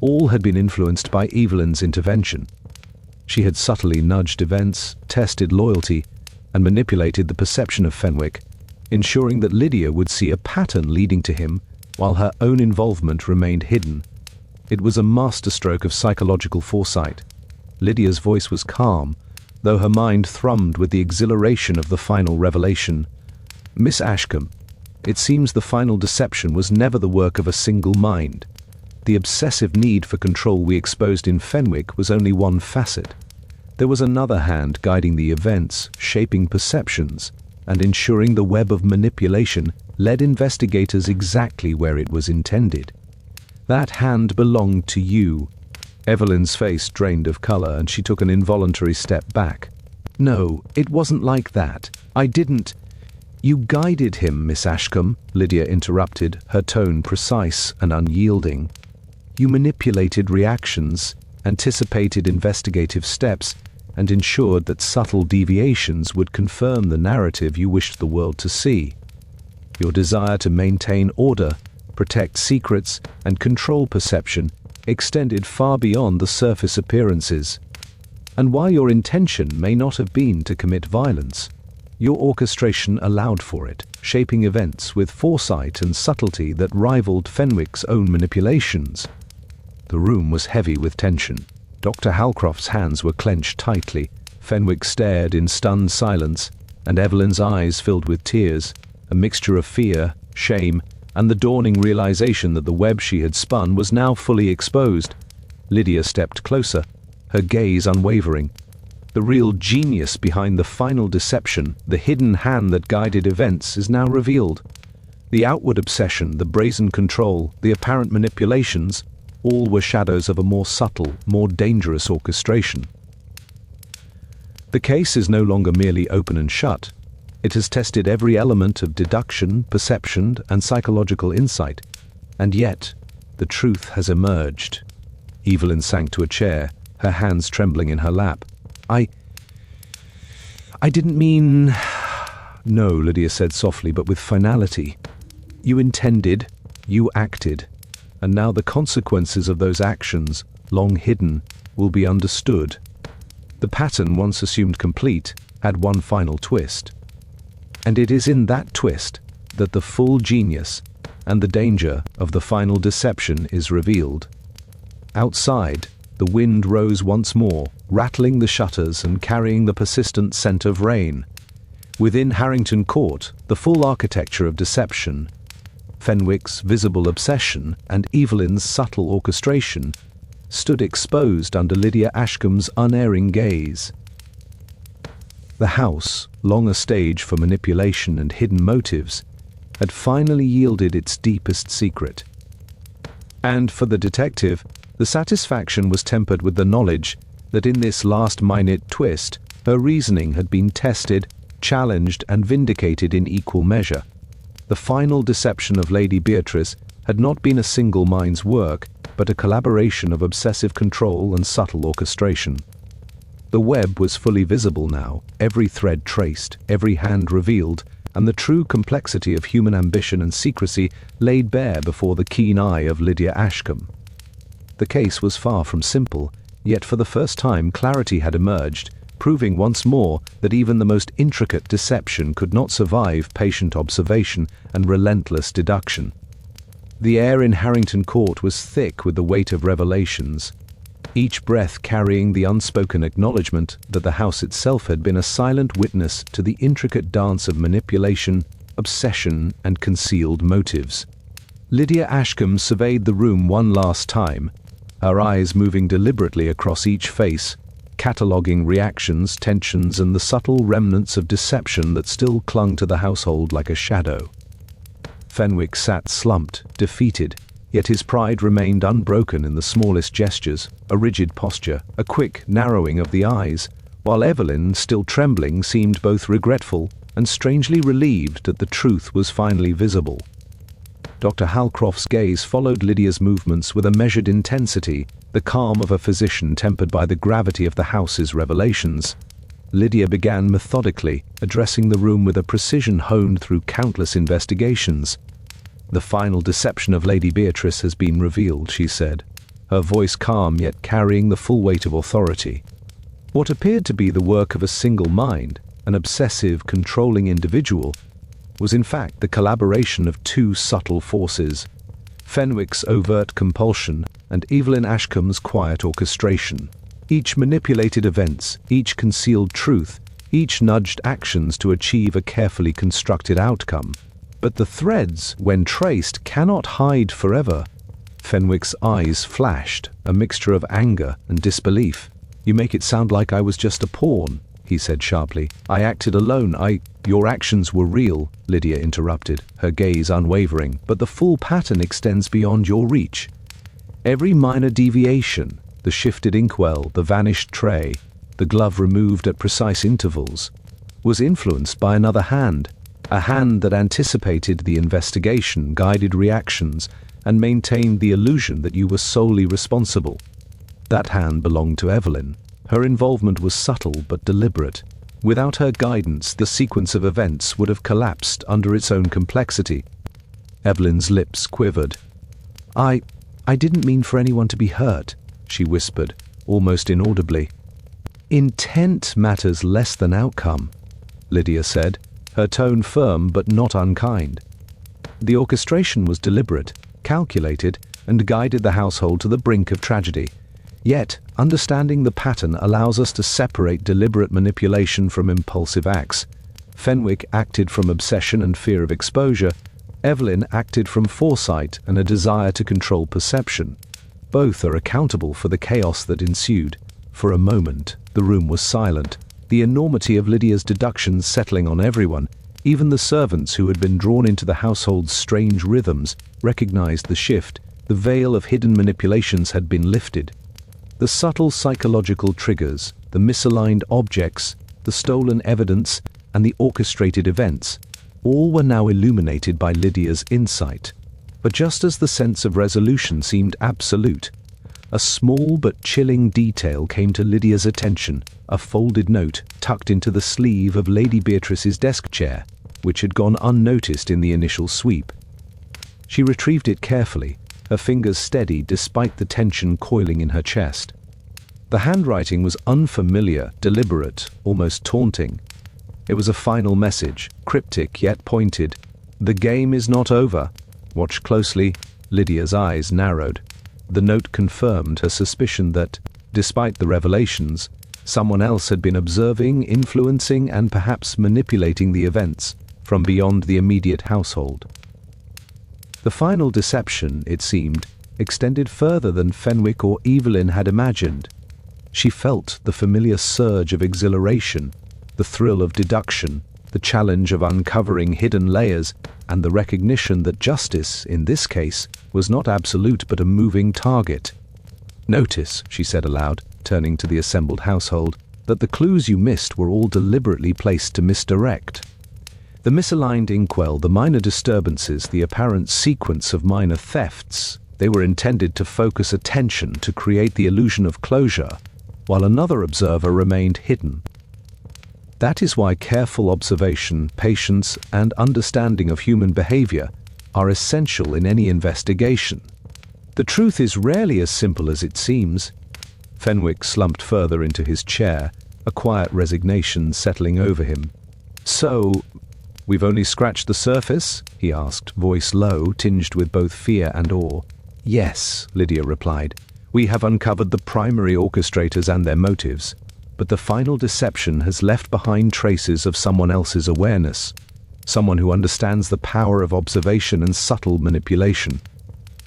all had been influenced by Evelyn's intervention. She had subtly nudged events, tested loyalty, and manipulated the perception of Fenwick, ensuring that Lydia would see a pattern leading to him while her own involvement remained hidden. It was a masterstroke of psychological foresight. Lydia's voice was calm, though her mind thrummed with the exhilaration of the final revelation. "Miss Ashcombe, it seems the final deception was never the work of a single mind. The obsessive need for control we exposed in Fenwick was only one facet. There was another hand guiding the events, shaping perceptions, and ensuring the web of manipulation led investigators exactly where it was intended. That hand belonged to you." Evelyn's face drained of color, and she took an involuntary step back. "No, it wasn't like that. I didn't—" "You guided him, Miss Ashcombe," Lydia interrupted, her tone precise and unyielding. "You manipulated reactions, anticipated investigative steps, and ensured that subtle deviations would confirm the narrative you wished the world to see. Your desire to maintain order, protect secrets, and control perception extended far beyond the surface appearances. And while your intention may not have been to commit violence, your orchestration allowed for it, shaping events with foresight and subtlety that rivaled Fenwick's own manipulations." The room was heavy with tension. Dr. Halcroft's hands were clenched tightly. Fenwick stared in stunned silence, and Evelyn's eyes filled with tears, a mixture of fear, shame, and the dawning realization that the web she had spun was now fully exposed. Lydia stepped closer, her gaze unwavering. The real genius behind the final deception, the hidden hand that guided events, is now revealed. The outward obsession, the brazen control, the apparent manipulations, all were shadows of a more subtle, more dangerous orchestration. The case is no longer merely open and shut. It has tested every element of deduction, perception, and psychological insight. And yet, the truth has emerged. Evelyn sank to a chair, her hands trembling in her lap. I didn't mean... "No," Lydia said softly, but with finality. "You intended, you acted. And now the consequences of those actions, long hidden, will be understood." The pattern, once assumed complete, had one final twist. And it is in that twist that the full genius and the danger of the final deception is revealed. Outside, the wind rose once more, rattling the shutters and carrying the persistent scent of rain. Within Harrington Court, the full architecture of deception, Fenwick's visible obsession and Evelyn's subtle orchestration, stood exposed under Lydia Ashcombe's unerring gaze. The house, long a stage for manipulation and hidden motives, had finally yielded its deepest secret. And for the detective, the satisfaction was tempered with the knowledge that in this last minute twist, her reasoning had been tested, challenged, and vindicated in equal measure. The final deception of Lady Beatrice had not been a single mind's work, but a collaboration of obsessive control and subtle orchestration. The web was fully visible now, every thread traced, every hand revealed, and the true complexity of human ambition and secrecy laid bare before the keen eye of Lydia Ashcombe. The case was far from simple, yet for the first time clarity had emerged, proving once more that even the most intricate deception could not survive patient observation and relentless deduction. The air in Harrington Court was thick with the weight of revelations, each breath carrying the unspoken acknowledgement that the house itself had been a silent witness to the intricate dance of manipulation, obsession, and concealed motives. Lydia Ashcombe surveyed the room one last time, her eyes moving deliberately across each face, cataloguing reactions, tensions, and the subtle remnants of deception that still clung to the household like a shadow. Fenwick sat slumped, defeated, yet his pride remained unbroken in the smallest gestures, a rigid posture, a quick narrowing of the eyes, while Evelyn, still trembling, seemed both regretful and strangely relieved that the truth was finally visible. Dr. Halcroft's gaze followed Lydia's movements with a measured intensity, the calm of a physician tempered by the gravity of the house's revelations. Lydia began methodically, addressing the room with a precision honed through countless investigations. "The final deception of Lady Beatrice has been revealed," she said, her voice calm yet carrying the full weight of authority. What appeared to be the work of a single mind, an obsessive, controlling individual, was in fact the collaboration of two subtle forces: Fenwick's overt compulsion and Evelyn Ashcombe's quiet orchestration. Each manipulated events, each concealed truth, each nudged actions to achieve a carefully constructed outcome. But the threads, when traced, cannot hide forever. Fenwick's eyes flashed, a mixture of anger and disbelief. "You make it sound like I was just a pawn," he said sharply. "I acted alone. Your actions were real," Lydia interrupted, her gaze unwavering, "but the full pattern extends beyond your reach. Every minor deviation, the shifted inkwell, the vanished tray, the glove removed at precise intervals, was influenced by another hand, a hand that anticipated the investigation, guided reactions, and maintained the illusion that you were solely responsible. That hand belonged to Evelyn. Her involvement was subtle but deliberate. Without her guidance, the sequence of events would have collapsed under its own complexity." Evelyn's lips quivered. I didn't mean for anyone to be hurt," she whispered, almost inaudibly. "Intent matters less than outcome," Lydia said, her tone firm but not unkind. The orchestration was deliberate, calculated, and guided the household to the brink of tragedy. Yet, understanding the pattern allows us to separate deliberate manipulation from impulsive acts. Fenwick acted from obsession and fear of exposure. Evelyn acted from foresight and a desire to control perception. Both are accountable for the chaos that ensued. For a moment, the room was silent, the enormity of Lydia's deductions settling on everyone. Even the servants who had been drawn into the household's strange rhythms recognized the shift. The veil of hidden manipulations had been lifted. The subtle psychological triggers, the misaligned objects, the stolen evidence, and the orchestrated events, all were now illuminated by Lydia's insight. But just as the sense of resolution seemed absolute, a small but chilling detail came to Lydia's attention: a folded note tucked into the sleeve of Lady Beatrice's desk chair, which had gone unnoticed in the initial sweep. She retrieved it carefully, her fingers steady despite the tension coiling in her chest. The handwriting was unfamiliar, deliberate, almost taunting. It was a final message, cryptic yet pointed. "The game is not over. Watch closely." Lydia's eyes narrowed. The note confirmed her suspicion that, despite the revelations, someone else had been observing, influencing, and perhaps manipulating the events from beyond the immediate household. The final deception, it seemed, extended further than Fenwick or Evelyn had imagined. She felt the familiar surge of exhilaration, the thrill of deduction, the challenge of uncovering hidden layers, and the recognition that justice, in this case, was not absolute but a moving target. "Notice," she said aloud, turning to the assembled household, "that the clues you missed were all deliberately placed to misdirect. The misaligned inkwell, the minor disturbances, the apparent sequence of minor thefts, they were intended to focus attention, to create the illusion of closure, while another observer remained hidden. That is why careful observation, patience, and understanding of human behavior are essential in any investigation. The truth is rarely as simple as it seems." Fenwick slumped further into his chair, a quiet resignation settling over him. "So, we've only scratched the surface?" he asked, voice low, tinged with both fear and awe. "Yes," Lydia replied. "We have uncovered the primary orchestrators and their motives, but the final deception has left behind traces of someone else's awareness, someone who understands the power of observation and subtle manipulation.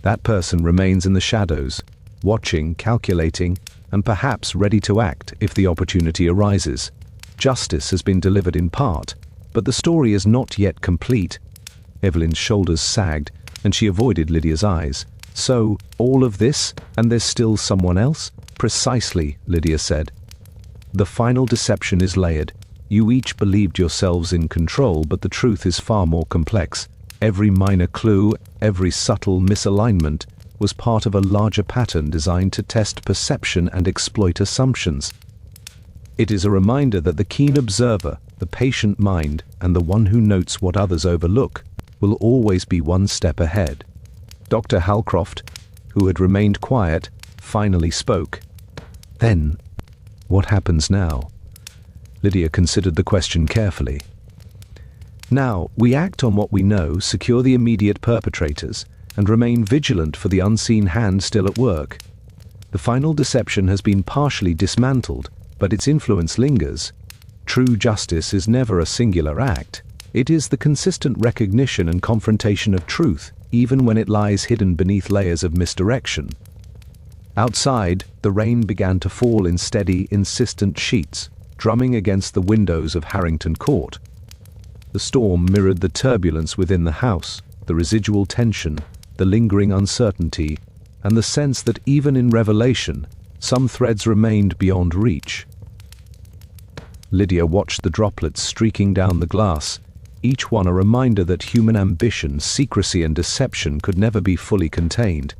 That person remains in the shadows, watching, calculating, and perhaps ready to act if the opportunity arises. Justice has been delivered in part, but the story is not yet complete." Evelyn's shoulders sagged, and she avoided Lydia's eyes. "So, all of this, and there's still someone else?" "Precisely," Lydia said. "The final deception is layered. You each believed yourselves in control, but the truth is far more complex. Every minor clue, every subtle misalignment, was part of a larger pattern designed to test perception and exploit assumptions. It is a reminder that the keen observer, the patient mind, and the one who notes what others overlook, will always be one step ahead." Dr. Halcroft, who had remained quiet, finally spoke. "Then, What happens now? Lydia considered the question carefully. Now, we act on what we know, secure the immediate perpetrators, and remain vigilant for the unseen hand still at work. The final deception has been partially dismantled, but its influence lingers. True justice is never a singular act. It is the consistent recognition and confrontation of truth, even when it lies hidden beneath layers of misdirection. Outside, the rain began to fall in steady, insistent sheets, drumming against the windows of Harrington Court. The storm mirrored the turbulence within the house, the residual tension, the lingering uncertainty, and the sense that even in revelation, some threads remained beyond reach. Lydia watched the droplets streaking down the glass, each one a reminder that human ambition, secrecy, and deception could never be fully contained.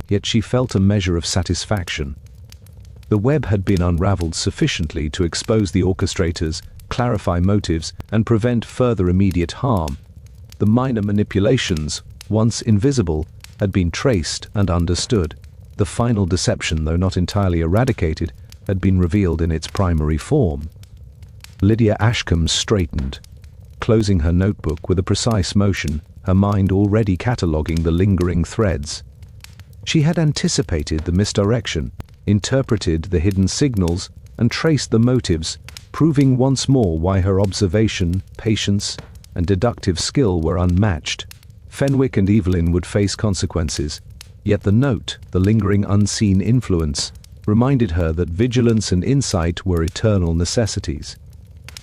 Yet she felt a measure of satisfaction. The web had been unraveled sufficiently to expose the orchestrators, clarify motives, and prevent further immediate harm. The minor manipulations, once invisible, had been traced and understood. The final deception, though not entirely eradicated, had been revealed in its primary form. Lydia Ashcombe straightened, closing her notebook with a precise motion, her mind already cataloguing the lingering threads. She had anticipated the misdirection, interpreted the hidden signals, and traced the motives, proving once more why her observation, patience, and deductive skill were unmatched. Fenwick and Evelyn would face consequences, yet the note, the lingering unseen influence, reminded her that vigilance and insight were eternal necessities.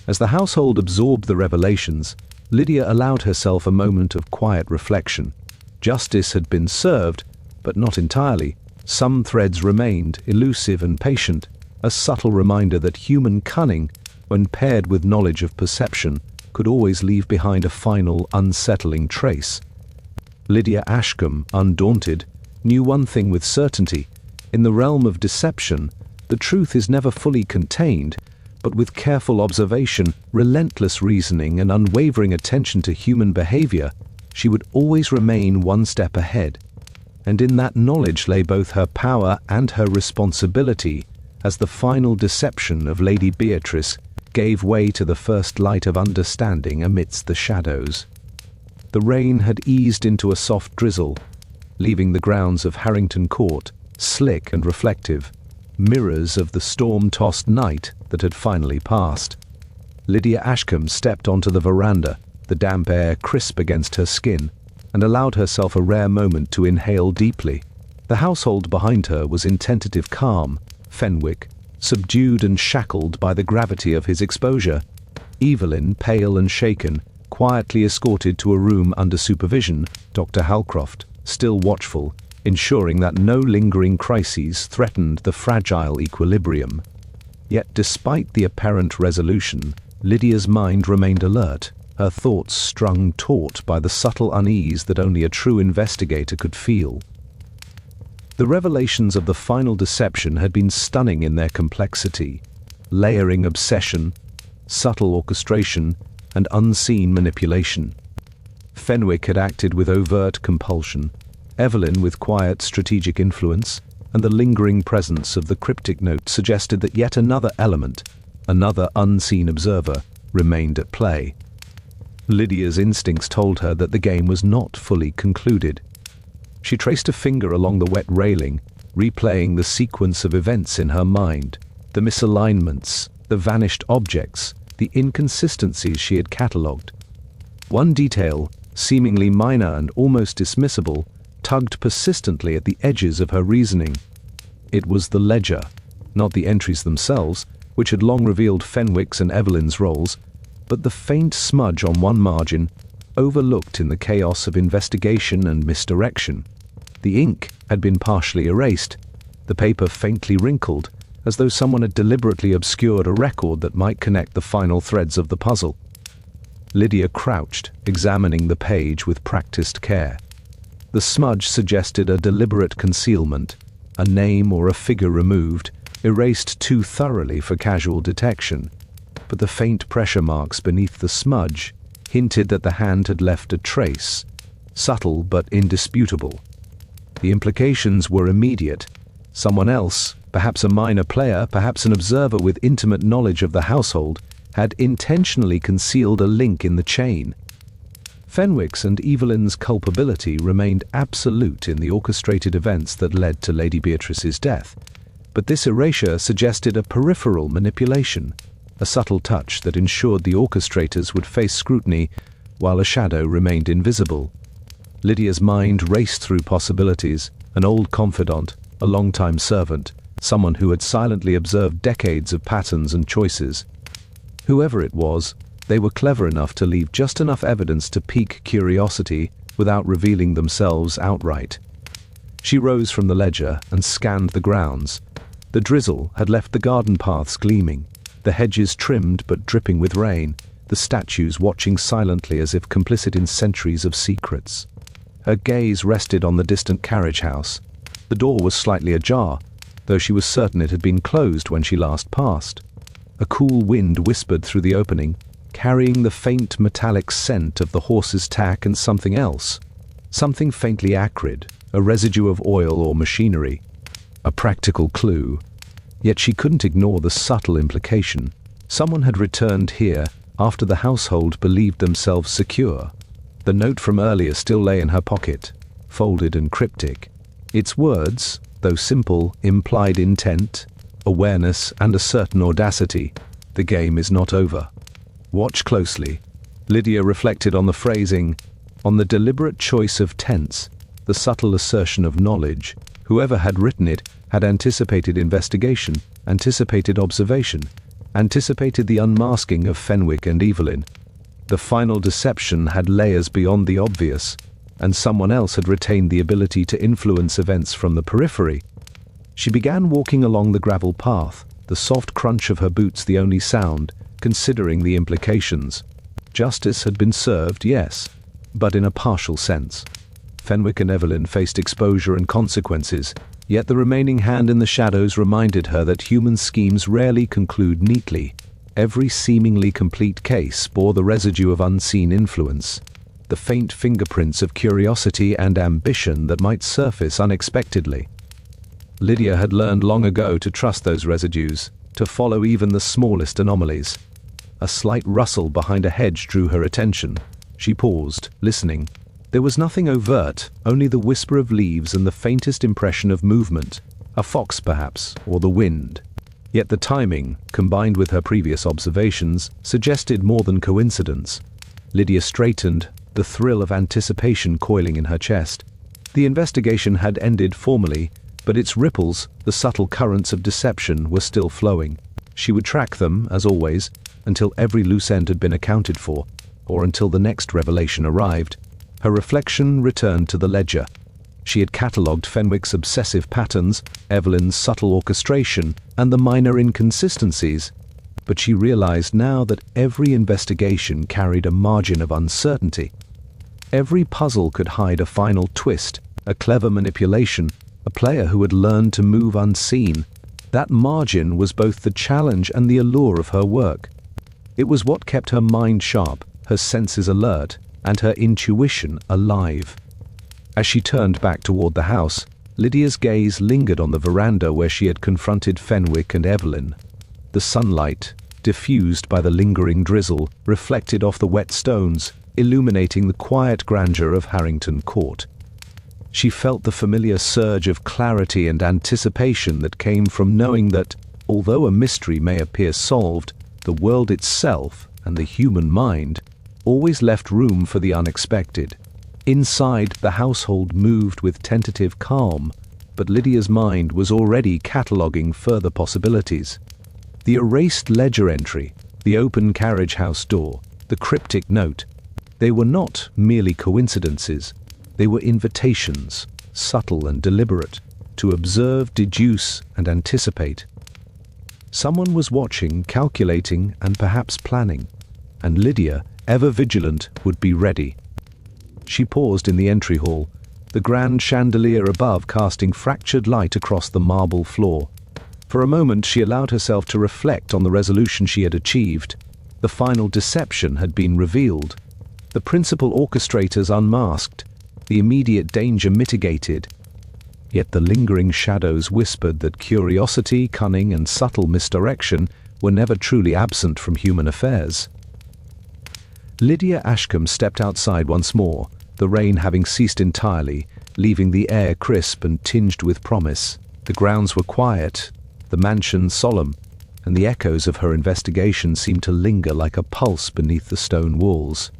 As the household absorbed the revelations, Lydia allowed herself a moment of quiet reflection. Justice had been served, but not entirely. Some threads remained, elusive and patient, a subtle reminder that human cunning, when paired with knowledge of perception, could always leave behind a final, unsettling trace. Lydia Ashcombe, undaunted, knew one thing with certainty. In the realm of deception, the truth is never fully contained, but with careful observation, relentless reasoning, and unwavering attention to human behavior, she would always remain one step ahead. And in that knowledge lay both her power and her responsibility, as the final deception of Lady Beatrice gave way to the first light of understanding amidst the shadows. The rain had eased into a soft drizzle, leaving the grounds of Harrington Court slick and reflective, mirrors of the storm-tossed night that had finally passed. Lydia Ashcombe stepped onto the veranda, the damp air crisp against her skin, and allowed herself a rare moment to inhale deeply. The household behind her was in tentative calm, Fenwick, subdued and shackled by the gravity of his exposure. Evelyn, pale and shaken, quietly escorted to a room under supervision, Dr. Halcroft, still watchful, ensuring that no lingering crises threatened the fragile equilibrium. Yet despite the apparent resolution, Lydia's mind remained alert, her thoughts strung taut by the subtle unease that only a true investigator could feel. The revelations of the final deception had been stunning in their complexity, layering obsession, subtle orchestration, and unseen manipulation. Fenwick had acted with overt compulsion, Evelyn with quiet strategic influence, and the lingering presence of the cryptic note suggested that yet another element, another unseen observer, remained at play. Lydia's instincts told her that the game was not fully concluded. She traced a finger along the wet railing, replaying the sequence of events in her mind, the misalignments, the vanished objects, the inconsistencies she had catalogued. One detail, seemingly minor and almost dismissible, tugged persistently at the edges of her reasoning. It was the ledger, not the entries themselves, which had long revealed Fenwick's and Evelyn's roles, but the faint smudge on one margin, overlooked in the chaos of investigation and misdirection. The ink had been partially erased, the paper faintly wrinkled, as though someone had deliberately obscured a record that might connect the final threads of the puzzle. Lydia crouched, examining the page with practiced care. The smudge suggested a deliberate concealment, a name or a figure removed, erased too thoroughly for casual detection, but the faint pressure marks beneath the smudge hinted that the hand had left a trace, subtle but indisputable. The implications were immediate. Someone else, perhaps a minor player, perhaps an observer with intimate knowledge of the household, had intentionally concealed a link in the chain. Fenwick's and Evelyn's culpability remained absolute in the orchestrated events that led to Lady Beatrice's death, but this erasure suggested a peripheral manipulation, a subtle touch that ensured the orchestrators would face scrutiny while a shadow remained invisible. Lydia's mind raced through possibilities: an old confidant, a long-time servant, someone who had silently observed decades of patterns and choices. Whoever it was, they were clever enough to leave just enough evidence to pique curiosity without revealing themselves outright. She rose from the ledger and scanned the grounds. The drizzle had left the garden paths gleaming, the hedges trimmed but dripping with rain, the statues watching silently as if complicit in centuries of secrets. Her gaze rested on the distant carriage house. The door was slightly ajar, though she was certain it had been closed when she last passed. A cool wind whispered through the opening, carrying the faint metallic scent of the horse's tack and something else. Something faintly acrid, a residue of oil or machinery. A practical clue. Yet she couldn't ignore the subtle implication. Someone had returned here after the household believed themselves secure. The note from earlier still lay in her pocket, folded and cryptic. Its words, though simple, implied intent, awareness, and a certain audacity. The game is not over. Watch closely. Lydia reflected on the phrasing, on the deliberate choice of tense, the subtle assertion of knowledge. Whoever had written it had anticipated investigation, anticipated observation, anticipated the unmasking of Fenwick and Evelyn. The final deception had layers beyond the obvious, and someone else had retained the ability to influence events from the periphery. She began walking along the gravel path, the soft crunch of her boots the only sound, considering the implications. Justice had been served, yes, but in a partial sense. Fenwick and Evelyn faced exposure and consequences, yet the remaining hand in the shadows reminded her that human schemes rarely conclude neatly. Every seemingly complete case bore the residue of unseen influence, the faint fingerprints of curiosity and ambition that might surface unexpectedly. Lydia had learned long ago to trust those residues, to follow even the smallest anomalies. A slight rustle behind a hedge drew her attention. She paused, listening. There was nothing overt, only the whisper of leaves and the faintest impression of movement. A fox, perhaps, or the wind. Yet the timing, combined with her previous observations, suggested more than coincidence. Lydia straightened, the thrill of anticipation coiling in her chest. The investigation had ended formally, but its ripples, the subtle currents of deception, were still flowing. She would track them, as always, until every loose end had been accounted for, or until the next revelation arrived. Her reflection returned to the ledger. She had catalogued Fenwick's obsessive patterns, Evelyn's subtle orchestration, and the minor inconsistencies, but she realized now that every investigation carried a margin of uncertainty. Every puzzle could hide a final twist, a clever manipulation, a player who had learned to move unseen. That margin was both the challenge and the allure of her work. It was what kept her mind sharp, her senses alert, and her intuition alive. As she turned back toward the house, Lydia's gaze lingered on the veranda where she had confronted Fenwick and Evelyn. The sunlight, diffused by the lingering drizzle, reflected off the wet stones, illuminating the quiet grandeur of Harrington Court. She felt the familiar surge of clarity and anticipation that came from knowing that, although a mystery may appear solved, the world itself, and the human mind, always left room for the unexpected. Inside, the household moved with tentative calm, but Lydia's mind was already cataloguing further possibilities. The erased ledger entry, the open carriage house door, the cryptic note, they were not merely coincidences. They were invitations, subtle and deliberate, to observe, deduce, and anticipate. Someone was watching, calculating, and perhaps planning, and Lydia, ever vigilant, would be ready. She paused in the entry hall, the grand chandelier above casting fractured light across the marble floor. For a moment she allowed herself to reflect on the resolution she had achieved. The final deception had been revealed. The principal orchestrators unmasked. The immediate danger mitigated. Yet the lingering shadows whispered that curiosity, cunning, and subtle misdirection were never truly absent from human affairs. Lydia Ashcombe stepped outside once more, the rain having ceased entirely, leaving the air crisp and tinged with promise. The grounds were quiet, the mansion solemn, and the echoes of her investigation seemed to linger like a pulse beneath the stone walls.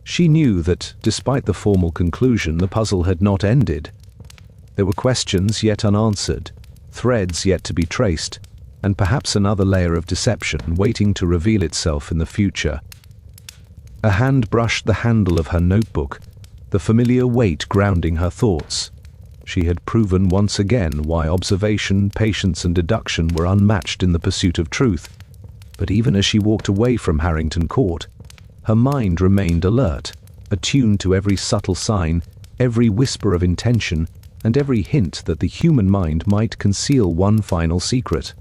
She knew that, despite the formal conclusion, the puzzle had not ended. There were questions yet unanswered, threads yet to be traced, and perhaps another layer of deception waiting to reveal itself in the future. A hand brushed the handle of her notebook, the familiar weight grounding her thoughts. She had proven once again why observation, patience, and deduction were unmatched in the pursuit of truth. But even as she walked away from Harrington Court, her mind remained alert, attuned to every subtle sign, every whisper of intention, and every hint that the human mind might conceal one final secret.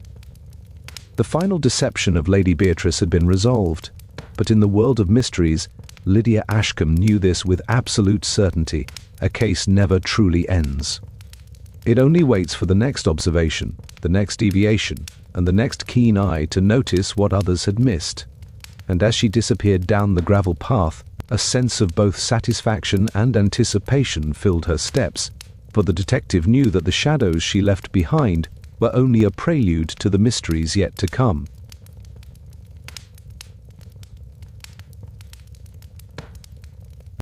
The final deception of Lady Beatrice had been resolved, but in the world of mysteries, Lydia Ashcombe knew this with absolute certainty. A case never truly ends. It only waits for the next observation, the next deviation, and the next keen eye to notice what others had missed. And as she disappeared down the gravel path, a sense of both satisfaction and anticipation filled her steps, for the detective knew that the shadows she left behind were only a prelude to the mysteries yet to come.